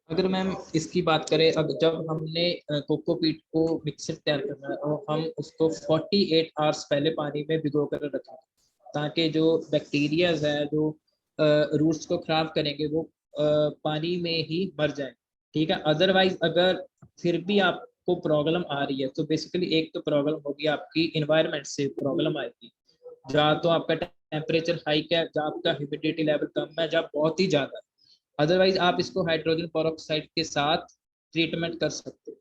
अगर मैम इसकी बात करें, अब जब हमने कोकोपीट को मिक्सर तैयार करना है और हम उसको 48 आवर्स पहले पानी में भिगो कर रखें, ताकि जो बैक्टीरियाज है जो रूट्स को खराब करेंगे वो पानी में ही मर जाए। ठीक है, अदरवाइज अगर फिर भी आपको प्रॉब्लम आ रही है तो बेसिकली एक तो प्रॉब्लम होगी आपकी इन्वायरमेंट से प्रॉब्लम आएगी, जहाँ तो आपका टेम्परेचर हाइक है, जहाँ आपका ह्यूमिडिटी लेवल कम है, जहाँ बहुत ही ज्यादा है। अदरवाइज आप इसको हाइड्रोजन पेरोक्साइड के साथ ट्रीटमेंट कर सकते हो।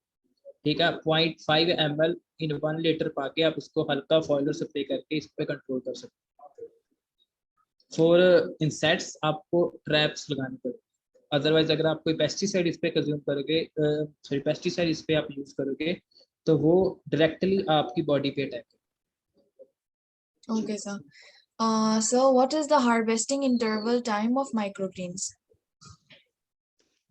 ठीक है, 0.5 ml इन 1 लीटर पाके आप उसको हल्का फॉइलर स्प्रे करके इस पे कंट्रोल कर सकते हो। फॉर इंसेक्ट्स आपको ट्रैप्स लगाने पड़ेंगे। अदरवाइज अगर आप कोई पेस्टिसाइड इस पे कंज्यूम करोगे, सॉरी पेस्टिसाइड इस पे आप यूज करोगे तो वो डायरेक्टली आपकी बॉडी पे अटैक करेगा। Okay, sir. So what is the harvesting interval time of microgreens?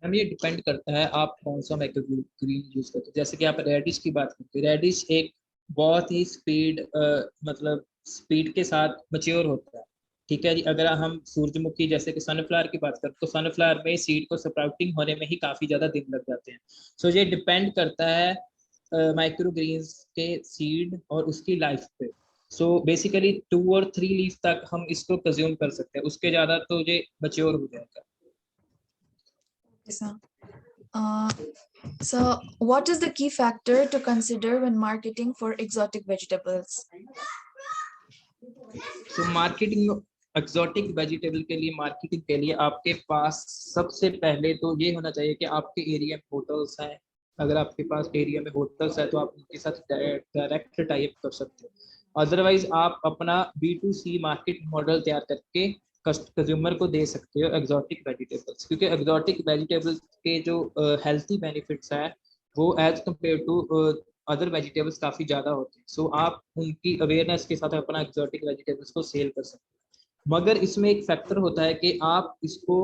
हम ये डिपेंड करता है आप कौन सा माइक्रोग्रीन यूज करते हो। जैसे कि आप रेडिश की बात करते हैं, रेडिश एक बहुत ही मतलब स्पीड के साथ मच्योर होता है। ठीक है जी, अगर हम सूरजमुखी जैसे कि सनफ्लावर की बात करें तो सनफ्लावर में सीड को स्प्राउटिंग होने में ही काफी ज्यादा दिन लग जाते हैं। सो ये डिपेंड करता है माइक्रोग्रीन्स के सीड और उसकी लाइफ पे। सो बेसिकली 2 और 3 लीफ तक हम इसको कंज्यूम कर सकते हैं, उसके ज्यादा तो ये मच्योर हो जाएगा। Yes, sir. So what is the key factor to consider when marketing for exotic vegetables? तो मार्केटिंग एक्सोटिक वेजिटेबल के लिए, मार्केटिंग के लिए आपके पास सबसे पहले तो ये होना चाहिए कि आपके एरिया में होटल्स हैं। अगर आपके पास एरिया में होटल्स है तो आप उनके साथ डायरेक्ट टाई अप कर सकते हो। अदरवाइज आप अपना B2C मार्केट मॉडल तैयार करके कंज्यूमर को दे सकते हो एक्सोटिक वेजिटेबल्स, क्योंकि एक्सोटिक वेजिटेबल्स के जो हेल्थी बेनिफिट्स है वो as compare to other vegetables काफी ज्यादा होते हैं। सो आप उनकी अवेयरनेस के साथ अपना एक्सोटिक वेजिटेबल्स को सेल कर सकते हैं। मगर इसमें एक फैक्टर होता है कि आप इसको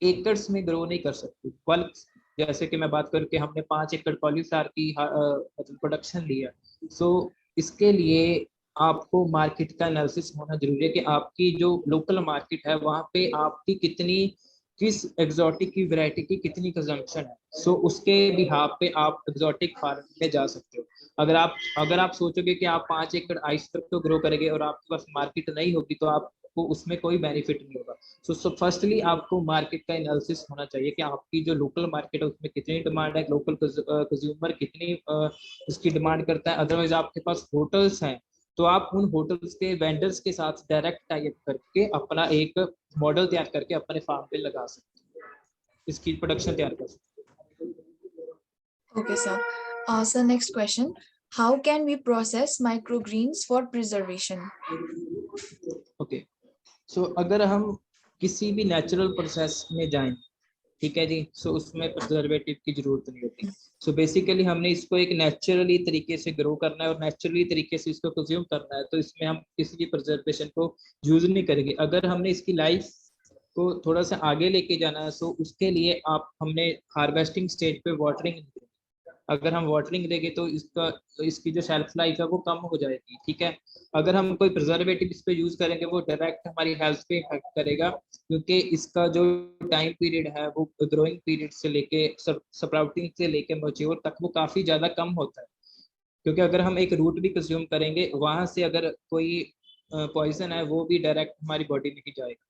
एकर्स में ग्रो नहीं कर सकते। बल्क, जैसे कि मैं बात करूँ कि हमने 5 एकड़ कॉलीफ्लावर की मतलब प्रोडक्शन लिया, सो इसके लिए आपको मार्केट का एनालिसिस होना जरूरी है कि आपकी जो लोकल मार्केट है वहाँ पे आपकी किस एग्जॉटिक की वैरायटी की कितनी कंजम्पशन है। सो उसके बिहाफ पे आप एग्जॉटिक फार्मिंग में जा सकते हो। अगर आप सोचोगे कि आप 5 एकड़ आइस तक तो ग्रो करेंगे और आपके पास मार्केट नहीं होगी तो आपको उसमें कोई बेनिफिट नहीं होगा। सो फर्स्टली आपको मार्केट का एनालिसिस होना चाहिए कि आपकी जो लोकल मार्केट है उसमें कितनी डिमांड है, लोकल कंज्यूमर कितनी उसकी डिमांड करता है। अदरवाइज आपके पास होटल्स हैं तो आप उन होटल्स के वेंडर्स के साथ डायरेक्ट टाई अप करके अपना एक मॉडल तैयार करके अपने फार्म पे लगा सकते हैं, इसकी प्रोडक्शन तैयार कर सकते हैं। Okay, sir. So next question. How can we process microgreens for preservation? Okay, so अगर हम किसी भी नेचुरल प्रोसेस में जाएं, ठीक है जी, सो उसमें प्रिजर्वेटिव की जरूरत नहीं होती। सो बेसिकली हमने इसको एक नेचुरली तरीके से ग्रो करना है और नेचुरली तरीके से इसको कंज्यूम करना है, तो इसमें हम किसी भी प्रिजर्वेशन को यूज नहीं करेंगे। अगर हमने इसकी लाइफ को थोड़ा सा आगे लेके जाना है सो उसके लिए हमने हार्वेस्टिंग स्टेज पे वाटरिंग, अगर हम वाटरिंग देंगे तो इसकी जो शेल्फ लाइफ है वो कम हो जाएगी। ठीक है, अगर हम कोई प्रिजर्वेटिव इस पे यूज करेंगे वो डायरेक्ट हमारी हेल्थ पे इफेक्ट करेगा, क्योंकि इसका जो टाइम पीरियड है वो ग्रोइंग पीरियड से लेके स्प्राउटिंग से लेके मैच्योर तक वो काफी ज्यादा कम होता है। क्योंकि अगर हम एक रूट भी कंज्यूम करेंगे वहां से अगर कोई पॉइजन है वो भी डायरेक्ट हमारी बॉडी में ही जाएगा।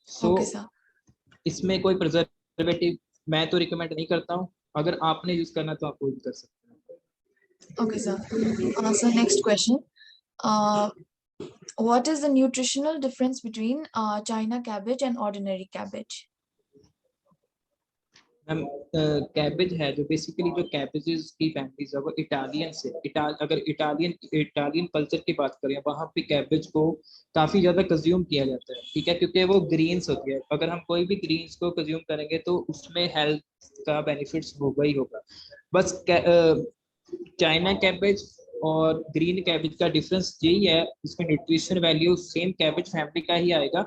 Okay, sir. इसमें कोई प्रिजर्वेटिव मैं तो रिकमेंड नहीं करता हूँ, अगर आपने यूज करना तो आप वो यूज कर सकते हैं। Okay, sir. So next question. What is the nutritional difference between China cabbage and ordinary cabbage? Ma'am cabbage है जो बेसिकली जो कैबेजेस की फैमिलीज है वो इटालियन से अगर इटालियन कल्चर की बात करें वहाँ पे कैबेज को काफी ज्यादा कंज्यूम किया जाता है। ठीक है, क्योंकि वो ग्रीन्स होती है, अगर हम कोई भी ग्रीन्स को कंज्यूम करेंगे तो उसमें हेल्थ का बेनिफिट्स होगा ही होगा। बस चाइना कैबेज और ग्रीन कैबेज का डिफरेंस यही है, इसमें nutrition value same cabbage family का ही आएगा,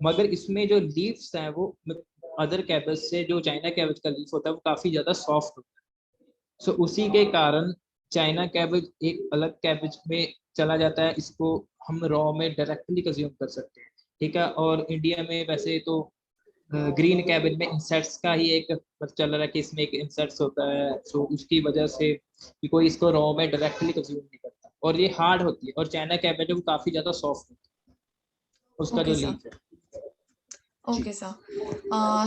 मगर इसमें जो लीव्स हैं वो अदर कैबेज से, जो चाइना कैबेज का लीफ होता है वो काफी ज्यादा सॉफ्ट होता है। सो उसी के कारण चाइना कैबेज एक अलग कैबेज में चला जाता है, इसको हम रॉ में डायरेक्टली कंज्यूम कर सकते हैं। ठीक है, और इंडिया में वैसे तो ग्रीन कैबिन में इंसेक्ट्स का ही एक चल रहा है कि इसमें एक इंसेक्ट्स होता है, सो उसकी वजह से कि कोई इसको रॉ में डायरेक्टली कंज्यूम नहीं करता, और ये हार्ड होती है, और चाइना कैबिन है वो काफी ज्यादा सॉफ्ट होती है उसका Okay, जो sir. लीफ है। Okay, sir.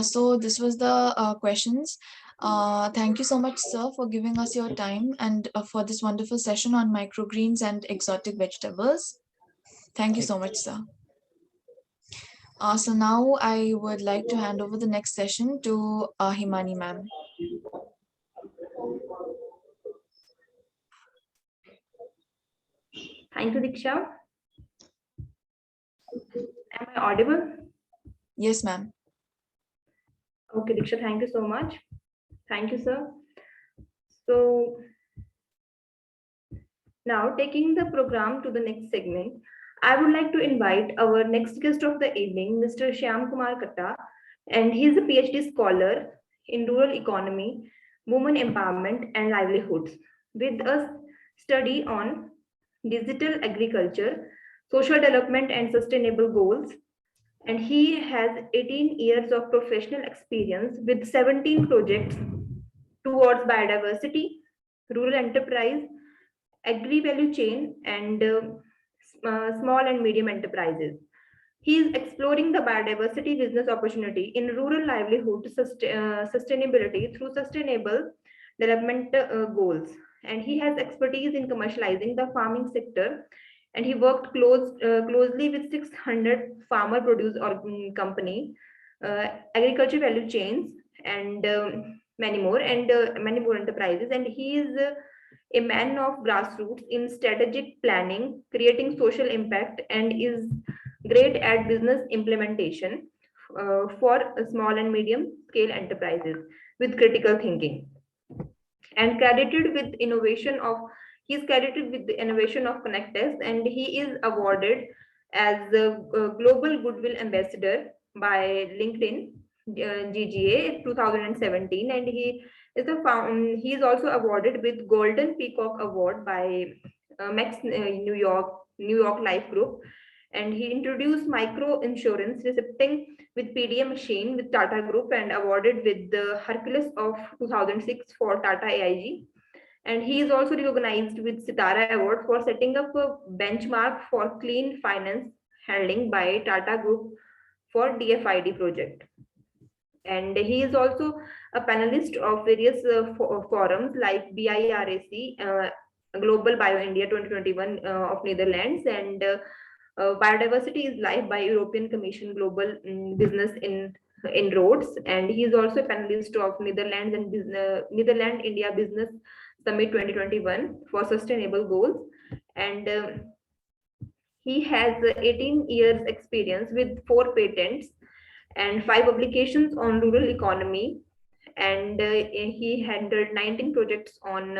So this was the questions. Thank you so much, sir, for giving us your time and for this wonderful session on microgreens and exotic vegetables. Thank you so much, sir. So now I would like to hand over the next session to Himani ma'am. Thank you, Diksha. Am I audible? Yes, ma'am. Okay, Diksha, thank you so much. Thank you, sir. So now taking the program to the next segment, I would like to invite our next guest of the evening, Mr. Shyam Kumar Katta, and he is a PhD scholar in rural economy, women empowerment and livelihoods, with a study on digital agriculture, social development and sustainable goals. And he has 18 years of professional experience with 17 projects towards biodiversity, rural enterprise, agri-value chain, and small and medium enterprises. He is exploring the biodiversity business opportunity in rural livelihood sustainability through sustainable development goals. And he has expertise in commercializing the farming sector. And he worked closely with 600 farmer produce or company, agriculture value chains, and many more enterprises. And he is a man of grassroots in strategic planning, creating social impact, and is great at business implementation for small and medium scale enterprises with critical thinking. And credited with innovation of, he is credited with the innovation of Connectest, and he is awarded as the Global Goodwill Ambassador by LinkedIn GGA 2017, and he is also awarded with Golden Peacock Award by Max New York Life Group, and he introduced micro insurance receipting with PDM machine with Tata Group and awarded with the Hercules of 2006 for Tata AIG. And he is also recognized with Sitara Award for setting up a benchmark for clean finance handling by Tata Group for DFID project. And he is also a panelist of various forums like BIRAC, Global Bio India 2021 of Netherlands, and Biodiversity is Life by European Commission Global Business in Roads. And he is also a panelist of Netherlands and Netherlands India Business Summit 2021 for Sustainable Goals. And he has 18 years experience with 4 patents and 5 publications on rural economy, and he handled 19 projects on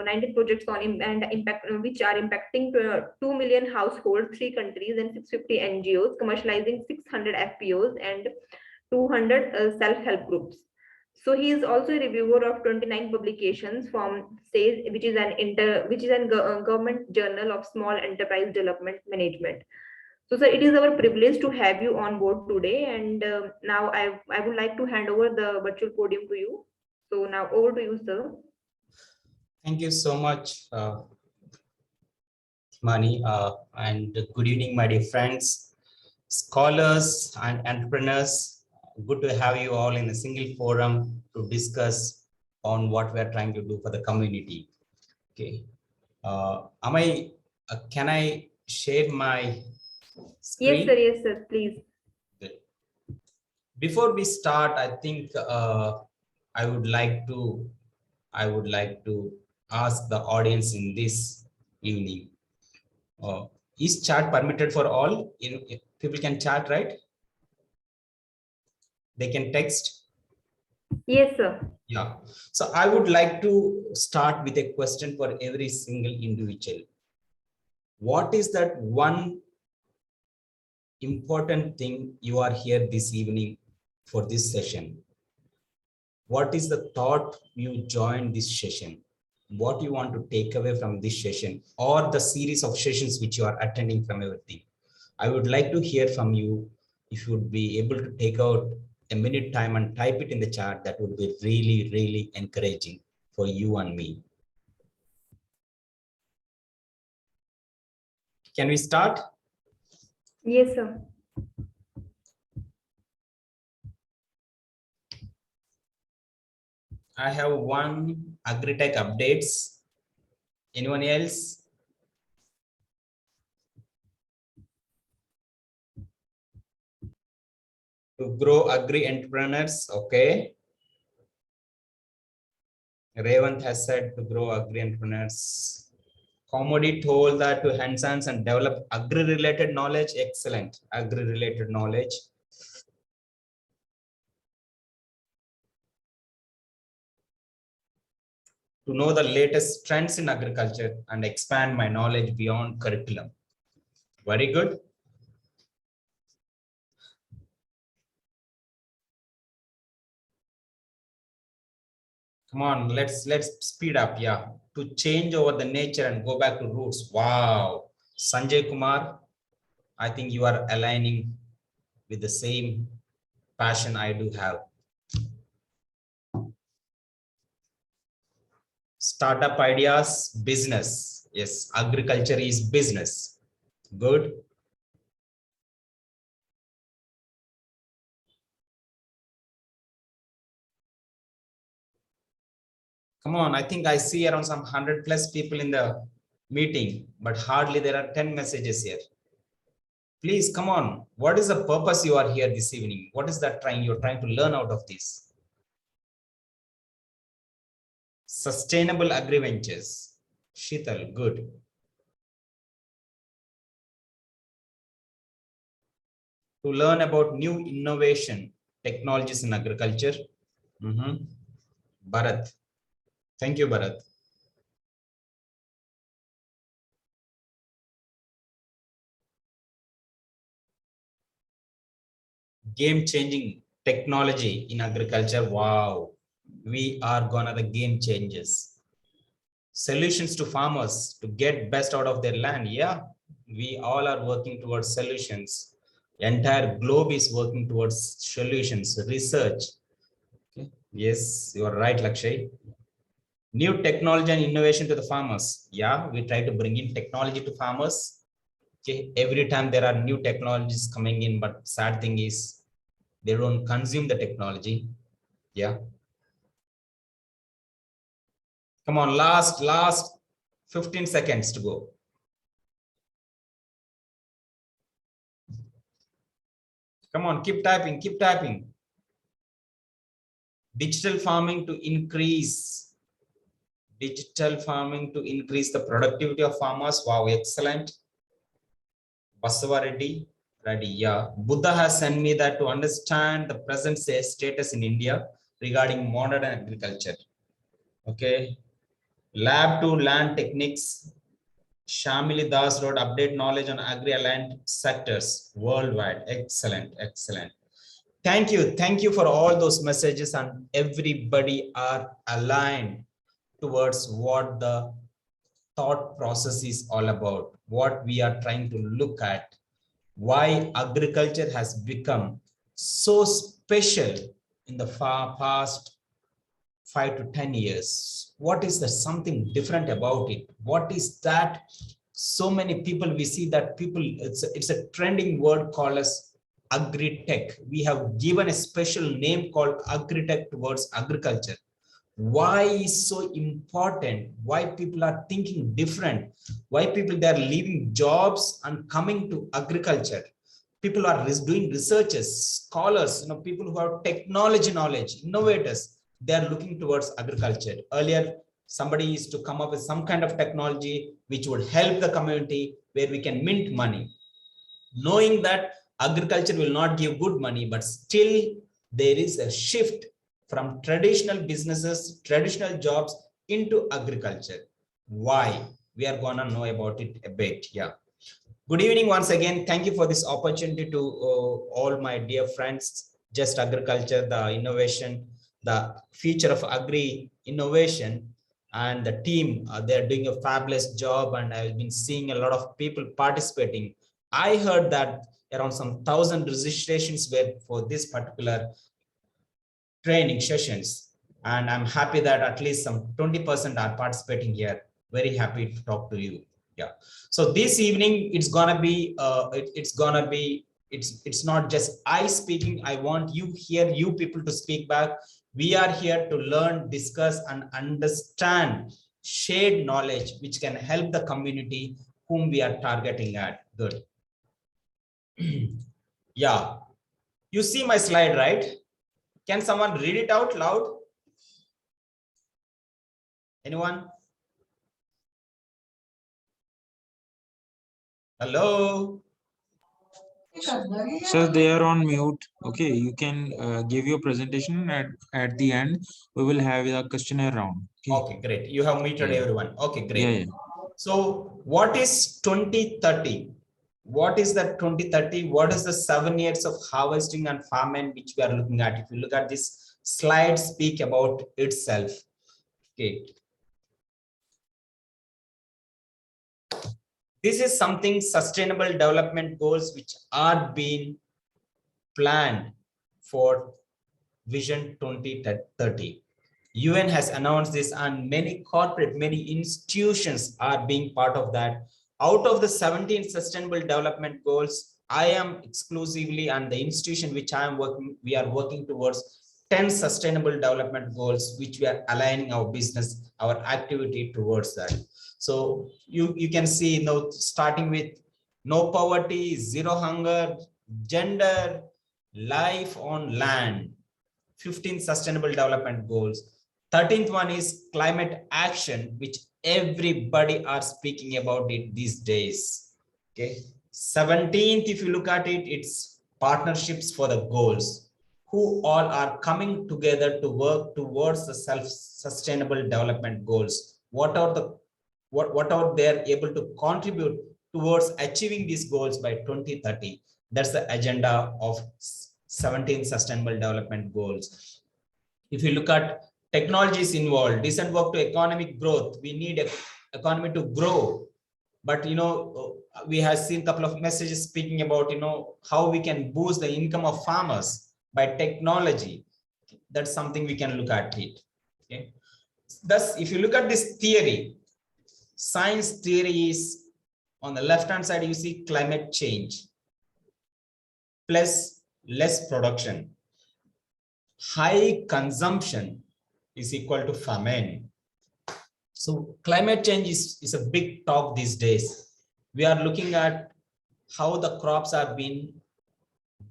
19 projects on and impact, which are impacting 2 million households, 3 countries, and 650 NGOs, commercializing 600 FPOs and 200 self-help groups. So he is also a reviewer of 29 publications from SAGE, which is an government journal of small enterprise development management. So, sir, it is our privilege to have you on board today. And now I would like to hand over the virtual podium to you. So now over to you, sir. Thank you so much, Mani, and good evening, my dear friends, scholars and entrepreneurs. Good to have you all in a single forum to discuss on what we are trying to do for the community. Okay. Can I share my screen? Yes, sir, please. Good. Before we start, I think I would like to ask the audience in this evening, is chat permitted for all? People can chat, right? They can text? Yes, sir. Yeah. So I would like to start with a question for every single individual. What is that one important thing you are here this evening for this session? What is the thought you joined this session? What you want to take away from this session or the series of sessions which you are attending from everything? I would like to hear from you if you would be able to take out a minute time and type it in the chat, that would be really, really encouraging for you and me. Can we start? Yes, sir. I have one agri-tech updates. Anyone else? To grow agri entrepreneurs, okay. Revant has said to grow agri entrepreneurs. Commodity told that to enhance and develop agri-related knowledge. Excellent, agri-related knowledge. To know the latest trends in agriculture and expand my knowledge beyond curriculum. Very good. Come on, let's speed up. Yeah, to change over the nature and go back to roots. Wow, Sanjay Kumar, I think you are aligning with the same passion I do have. Startup ideas, business. Yes, agriculture is business. Good. Come on, I think I see around some 100+ people in the meeting, but hardly there are 10 messages here. Please come on. What is the purpose you are here this evening? What is that you're trying to learn out of this? Sustainable agri-ventures. Sheetal, good. To learn about new innovation technologies in agriculture. Bharat. Thank you, Bharat. Game-changing technology in agriculture. Wow. We are gonna the game changers. Solutions to farmers to get best out of their land. Yeah, we all are working towards solutions. The entire globe is working towards solutions, research. Okay. Yes, you are right, Lakshay. New technology and innovation to the farmers. Yeah, we try to bring in technology to farmers. Okay. Every time there are new technologies coming in, but sad thing is they don't consume the technology. Yeah. Come on, last 15 seconds to go. Come on, keep typing, keep typing. Digital farming to increase the productivity of farmers. Wow, excellent. Basava Reddy, yeah. Buddha has sent me that to understand the present status in India regarding modern agriculture. Okay. Lab to land techniques. Shamili Das wrote update knowledge on agri-aligned sectors worldwide. Excellent, excellent. Thank you for all those messages, and everybody are aligned towards what the thought process is all about, what we are trying to look at, why agriculture has become so special in the past 5 to 10 years. What is the something different about it? What is that? So many people, we see that people, it's a trending word called as agri-tech. We have given a special name called agri-tech towards agriculture. Why is so important? Why people are thinking different? Why people, they are leaving jobs and coming to agriculture? People are doing researchers, scholars, people who have technology knowledge, innovators. They are looking towards agriculture. Earlier, somebody used to come up with some kind of technology which would help the community, where we can mint money, knowing that agriculture will not give good money, but still there is a shift from traditional businesses, traditional jobs into agriculture. Why? We are gonna know about it a bit. Yeah. Good evening once again. Thank you for this opportunity to all my dear friends. Just agriculture, the innovation, the future of agri innovation, and the team, they're doing a fabulous job, and I've been seeing a lot of people participating. I heard that around some 1,000 registrations were for this particular training sessions. And I'm happy that at least some 20% are participating here. Very happy to talk to you. Yeah. So this evening, it's gonna be, it's not just I speaking. I want you here, you people to speak back. We are here to learn, discuss, and understand shared knowledge, which can help the community whom we are targeting at. Good. Yeah. You see my slide, right? Can someone read it out loud? Anyone? Hello? So they are on mute. Okay, you can give your presentation at the end. We will have a questionnaire round. Okay, great. You have muted Yeah. everyone. Okay, great. Yeah. So what is 2030? What is that 2030? What is the 7 years of harvesting and famine which we are looking at? If you look at this slide, speak about itself. Okay. This is something sustainable development goals which are being planned for Vision 2030. UN has announced this, and many institutions are being part of that. Out of the 17 sustainable development goals, I am exclusively, and the institution which I am working, we are working towards 10 sustainable development goals, which we are aligning our business, our activity towards that. So you can see, you know, starting with no poverty, zero hunger, gender, life on land, 15 sustainable development goals. 13th one is climate action, which everybody are speaking about it these days. Okay. 17th, if you look at it, it's partnerships for the goals, who all are coming together to work towards the self-sustainable development goals. What are they able to contribute towards achieving these goals by 2030? That's the agenda of 17 sustainable development goals. If you look at technologies involved, decent work to economic growth, we need an economy to grow. But, you know, we have seen a couple of messages speaking about, you know, how we can boost the income of farmers by technology. That's something we can look at it. Okay. Thus, if you look at this theory, science theory is on the left-hand side, you see climate change plus less production. High consumption is equal to famine. So climate change is a big talk these days. We are looking at how the crops are being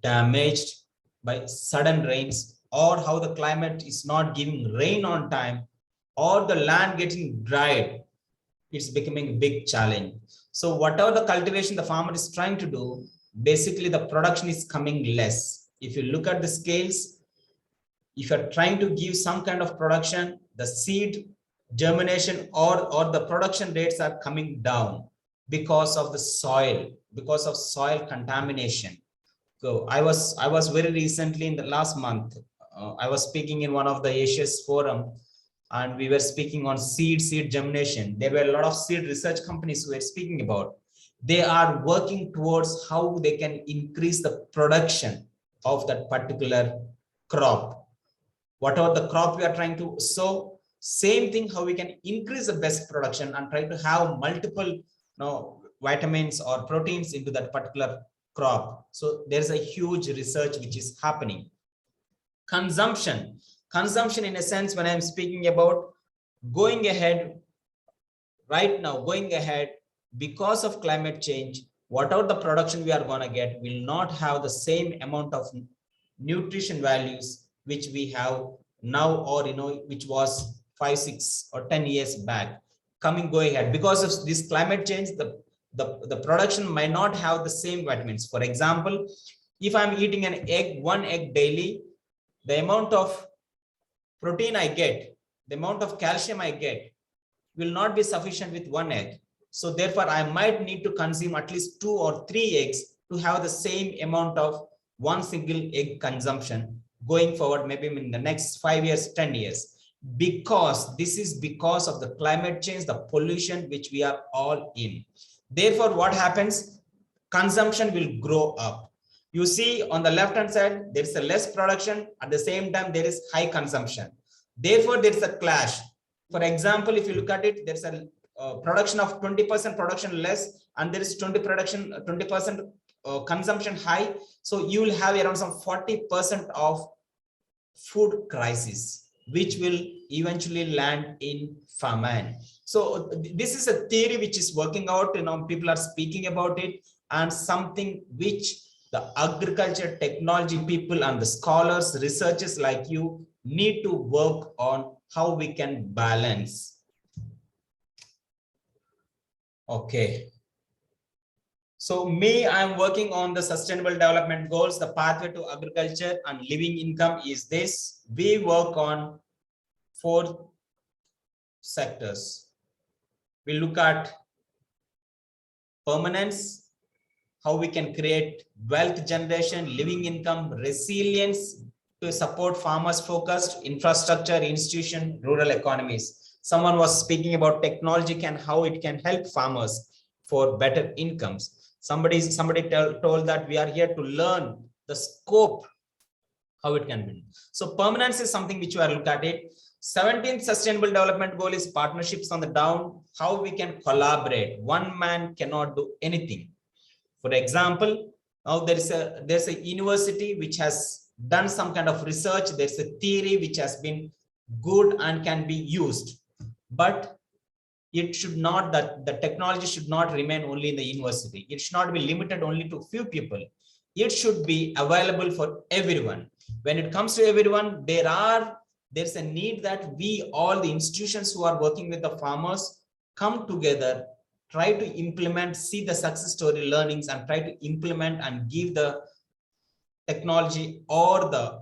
damaged by sudden rains, or how the climate is not giving rain on time, or the land getting dried. It's becoming a big challenge. So whatever the cultivation the farmer is trying to do, basically the production is coming less. If you look at the scales, if you're trying to give some kind of production, the seed germination or the production rates are coming down because of the soil, because of soil contamination. So I was very recently in the last month, I was speaking in one of the Asia's forum, and we were speaking on seed germination. There were a lot of seed research companies who were speaking about. They are working towards how they can increase the production of that particular crop. Whatever the crop we are trying to sow, same thing, how we can increase the best production and try to have multiple vitamins or proteins into that particular crop. So there's a huge research which is happening. Consumption in a sense, when I'm speaking about going ahead right now, going ahead, because of climate change, whatever the production we are going to get will not have the same amount of nutrition values which we have now, or which was 5, 6 or 10 years back. Going ahead, because of this climate change, the production might not have the same vitamins. For example, if I'm eating one egg daily, the amount of protein I get, the amount of calcium I get will not be sufficient with one egg. So therefore, I might need to consume at least 2 or 3 eggs to have the same amount of one single egg consumption going forward, maybe in the next 5 years, 10 years. Because this is because of the climate change, the pollution which we are all in. Therefore, what happens? Consumption will grow up. You see on the left hand side, there is a less production. At the same time, there is high consumption. Therefore, there is a clash. For example, if you look at it, there's a production of 20% production less, and there is 20% consumption high. So you will have around some 40% of food crisis, which will eventually land in famine. So this is a theory which is working out. People are speaking about it, and something which the agriculture technology people and the scholars, researchers like you need to work on how we can balance. Okay. So I'm working on the sustainable development goals. The pathway to agriculture and living income is this. We work on 4 sectors. We look at permanence, how we can create wealth generation, living income, resilience to support farmers focused, infrastructure, institution, rural economies. Someone was speaking about technology and how it can help farmers for better incomes. Somebody told that we are here to learn the scope, how it can be. So permanence is something which we are looking at it. 17th sustainable development goal is partnerships on the down, how we can collaborate. One man cannot do anything. For example, now there's a university which has done some kind of research. There's a theory which has been good and can be used, but it should not, that the technology should not remain only in the university. It should not be limited only to few people. It should be available for everyone. When it comes to everyone, there's a need that we, all the institutions who are working with the farmers, come together, try to implement, see the success story learnings, and try to implement and give the technology or the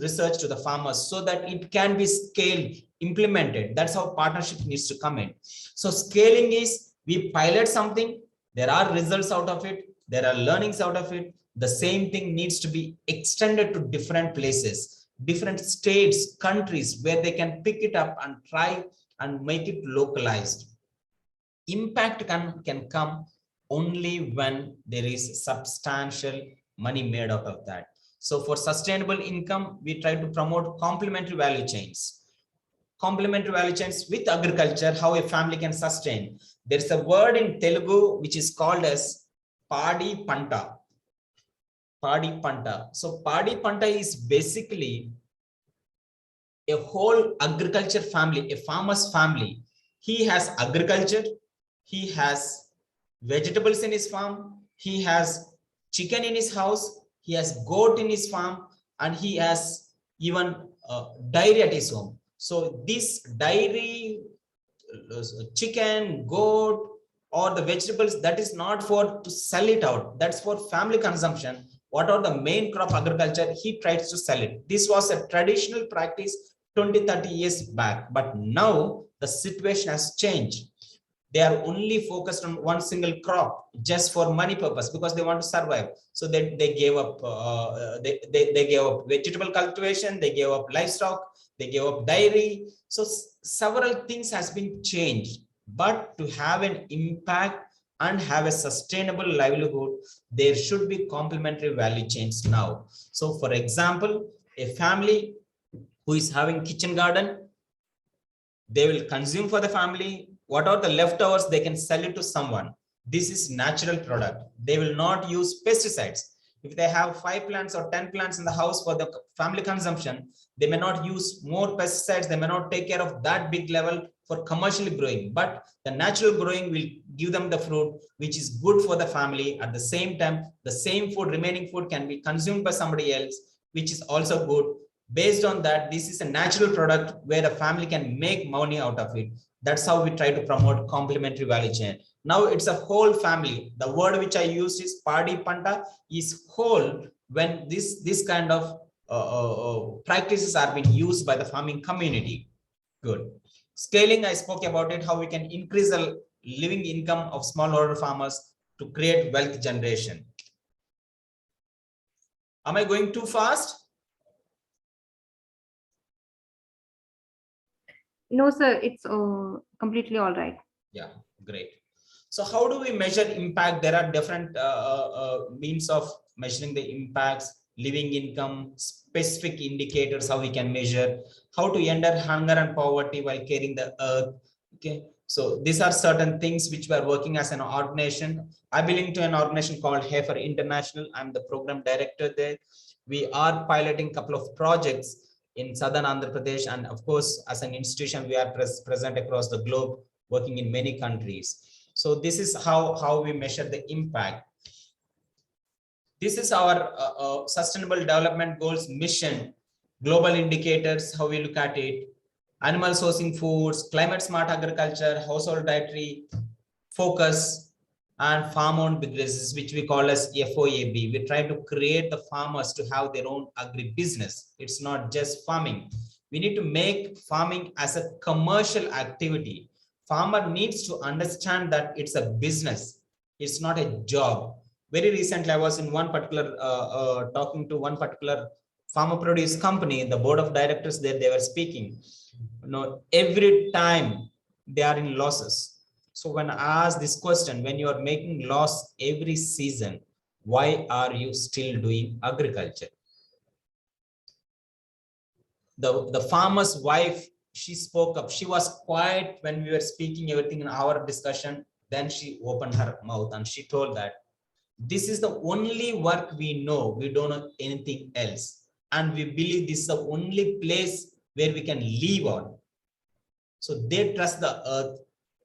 research to the farmers so that it can be scaled, implemented. That's how partnership needs to come in. So scaling is, we pilot something, there are results out of it, there are learnings out of it. The same thing needs to be extended to different places, different states, countries, where they can pick it up and try and make it localized. Impact can come only when there is substantial money made out of that. So for sustainable income, we try to promote complementary value chains. Complementary value chains with agriculture, how a family can sustain. There's a word in Telugu which is called as Padi Panta. Padi Panta. So Padi Panta is basically a whole agriculture family, a farmer's family. He has agriculture, he has vegetables in his farm, he has chicken in his house, he has goat in his farm, and he has even dairy at his home. So this dairy, chicken, goat, or the vegetables, that is not for to sell it out. That's for family consumption. What are the main crop agriculture? He tries to sell it. This was a traditional practice 20-30 years back, but now the situation has changed. They are only focused on one single crop just for money purpose because they want to survive. So they gave up. They gave up vegetable cultivation. They gave up livestock. They gave up dairy. So several things has been changed. But to have an impact and have a sustainable livelihood, there should be complementary value chains now. So, for example, a family who is having kitchen garden, they will consume for the family. What are the leftovers? They can sell it to someone. This is natural product. They will not use pesticides. If they have 5 plants or 10 plants in the house for the family consumption, they may not use more pesticides. They may not take care of that big level for commercially growing, but the natural growing will give them the fruit, which is good for the family. At the same time, the same food, remaining food can be consumed by somebody else, which is also good. Based on that, this is a natural product where a family can make money out of it. That's how we try to promote complementary value chain. Now it's a whole family. The word which I used is Padi Panta, is whole when this kind of practices are being used by the farming community. Good. Scaling, I spoke about it, how we can increase the living income of smallholder farmers to create wealth generation. Am I going too fast? No, sir, it's completely all right. Yeah, great. So how do we measure impact? There are different means of measuring the impacts, living income, specific indicators, how we can measure, how to end hunger and poverty while caring the earth. Okay, so these are certain things which we are working as an organization. I belong to an organization called NAHEP International. I'm the program director there. We are piloting a couple of projects in southern Andhra Pradesh, and of course, as an institution, we are present across the globe, working in many countries. So this is how we measure the impact. This is our sustainable development goals mission, global indicators, how we look at it, animal sourcing foods, climate smart agriculture, household dietary focus, and farm-owned businesses, which we call as FOAB. We try to create the farmers to have their own agri-business. It's not just farming. We need to make farming as a commercial activity. Farmer needs to understand that it's a business. It's not a job. Very recently, I was in one particular, talking to one particular farmer produce company, the board of directors there, they were speaking. You know, every time they are in losses. So when I ask this question, when you are making loss every season, why are you still doing agriculture? The farmer's wife, she spoke up. She was quiet when we were speaking everything in our discussion. Then she opened her mouth and she told that this is the only work we know. We don't know anything else. And we believe this is the only place where we can live on. So they trust the earth,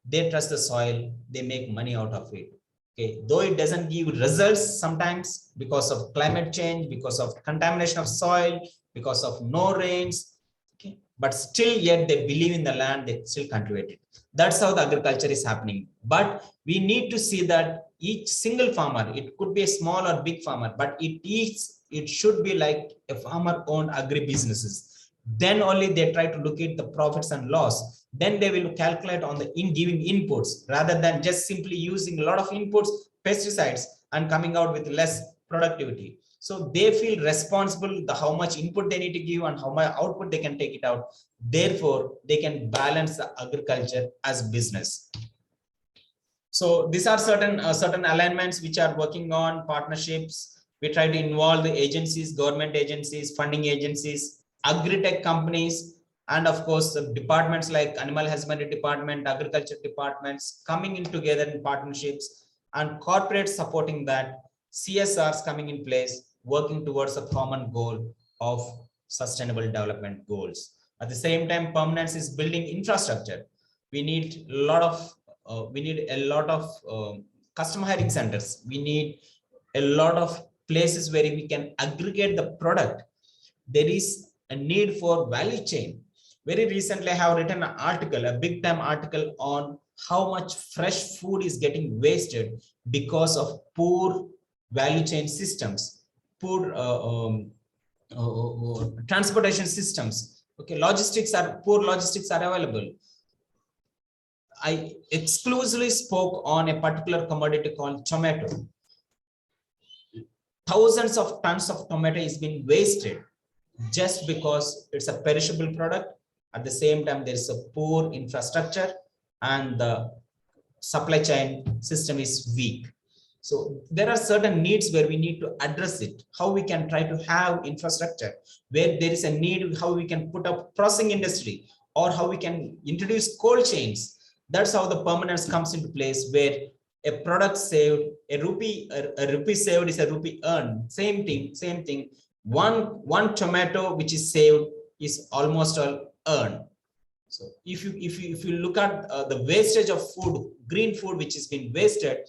they trust the soil, they make money out of it. Okay, though it doesn't give results sometimes because of climate change, because of contamination of soil, because of no rains. Okay, but still yet they believe in the land, they still cultivate it. That's how the agriculture is happening. But we need to see that each single farmer, it could be a small or big farmer, but it should be like a farmer owned agri businesses. Then only they try to look at the profits and loss. Then they will calculate on the giving inputs rather than just simply using a lot of inputs, pesticides, and coming out with less productivity. So they feel responsible how much input they need to give and how much output they can take it out. Therefore, they can balance the agriculture as business. So these are certain alignments which are working on partnerships. We try to involve the agencies, government agencies, funding agencies, agri-tech companies, and of course, the departments like animal husbandry department, agriculture departments coming in together in partnerships, and corporates supporting that, CSRs coming in place, working towards a common goal of sustainable development goals. At the same time, permanence is building infrastructure. We need a lot of customer hiring centers. We need a lot of places where we can aggregate the product. There is a need for value chain. Very recently, I have written an article, a big time article on how much fresh food is getting wasted because of poor value chain systems, poor transportation systems. Okay, poor logistics are available. I exclusively spoke on a particular commodity called tomato. Thousands of tons of tomato is being wasted just because it's a perishable product. At the same time, there is a poor infrastructure and the supply chain system is weak. So there are certain needs where we need to address it. How we can try to have infrastructure where there is a need, how we can put up processing industry, or how we can introduce cold chains. That's how the permanence comes into place, where a product saved, a rupee saved is a rupee earned. Same thing. One tomato which is saved is almost all earned. So if you look at the wastage of food, green food which has been wasted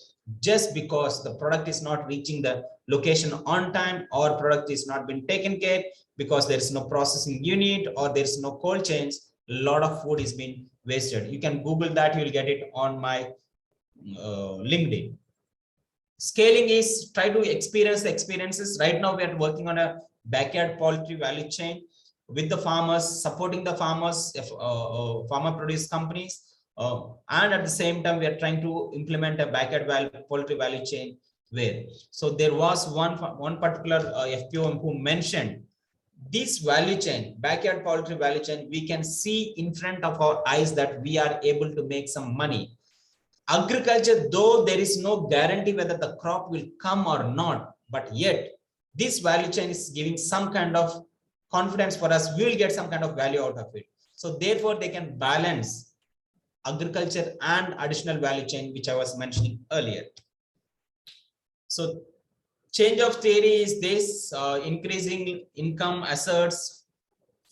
just because the product is not reaching the location on time, or product is not been taken care because there is no processing unit or there is no cold chains, a lot of food is being wasted. You can Google that, you will get it on my LinkedIn. Scaling is try to experience the experiences. Right now we are working on a backyard poultry value chain with the farmers, supporting the farmers, farmer produce companies, and at the same time we are trying to implement a backyard poultry value chain where. So there was one particular FPO who mentioned this value chain, backyard poultry value chain, we can see in front of our eyes that we are able to make some money. Agriculture, though there is no guarantee whether the crop will come or not, but yet this value chain is giving some kind of confidence for us. We will get some kind of value out of it. So therefore, they can balance agriculture and additional value chain, which I was mentioning earlier. So change of theory is this: increasing income asserts,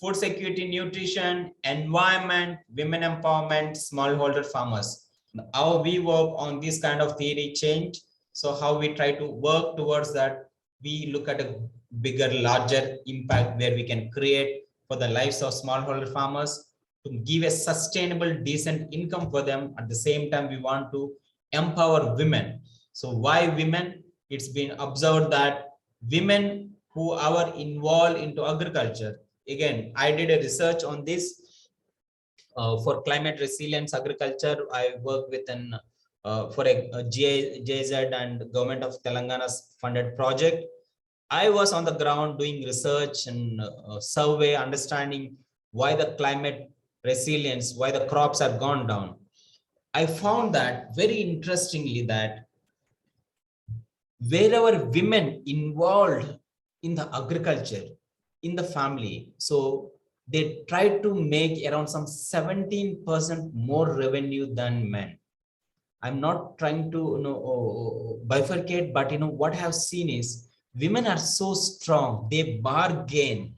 food security, nutrition, environment, women empowerment, smallholder farmers. How we work on this kind of theory change. So how we try to work towards that, we look at a bigger, larger impact where we can create for the lives of smallholder farmers to give a sustainable, decent income for them. At the same time, we want to empower women. So why women? It's been observed that women who are involved into agriculture, again, I did a research on this for climate resilience agriculture. I work with an for a GIZ and government of Telangana's funded project. I was on the ground doing research and survey, understanding why the climate resilience, why the crops have gone down. I found that very interestingly that wherever women involved in the agriculture, in the family, so they try to make around some 17% more revenue than men. I'm not trying to bifurcate, but what I have seen is women are so strong. They bargain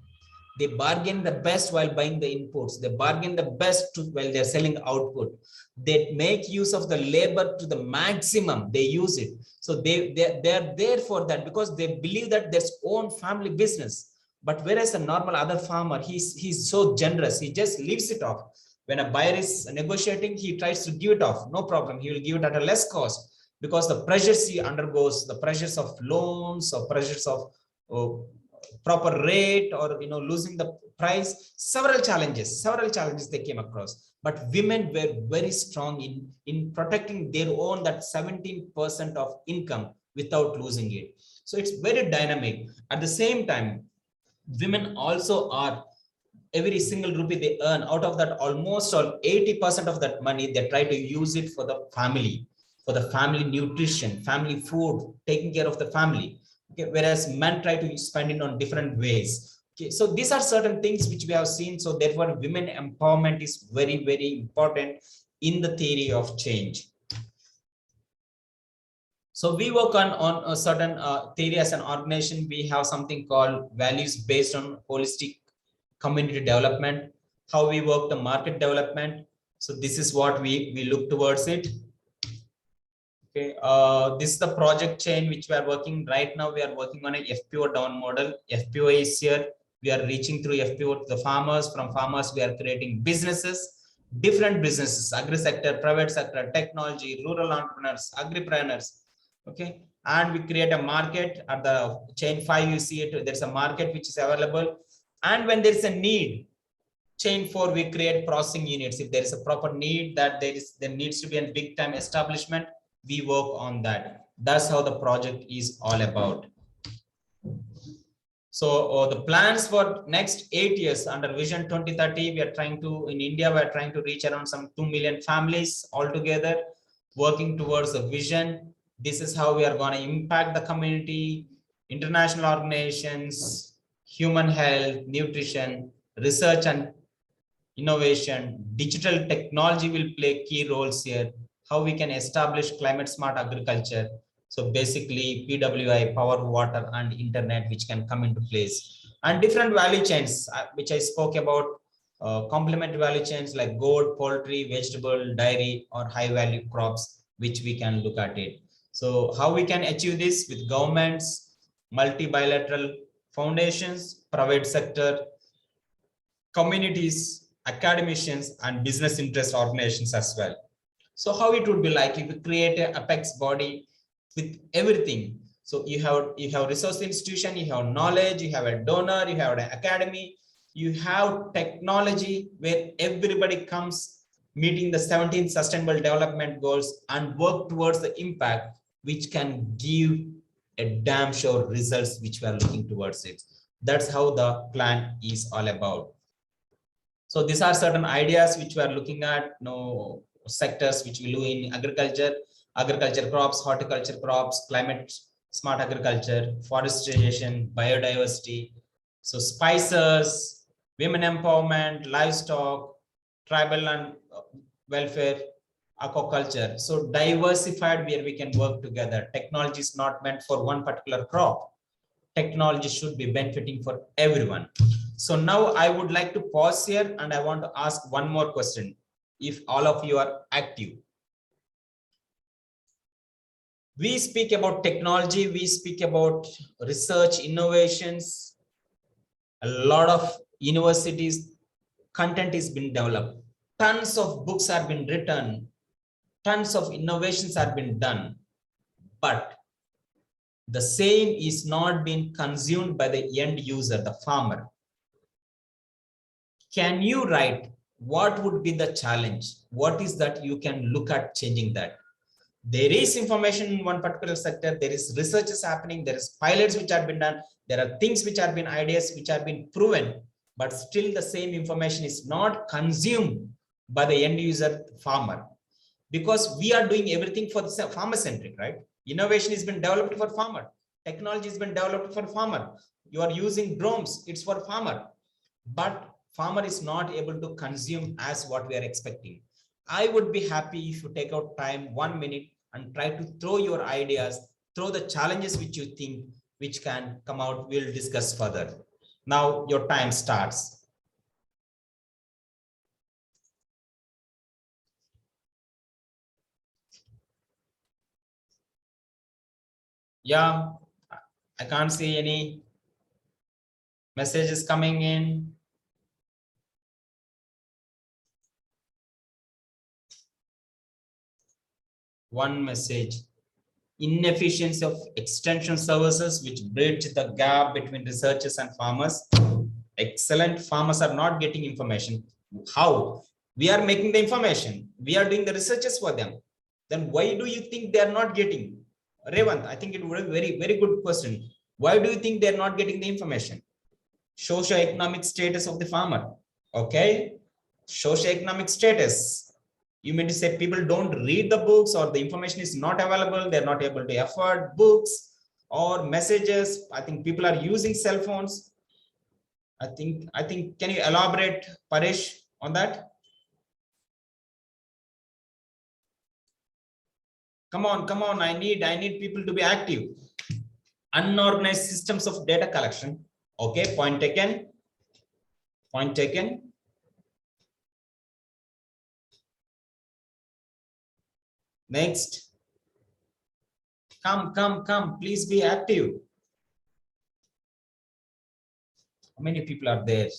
the best while buying the inputs. They bargain the best while they're selling output. They make use of the labor to the maximum. They use it. So they're there for that because they believe that there's own family business. But whereas a normal other farmer, he's so generous. He just leaves it off. When a buyer is negotiating, he tries to give it off. No problem. He will give it at a less cost because the pressures he undergoes, the pressures of loans or pressures of proper rate or losing the price, several challenges they came across. But women were very strong in protecting their own, that 17% of income without losing it. So it's very dynamic. At the same time, women also are, every single rupee they earn, out of that almost 80% of that money, they try to use it for the family nutrition, family food, taking care of the family. Okay, whereas men try to spend it on different ways. Okay, so these are certain things which we have seen. So therefore, women empowerment is very, very important in the theory of change. So we work on a certain theory as an organization. We have something called values based on holistic community development, how we work the market development. So this is what we look towards it. Okay, this is the project chain which we are working right now. We are working on a FPO down model. FPO is here. We are reaching through FPO to the farmers. From farmers, we are creating businesses, different businesses, agri sector, private sector, technology, rural entrepreneurs, agripreneurs. Okay, and we create a market. At the chain 5, you see it. There's a market which is available. And when there's a need, chain 4, we create processing units. If there is a proper need that there needs to be a big time establishment, we work on that. That's how the project is all about. So the plans for next 8 years under Vision 2030, we are trying to, in India, we are trying to reach around some 2 million families altogether, working towards the vision. This is how we are going to impact the community, international organizations, human health, nutrition, research and innovation. Digital technology will play key roles here. How we can establish climate smart agriculture. So basically PWI, power, water and internet, which can come into place, and different value chains, which I spoke about, complementary value chains like goat, poultry, vegetable, dairy or high value crops, which we can look at it. So how we can achieve this? With governments, multi-bilateral foundations, private sector, communities, academicians and business interest organizations as well. So how it would be like if you create an apex body with everything. So you have resource institution, you have knowledge, you have a donor, you have an academy, you have technology where everybody comes meeting the 17 sustainable development goals and work towards the impact which can give a damn sure results which we are looking towards it. That's how the plan is all about. So these are certain ideas which we are looking at. sectors which we do in agriculture crops, horticulture crops, climate smart agriculture, forestation, biodiversity. So spices, women empowerment, livestock, tribal and welfare, aquaculture. So diversified where we can work together. Technology is not meant for one particular crop. Technology should be benefiting for everyone. So now I would like to pause here and I want to ask one more question. If all of you are active. We speak about technology, we speak about research, innovations. A lot of universities, content is being developed. Tons of books have been written. Tons of innovations have been done. But the same is not being consumed by the end user, the farmer. Can you write what would be the challenge? What is that you can look at changing that? There is information in one particular sector, there is researches happening, there is pilots which have been done, there are things which have been ideas which have been proven, but still the same information is not consumed by the end user farmer. Because we are doing everything for the farmer centric, right? Innovation has been developed for farmer. Technology has been developed for farmer. You are using drones, it's for farmer. But farmer is not able to consume as what we are expecting. I would be happy if you take out time, 1 minute, and try to throw your ideas, throw the challenges which you think which can come out. We'll discuss further. Now your time starts. Yeah, I can't see any messages coming in. One message: inefficiency of extension services which bridge the gap between researchers and farmers. Excellent. Farmers are not getting information. How? We are making the information. We are doing the researches for them. Then why do you think they are not getting? Revant, I think it was a very, very good question. Why do you think they are not getting the information? Socio-economic status of the farmer. Okay. Socio-economic status. You mean to say people don't read the books, or the information is not available, they're not able to afford books or messages. I think people are using cell phones. I think, can you elaborate, Paresh, on that? Come on, I need people to be active. Unorganized systems of data collection. Okay, point taken. Point taken. Next. Come, please be active. How many people are there?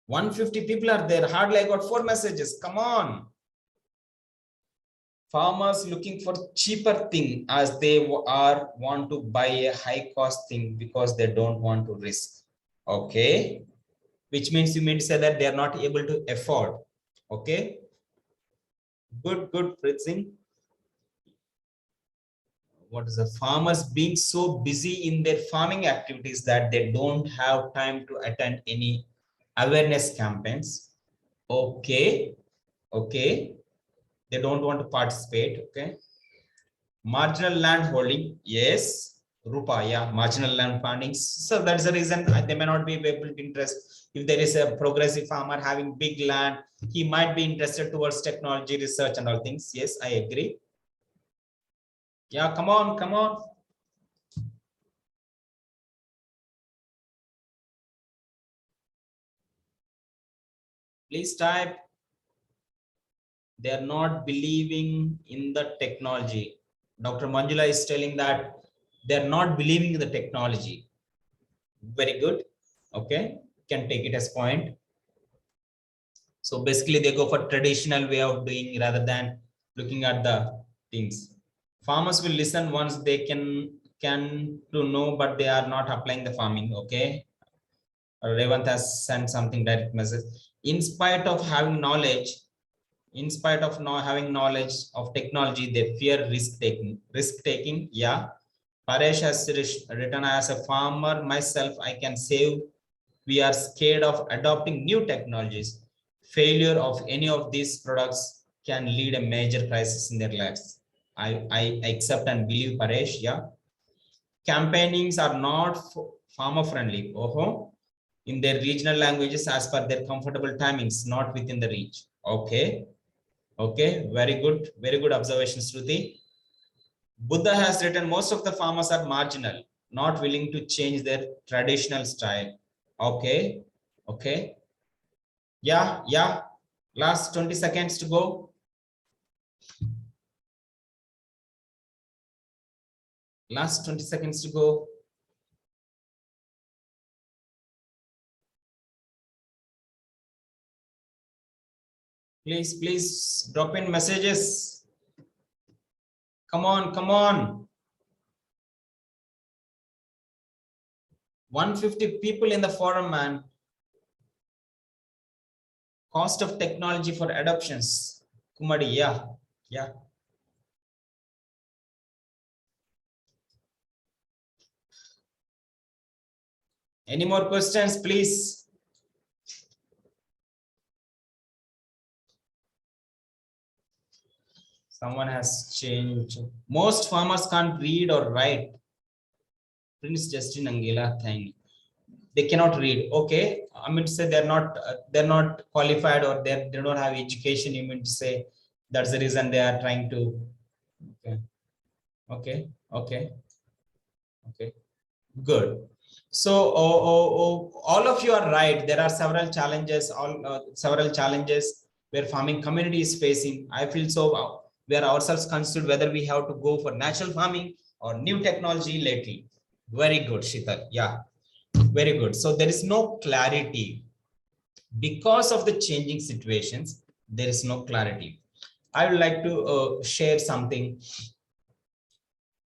150 people are there. Hardly I got 4 messages. Come on. Farmers looking for cheaper thing as they want to buy a high cost thing because they don't want to risk. Okay. Which means you mean to say that they are not able to afford. Okay. Good, Prithsing. What is the farmers being so busy in their farming activities that they don't have time to attend any awareness campaigns. Okay. They don't want to participate. Okay. Marginal land holding. Yes. Rupa, yeah, marginal land funding. So that's the reason they may not be able to interest. If there is a progressive farmer having big land, he might be interested towards technology, research and all things. Yes, I agree. Yeah, come on. Please type. They are not believing in the technology. Dr. Manjula is telling that they are not believing in the technology. Very good. Okay, can take it as point. So basically they go for traditional way of doing rather than looking at the things. Farmers will listen once they can to know, but they are not applying the farming. Okay. Revant has sent something direct message. In spite of having knowledge, in spite of not having knowledge of technology, they fear risk taking. Yeah. Paresh has written, as a farmer myself, I can say we are scared of adopting new technologies. failure of any of these products can lead a major crisis in their lives. I accept and believe, Paresh. Yeah. Campaignings are not farmer friendly. In their regional languages as per their comfortable timings, not within the reach. Okay. Okay. Very good. Very good observation, Shruti. Buddha has written most of the farmers are marginal, not willing to change their traditional style. Okay. Okay. Yeah. Yeah. Last 20 seconds to go. Last 20 seconds to go. Please drop in messages. Come on, come on. 150 people in the forum, man. Cost of technology for adoptions. Kumadi, yeah, yeah. Any more questions, please? Someone has changed. Most farmers can't read or write. Prince Justin Angela thing. They cannot read. Okay, I mean to say they're not qualified or they don't have education. You mean to say that's the reason they are trying to. Okay. Good. So all of you are right. There are several challenges. Several challenges where farming community is facing. I feel so. We are ourselves considered whether we have to go for natural farming or new technology lately. Very good, Shital. Yeah, very good. So there is no clarity because of the changing situations. There is no clarity. I would like to share something.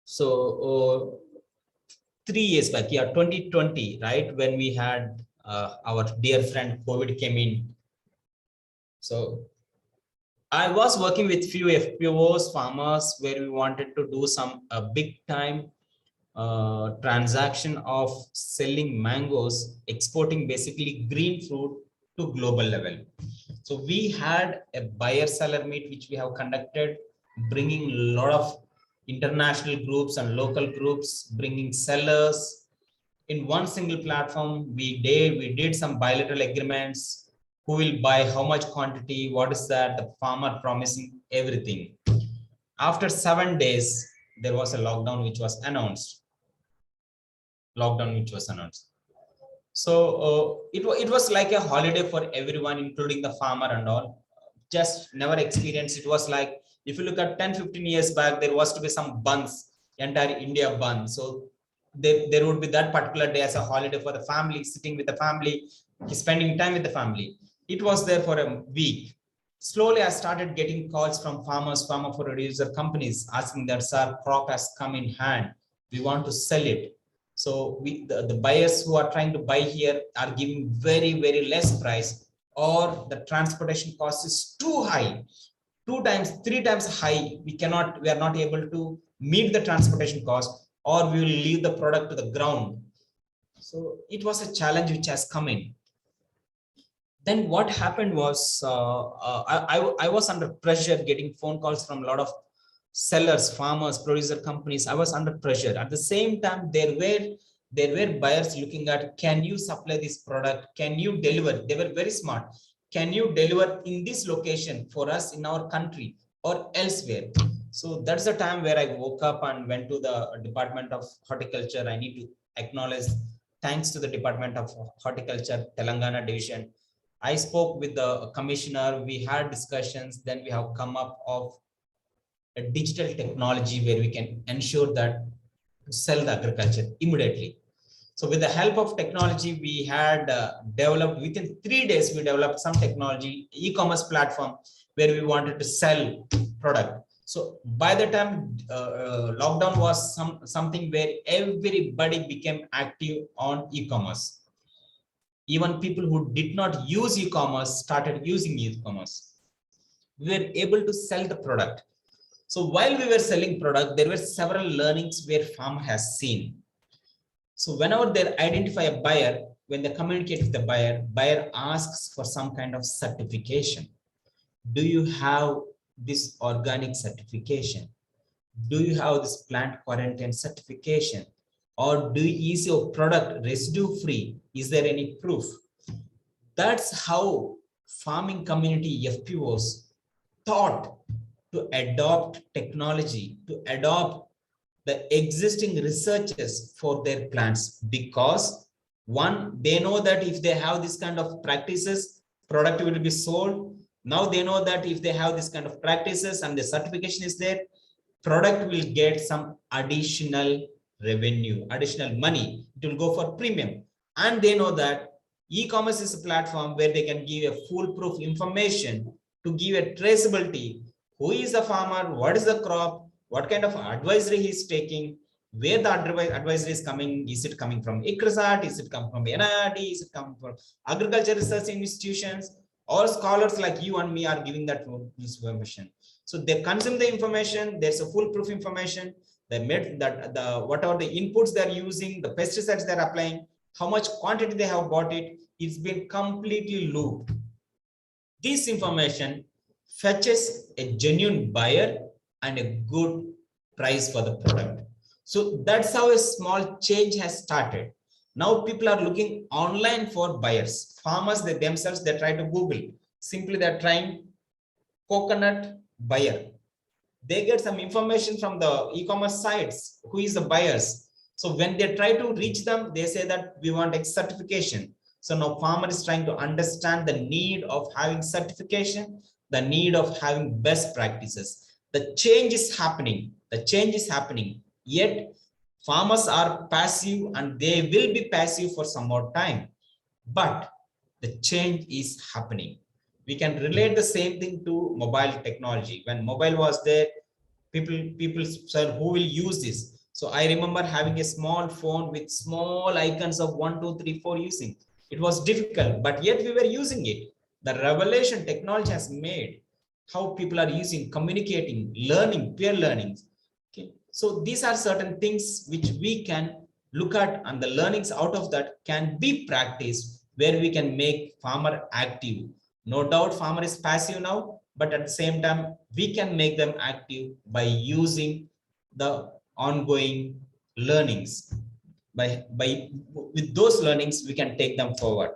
So 3 years back, yeah, 2020, right, when we had our dear friend COVID came in. So I was working with few FPOs, farmers, where we wanted to do some big time transaction of selling mangoes, exporting basically green fruit to global level. So we had a buyer seller meet which we have conducted, bringing a lot of international groups and local groups, bringing sellers in one single platform. We did some bilateral agreements, who will buy how much quantity, what is that, the farmer promising everything. After 7 days, there was a lockdown which was announced. So it was like a holiday for everyone, including the farmer and all. Just never experienced. It was like, if you look at 10-15 years back, there was to be some buns, entire India bun. So there would be that particular day as a holiday for the family, sitting with the family, spending time with the family. It was there for a week. Slowly, I started getting calls from farmer producer companies asking that, sir, crop has come in hand. We want to sell it. So the buyers who are trying to buy here are giving very, very less price, or the transportation cost is too high, 2 times, 3 times high. We are not able to meet the transportation cost, or we will leave the product to the ground. So it was a challenge which has come in. Then what happened was I was under pressure, getting phone calls from a lot of sellers, farmers, producer companies. I was under pressure. At the same time, there were buyers looking at, can you supply this product? Can you deliver? They were very smart. Can you deliver in this location for us in our country or elsewhere? So that's the time where I woke up and went to the Department of Horticulture. I need to acknowledge, thanks to the Department of Horticulture, Telangana division. I spoke with the commissioner. We had discussions. Then we have come up of a digital technology where we can ensure that to sell the agriculture immediately. So with the help of technology, we had developed, within 3 days, we developed some technology, e-commerce platform where we wanted to sell product. So by the time lockdown was something where everybody became active on e-commerce. Even people who did not use e-commerce started using e-commerce. We were able to sell the product. So while we were selling product, there were several learnings where farm has seen. So whenever they identify a buyer, when they communicate with the buyer asks for some kind of certification. Do you have this organic certification? Do you have this plant quarantine certification? Or is your product residue free? Is there any proof? That's how farming community FPOs thought to adopt technology, to adopt the existing researches for their plants, because one, they know that if they have this kind of practices, product will be sold. Now they know that if they have this kind of practices and the certification is there, product will get some additional revenue, additional money. It will go for premium. And they know that e-commerce is a platform where they can give a foolproof information to give a traceability. Who is the farmer? What is the crop? What kind of advisory he is taking? Where the advisory is coming? Is it coming from ICAR? Is it coming from NAHEP? Is it coming from agriculture research institutions? Or scholars like you and me are giving that information. So they consume the information. There's a foolproof information. They made that whatever the inputs they're using, the pesticides they're applying, how much quantity they have bought it, it's been completely looped. This information fetches a genuine buyer and a good price for the product. So that's how a small change has started. Now people are looking online for buyers. Farmers, they themselves, they try to Google. Simply they're trying coconut buyer. They get some information from the e-commerce sites. Who is the buyers? So when they try to reach them, they say that we want a certification. So now farmer is trying to understand the need of having certification, the need of having best practices. The change is happening. The change is happening. Yet farmers are passive and they will be passive for some more time. But the change is happening. We can relate the same thing to mobile technology. When mobile was there, people said, who will use this? So I remember having a small phone with small icons of 1, 2, 3, 4 using. It was difficult, but yet we were using it. The revelation technology has made how people are using, communicating, learning, peer learning. Okay. So these are certain things which we can look at, and the learnings out of that can be practiced where we can make farmer active. No doubt farmer is passive now, but at the same time, we can make them active by using the ongoing learnings. With those learnings, we can take them forward.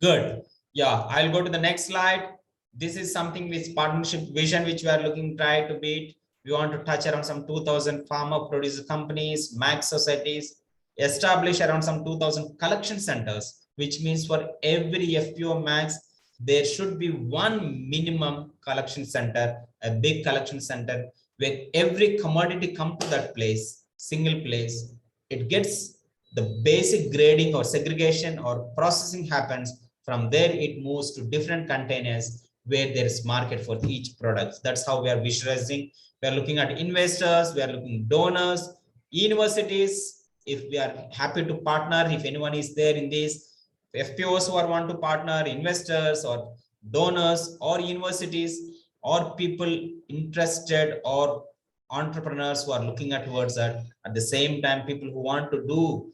Good. Yeah, I'll go to the next slide. This is something with partnership vision, which we are looking try to beat. We want to touch around some 2,000 farmer producer companies, max societies, establish around some 2,000 collection centers, which means for every FPO max, there should be one minimum collection center, a big collection center, where every commodity come to that place, single place. It gets the basic grading or segregation or processing happens. From there, it moves to different containers where there is market for each product. That's how we are visualizing. We are looking at investors, we are looking at donors, universities. If we are happy to partner, if anyone is there in this, FPOs who are want to partner, investors or donors or universities or people interested or entrepreneurs who are looking at towards that. At the same time, people who want to do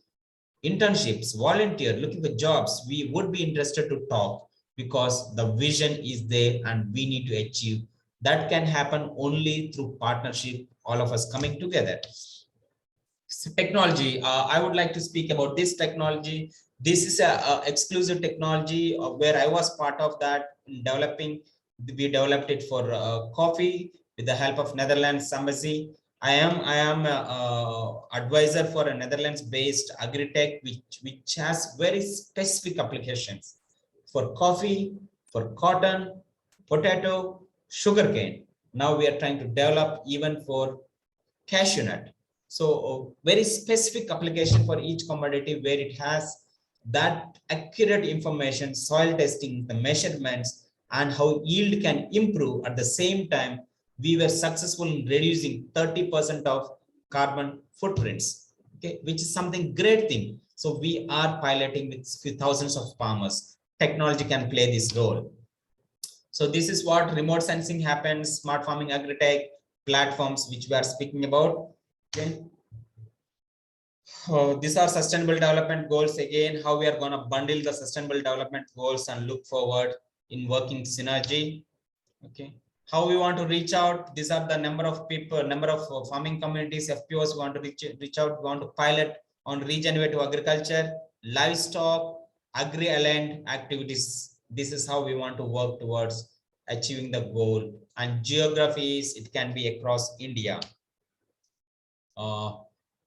internships, volunteer, looking for jobs, we would be interested to talk, because the vision is there and we need to achieve. That can happen only through partnership, all of us coming together. So technology, I would like to speak about this technology. This is a exclusive technology where I was part of that in developing. We developed it for coffee with the help of Netherlands Embassy. I am a advisor for a Netherlands-based agri-tech, which has very specific applications for coffee, for cotton, potato, sugarcane. Now we are trying to develop even for cashew nut. So very specific application for each commodity where it has that accurate information, soil testing, the measurements, and how yield can improve. At the same time, we were successful in reducing 30% of carbon footprints, okay, which is something great thing. So we are piloting with few thousands of farmers. Technology can play this role. So this is what remote sensing happens, smart farming, agri-tech platforms, which we are speaking about. Okay. These are sustainable development goals. Again, how we are going to bundle the sustainable development goals and look forward in working synergy. Okay, how we want to reach out. These are the number of people, number of farming communities, FPOs want to reach out. We want to pilot on regenerative agriculture, livestock, agri-aligned activities. This is how we want to work towards achieving the goal. And geographies, it can be across India.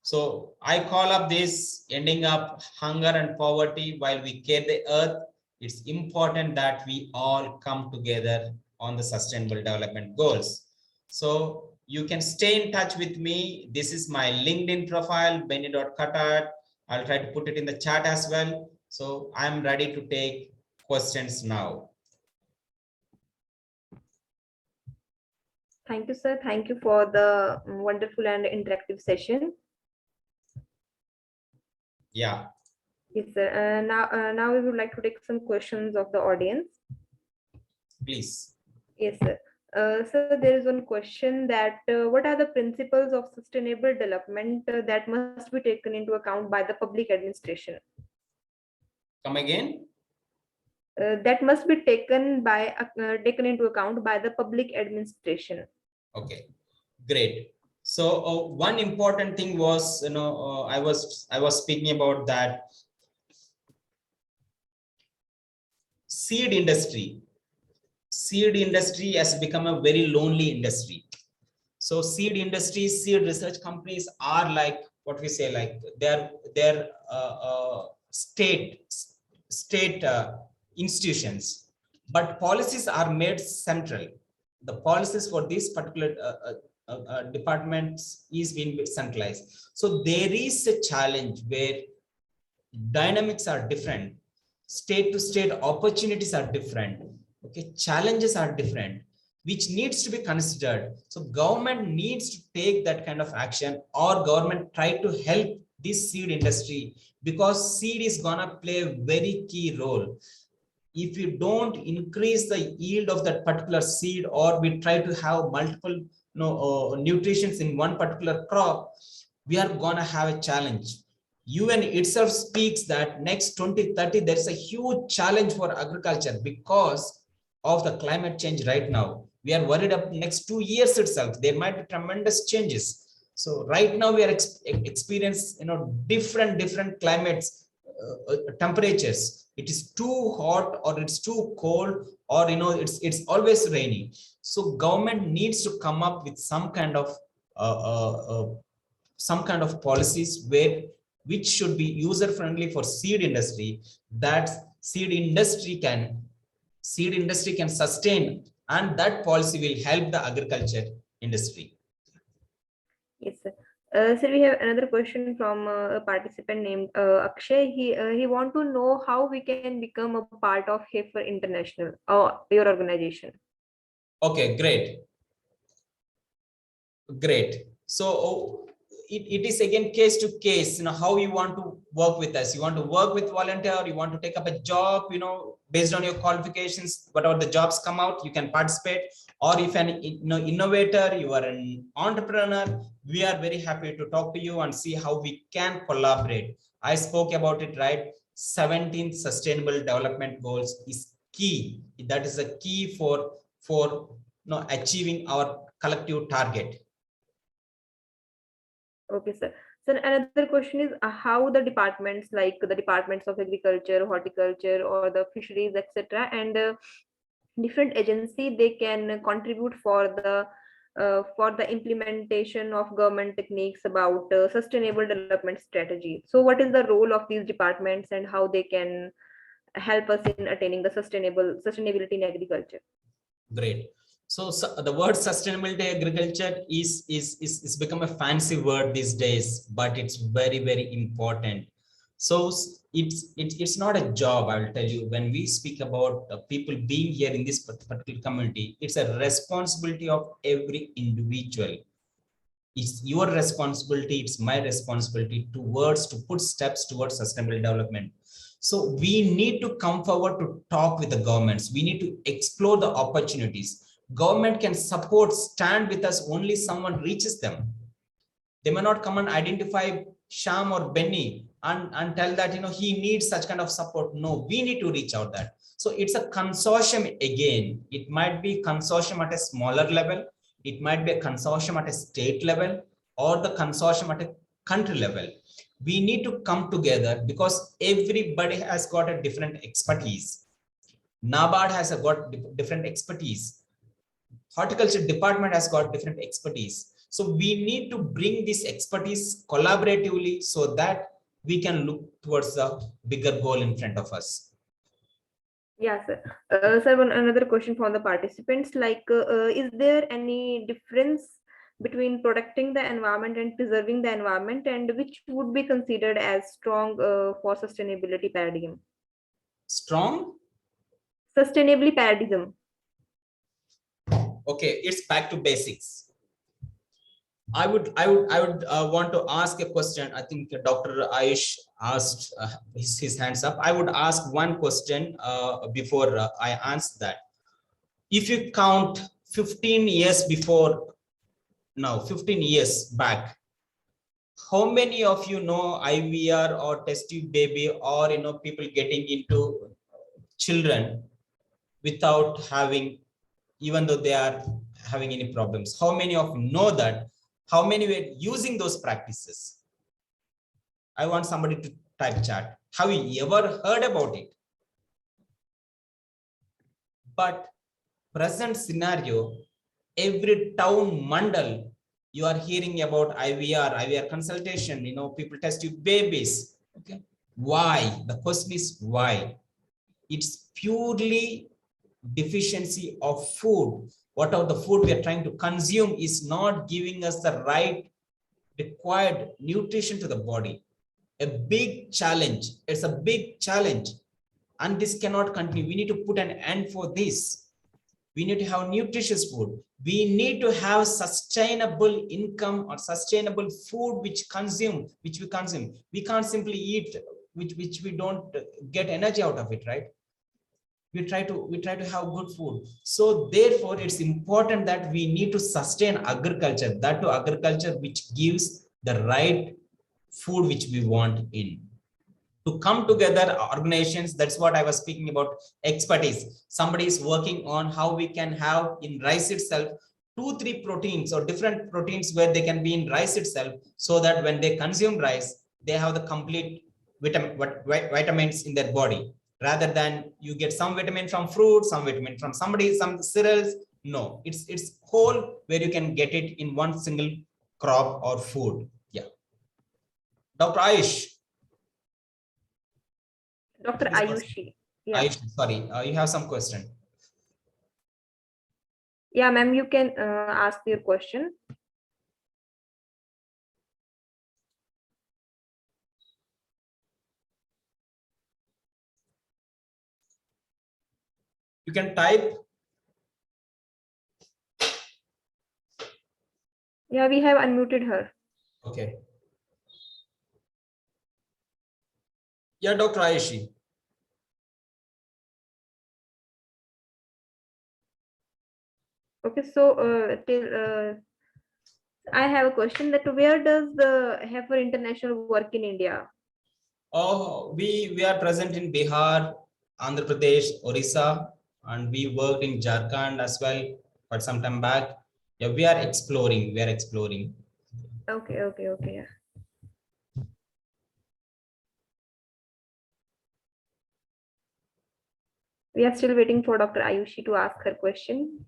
So I call up this ending up hunger and poverty while we care the earth. It's important that we all come together on the sustainable development goals. So you can stay in touch with me. This is my LinkedIn profile, benny.qatar. I'll try to put it in the chat as well. So I'm ready to take questions now. Thank you, sir. Thank you for the wonderful and interactive session. Yeah. Yes, sir. Now we would like to take some questions of the audience. Please. Yes, sir. So there is one question that what are the principles of sustainable development that must be taken into account by the public administration? Come again. That must be taken into account by the public administration. Okay, great. So one important thing was, I was speaking about that seed industry. Seed industry has become a very lonely industry. So seed industry, seed research companies are like what we say, like they're state institutions, but policies are made central. The policies for these particular departments is being centralized. So there is a challenge where dynamics are different, state to state opportunities are different, okay, challenges are different, which needs to be considered. So government needs to take that kind of action, or government try to help this seed industry, because seed is gonna play a very key role. If you don't increase the yield of that particular seed, or we try to have multiple nutrients in one particular crop, we are gonna have a challenge. UN itself speaks that next 2030 there's a huge challenge for agriculture because of the climate change. Right now we are worried of next 2 years itself there might be tremendous changes. So right now we are experiencing different climates, temperatures. It is too hot or it's too cold, or it's always rainy. So government needs to come up with some kind of policies which should be user friendly for seed industry, that seed industry can sustain, and that policy will help the agriculture industry. Yes, sir. So we have another question from a participant named Akshay. He want to know how we can become a part of NAHEP International, or your organization. Okay, great. So it is again case to case, how you want to work with us. You want to work with volunteer, you want to take up a job, based on your qualifications, whatever the jobs come out, you can participate. Or if an innovator, you are an entrepreneur, we are very happy to talk to you and see how we can collaborate. I spoke about it, right? 17 sustainable development goals is key. That is a key for achieving our collective target. Okay, sir. So another question is how the departments, like the departments of agriculture, horticulture, or the fisheries, etc., and different agency, they can contribute for the implementation of government techniques about sustainable development strategy. So what is the role of these departments and how they can help us in attaining the sustainability in agriculture? Great. So the word sustainability agriculture is become a fancy word these days, but it's very, very important. So it's not a job, I will tell you. When we speak about people being here in this particular community, it's a responsibility of every individual. It's your responsibility, it's my responsibility to put steps towards sustainable development. So we need to come forward to talk with the governments. We need to explore the opportunities. Government can stand with us only someone reaches them. They may not come and identify Sham or Benny and tell that, he needs such kind of support. No, we need to reach out that. So it's a consortium again. It might be consortium at a smaller level. It might be a consortium at a state level or the consortium at a country level. We need to come together because everybody has got a different expertise. NABARD has got different expertise. Horticulture department has got different expertise. So we need to bring this expertise collaboratively so that we can look towards the bigger goal in front of us. Yeah, sir. Sir, another question from the participants, like, is there any difference between protecting the environment and preserving the environment, and which would be considered as strong for sustainability paradigm? Strong? Sustainability paradigm. Okay, it's back to basics. I would want to ask a question. I think Dr. Ayush asked his hands up. I would ask one question before I answer that. If you count 15 years before now, 15 years back, how many of you know IVR or test tube baby, or people getting into children without having, even though they are having any problems? How many of you know that? How many were using those practices? I want somebody to type chat. Have you ever heard about it? But present scenario, every town mandal, you are hearing about IVR consultation, people test you babies. Okay. Why? The question is why? It's purely deficiency of food. Whatever the food we are trying to consume is not giving us the right required nutrition to the body. A big challenge. It's a big challenge. And this cannot continue. We need to put an end for this. We need to have nutritious food. We need to have sustainable income or sustainable food which we consume. We can't simply eat which we don't get energy out of it, right? We try to have good food. So therefore it's important that we need to sustain agriculture, that to agriculture which gives the right food which we want in. To come together organizations, that's what I was speaking about, expertise. Somebody is working on how we can have in rice itself 2-3 proteins or different proteins where they can be in rice itself, so that when they consume rice, they have the complete vitamins in their body, rather than you get some vitamin from fruit, some vitamin from some cereals. No, it's whole where you can get it in one single crop or food. Yeah. Dr. Ayush. Dr. Ayushi. Yeah. Ayush, sorry, you have some question. Yeah, ma'am, you can ask your question. You can type. Yeah, we have unmuted her. Okay. Yeah, Dr. Ayushi. Okay, so I have a question, that where does the heifer international work in India? Oh, we are present in Bihar, Andhra Pradesh, Orissa, and we worked in Jharkhand as well, but some time back. Yeah, we are exploring. Okay. Yeah. We are still waiting for Dr. Ayushi to ask her question.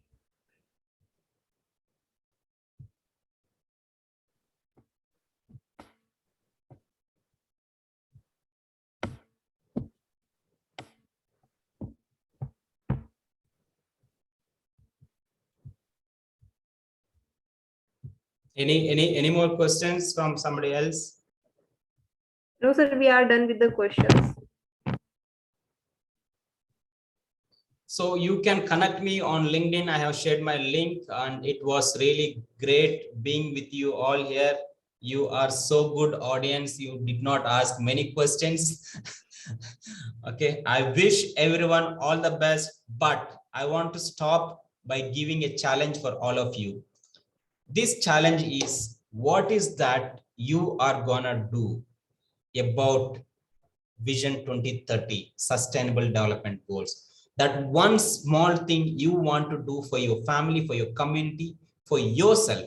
Any more questions from somebody else? No, sir, we are done with the questions. So you can connect me on LinkedIn. I have shared my link, and it was really great being with you all here. You are so good audience. You did not ask many questions. Okay, I wish everyone all the best, but I want to stop by giving a challenge for all of you. This challenge is, what is that you are gonna do about Vision 2030 Sustainable Development Goals. That one small thing you want to do for your family, for your community, for yourself,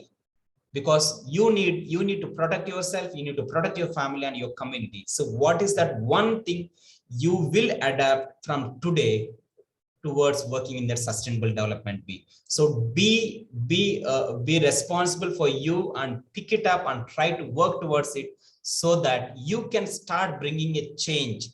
because you need to protect yourself, you need to protect your family and your community. So what is that one thing you will adapt from today towards working in that sustainable development be? So be responsible for you and pick it up and try to work towards it, so that you can start bringing a change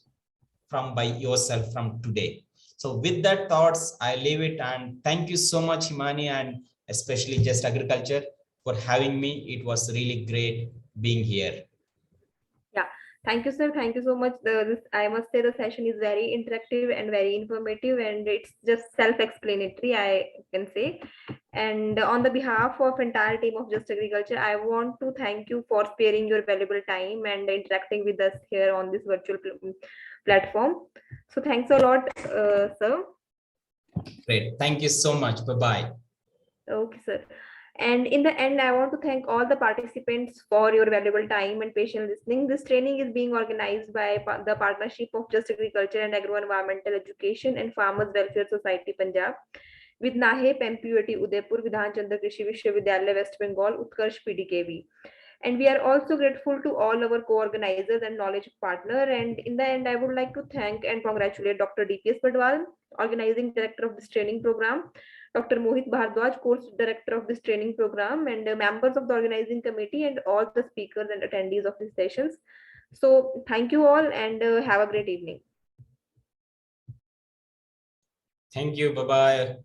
from by yourself from today. So with that thoughts, I leave it, and thank you so much, Himani, and especially Just Agriculture, for having me. It was really great being here. Yeah, thank you, sir. Thank you so much. I must say the session is very interactive and very informative, and it's just self-explanatory, I can say. And on the behalf of entire team of Just Agriculture, I want to thank you for sparing your valuable time and interacting with us here on this virtual platform. So thanks a lot, sir. Great. Thank you so much. Bye-bye. Okay, sir. And in the end, I want to thank all the participants for your valuable time and patient listening. This training is being organized by the partnership of Just Agriculture and Agro-Environmental Education and Farmers Welfare Society, Punjab, with NAHEP, MPUT, Udaipur, Vidhan Chandra Krishi Vishwavidyalaya, West Bengal, Utkarsh PDKV. And we are also grateful to all our co-organizers and knowledge partner. And in the end, I would like to thank and congratulate Dr. DPS Badwal, organizing director of this training program, Dr. Mohit Bhardwaj, course director of this training program, and members of the organizing committee, and all the speakers and attendees of these sessions. So thank you all, and have a great evening. Thank you. Bye-bye.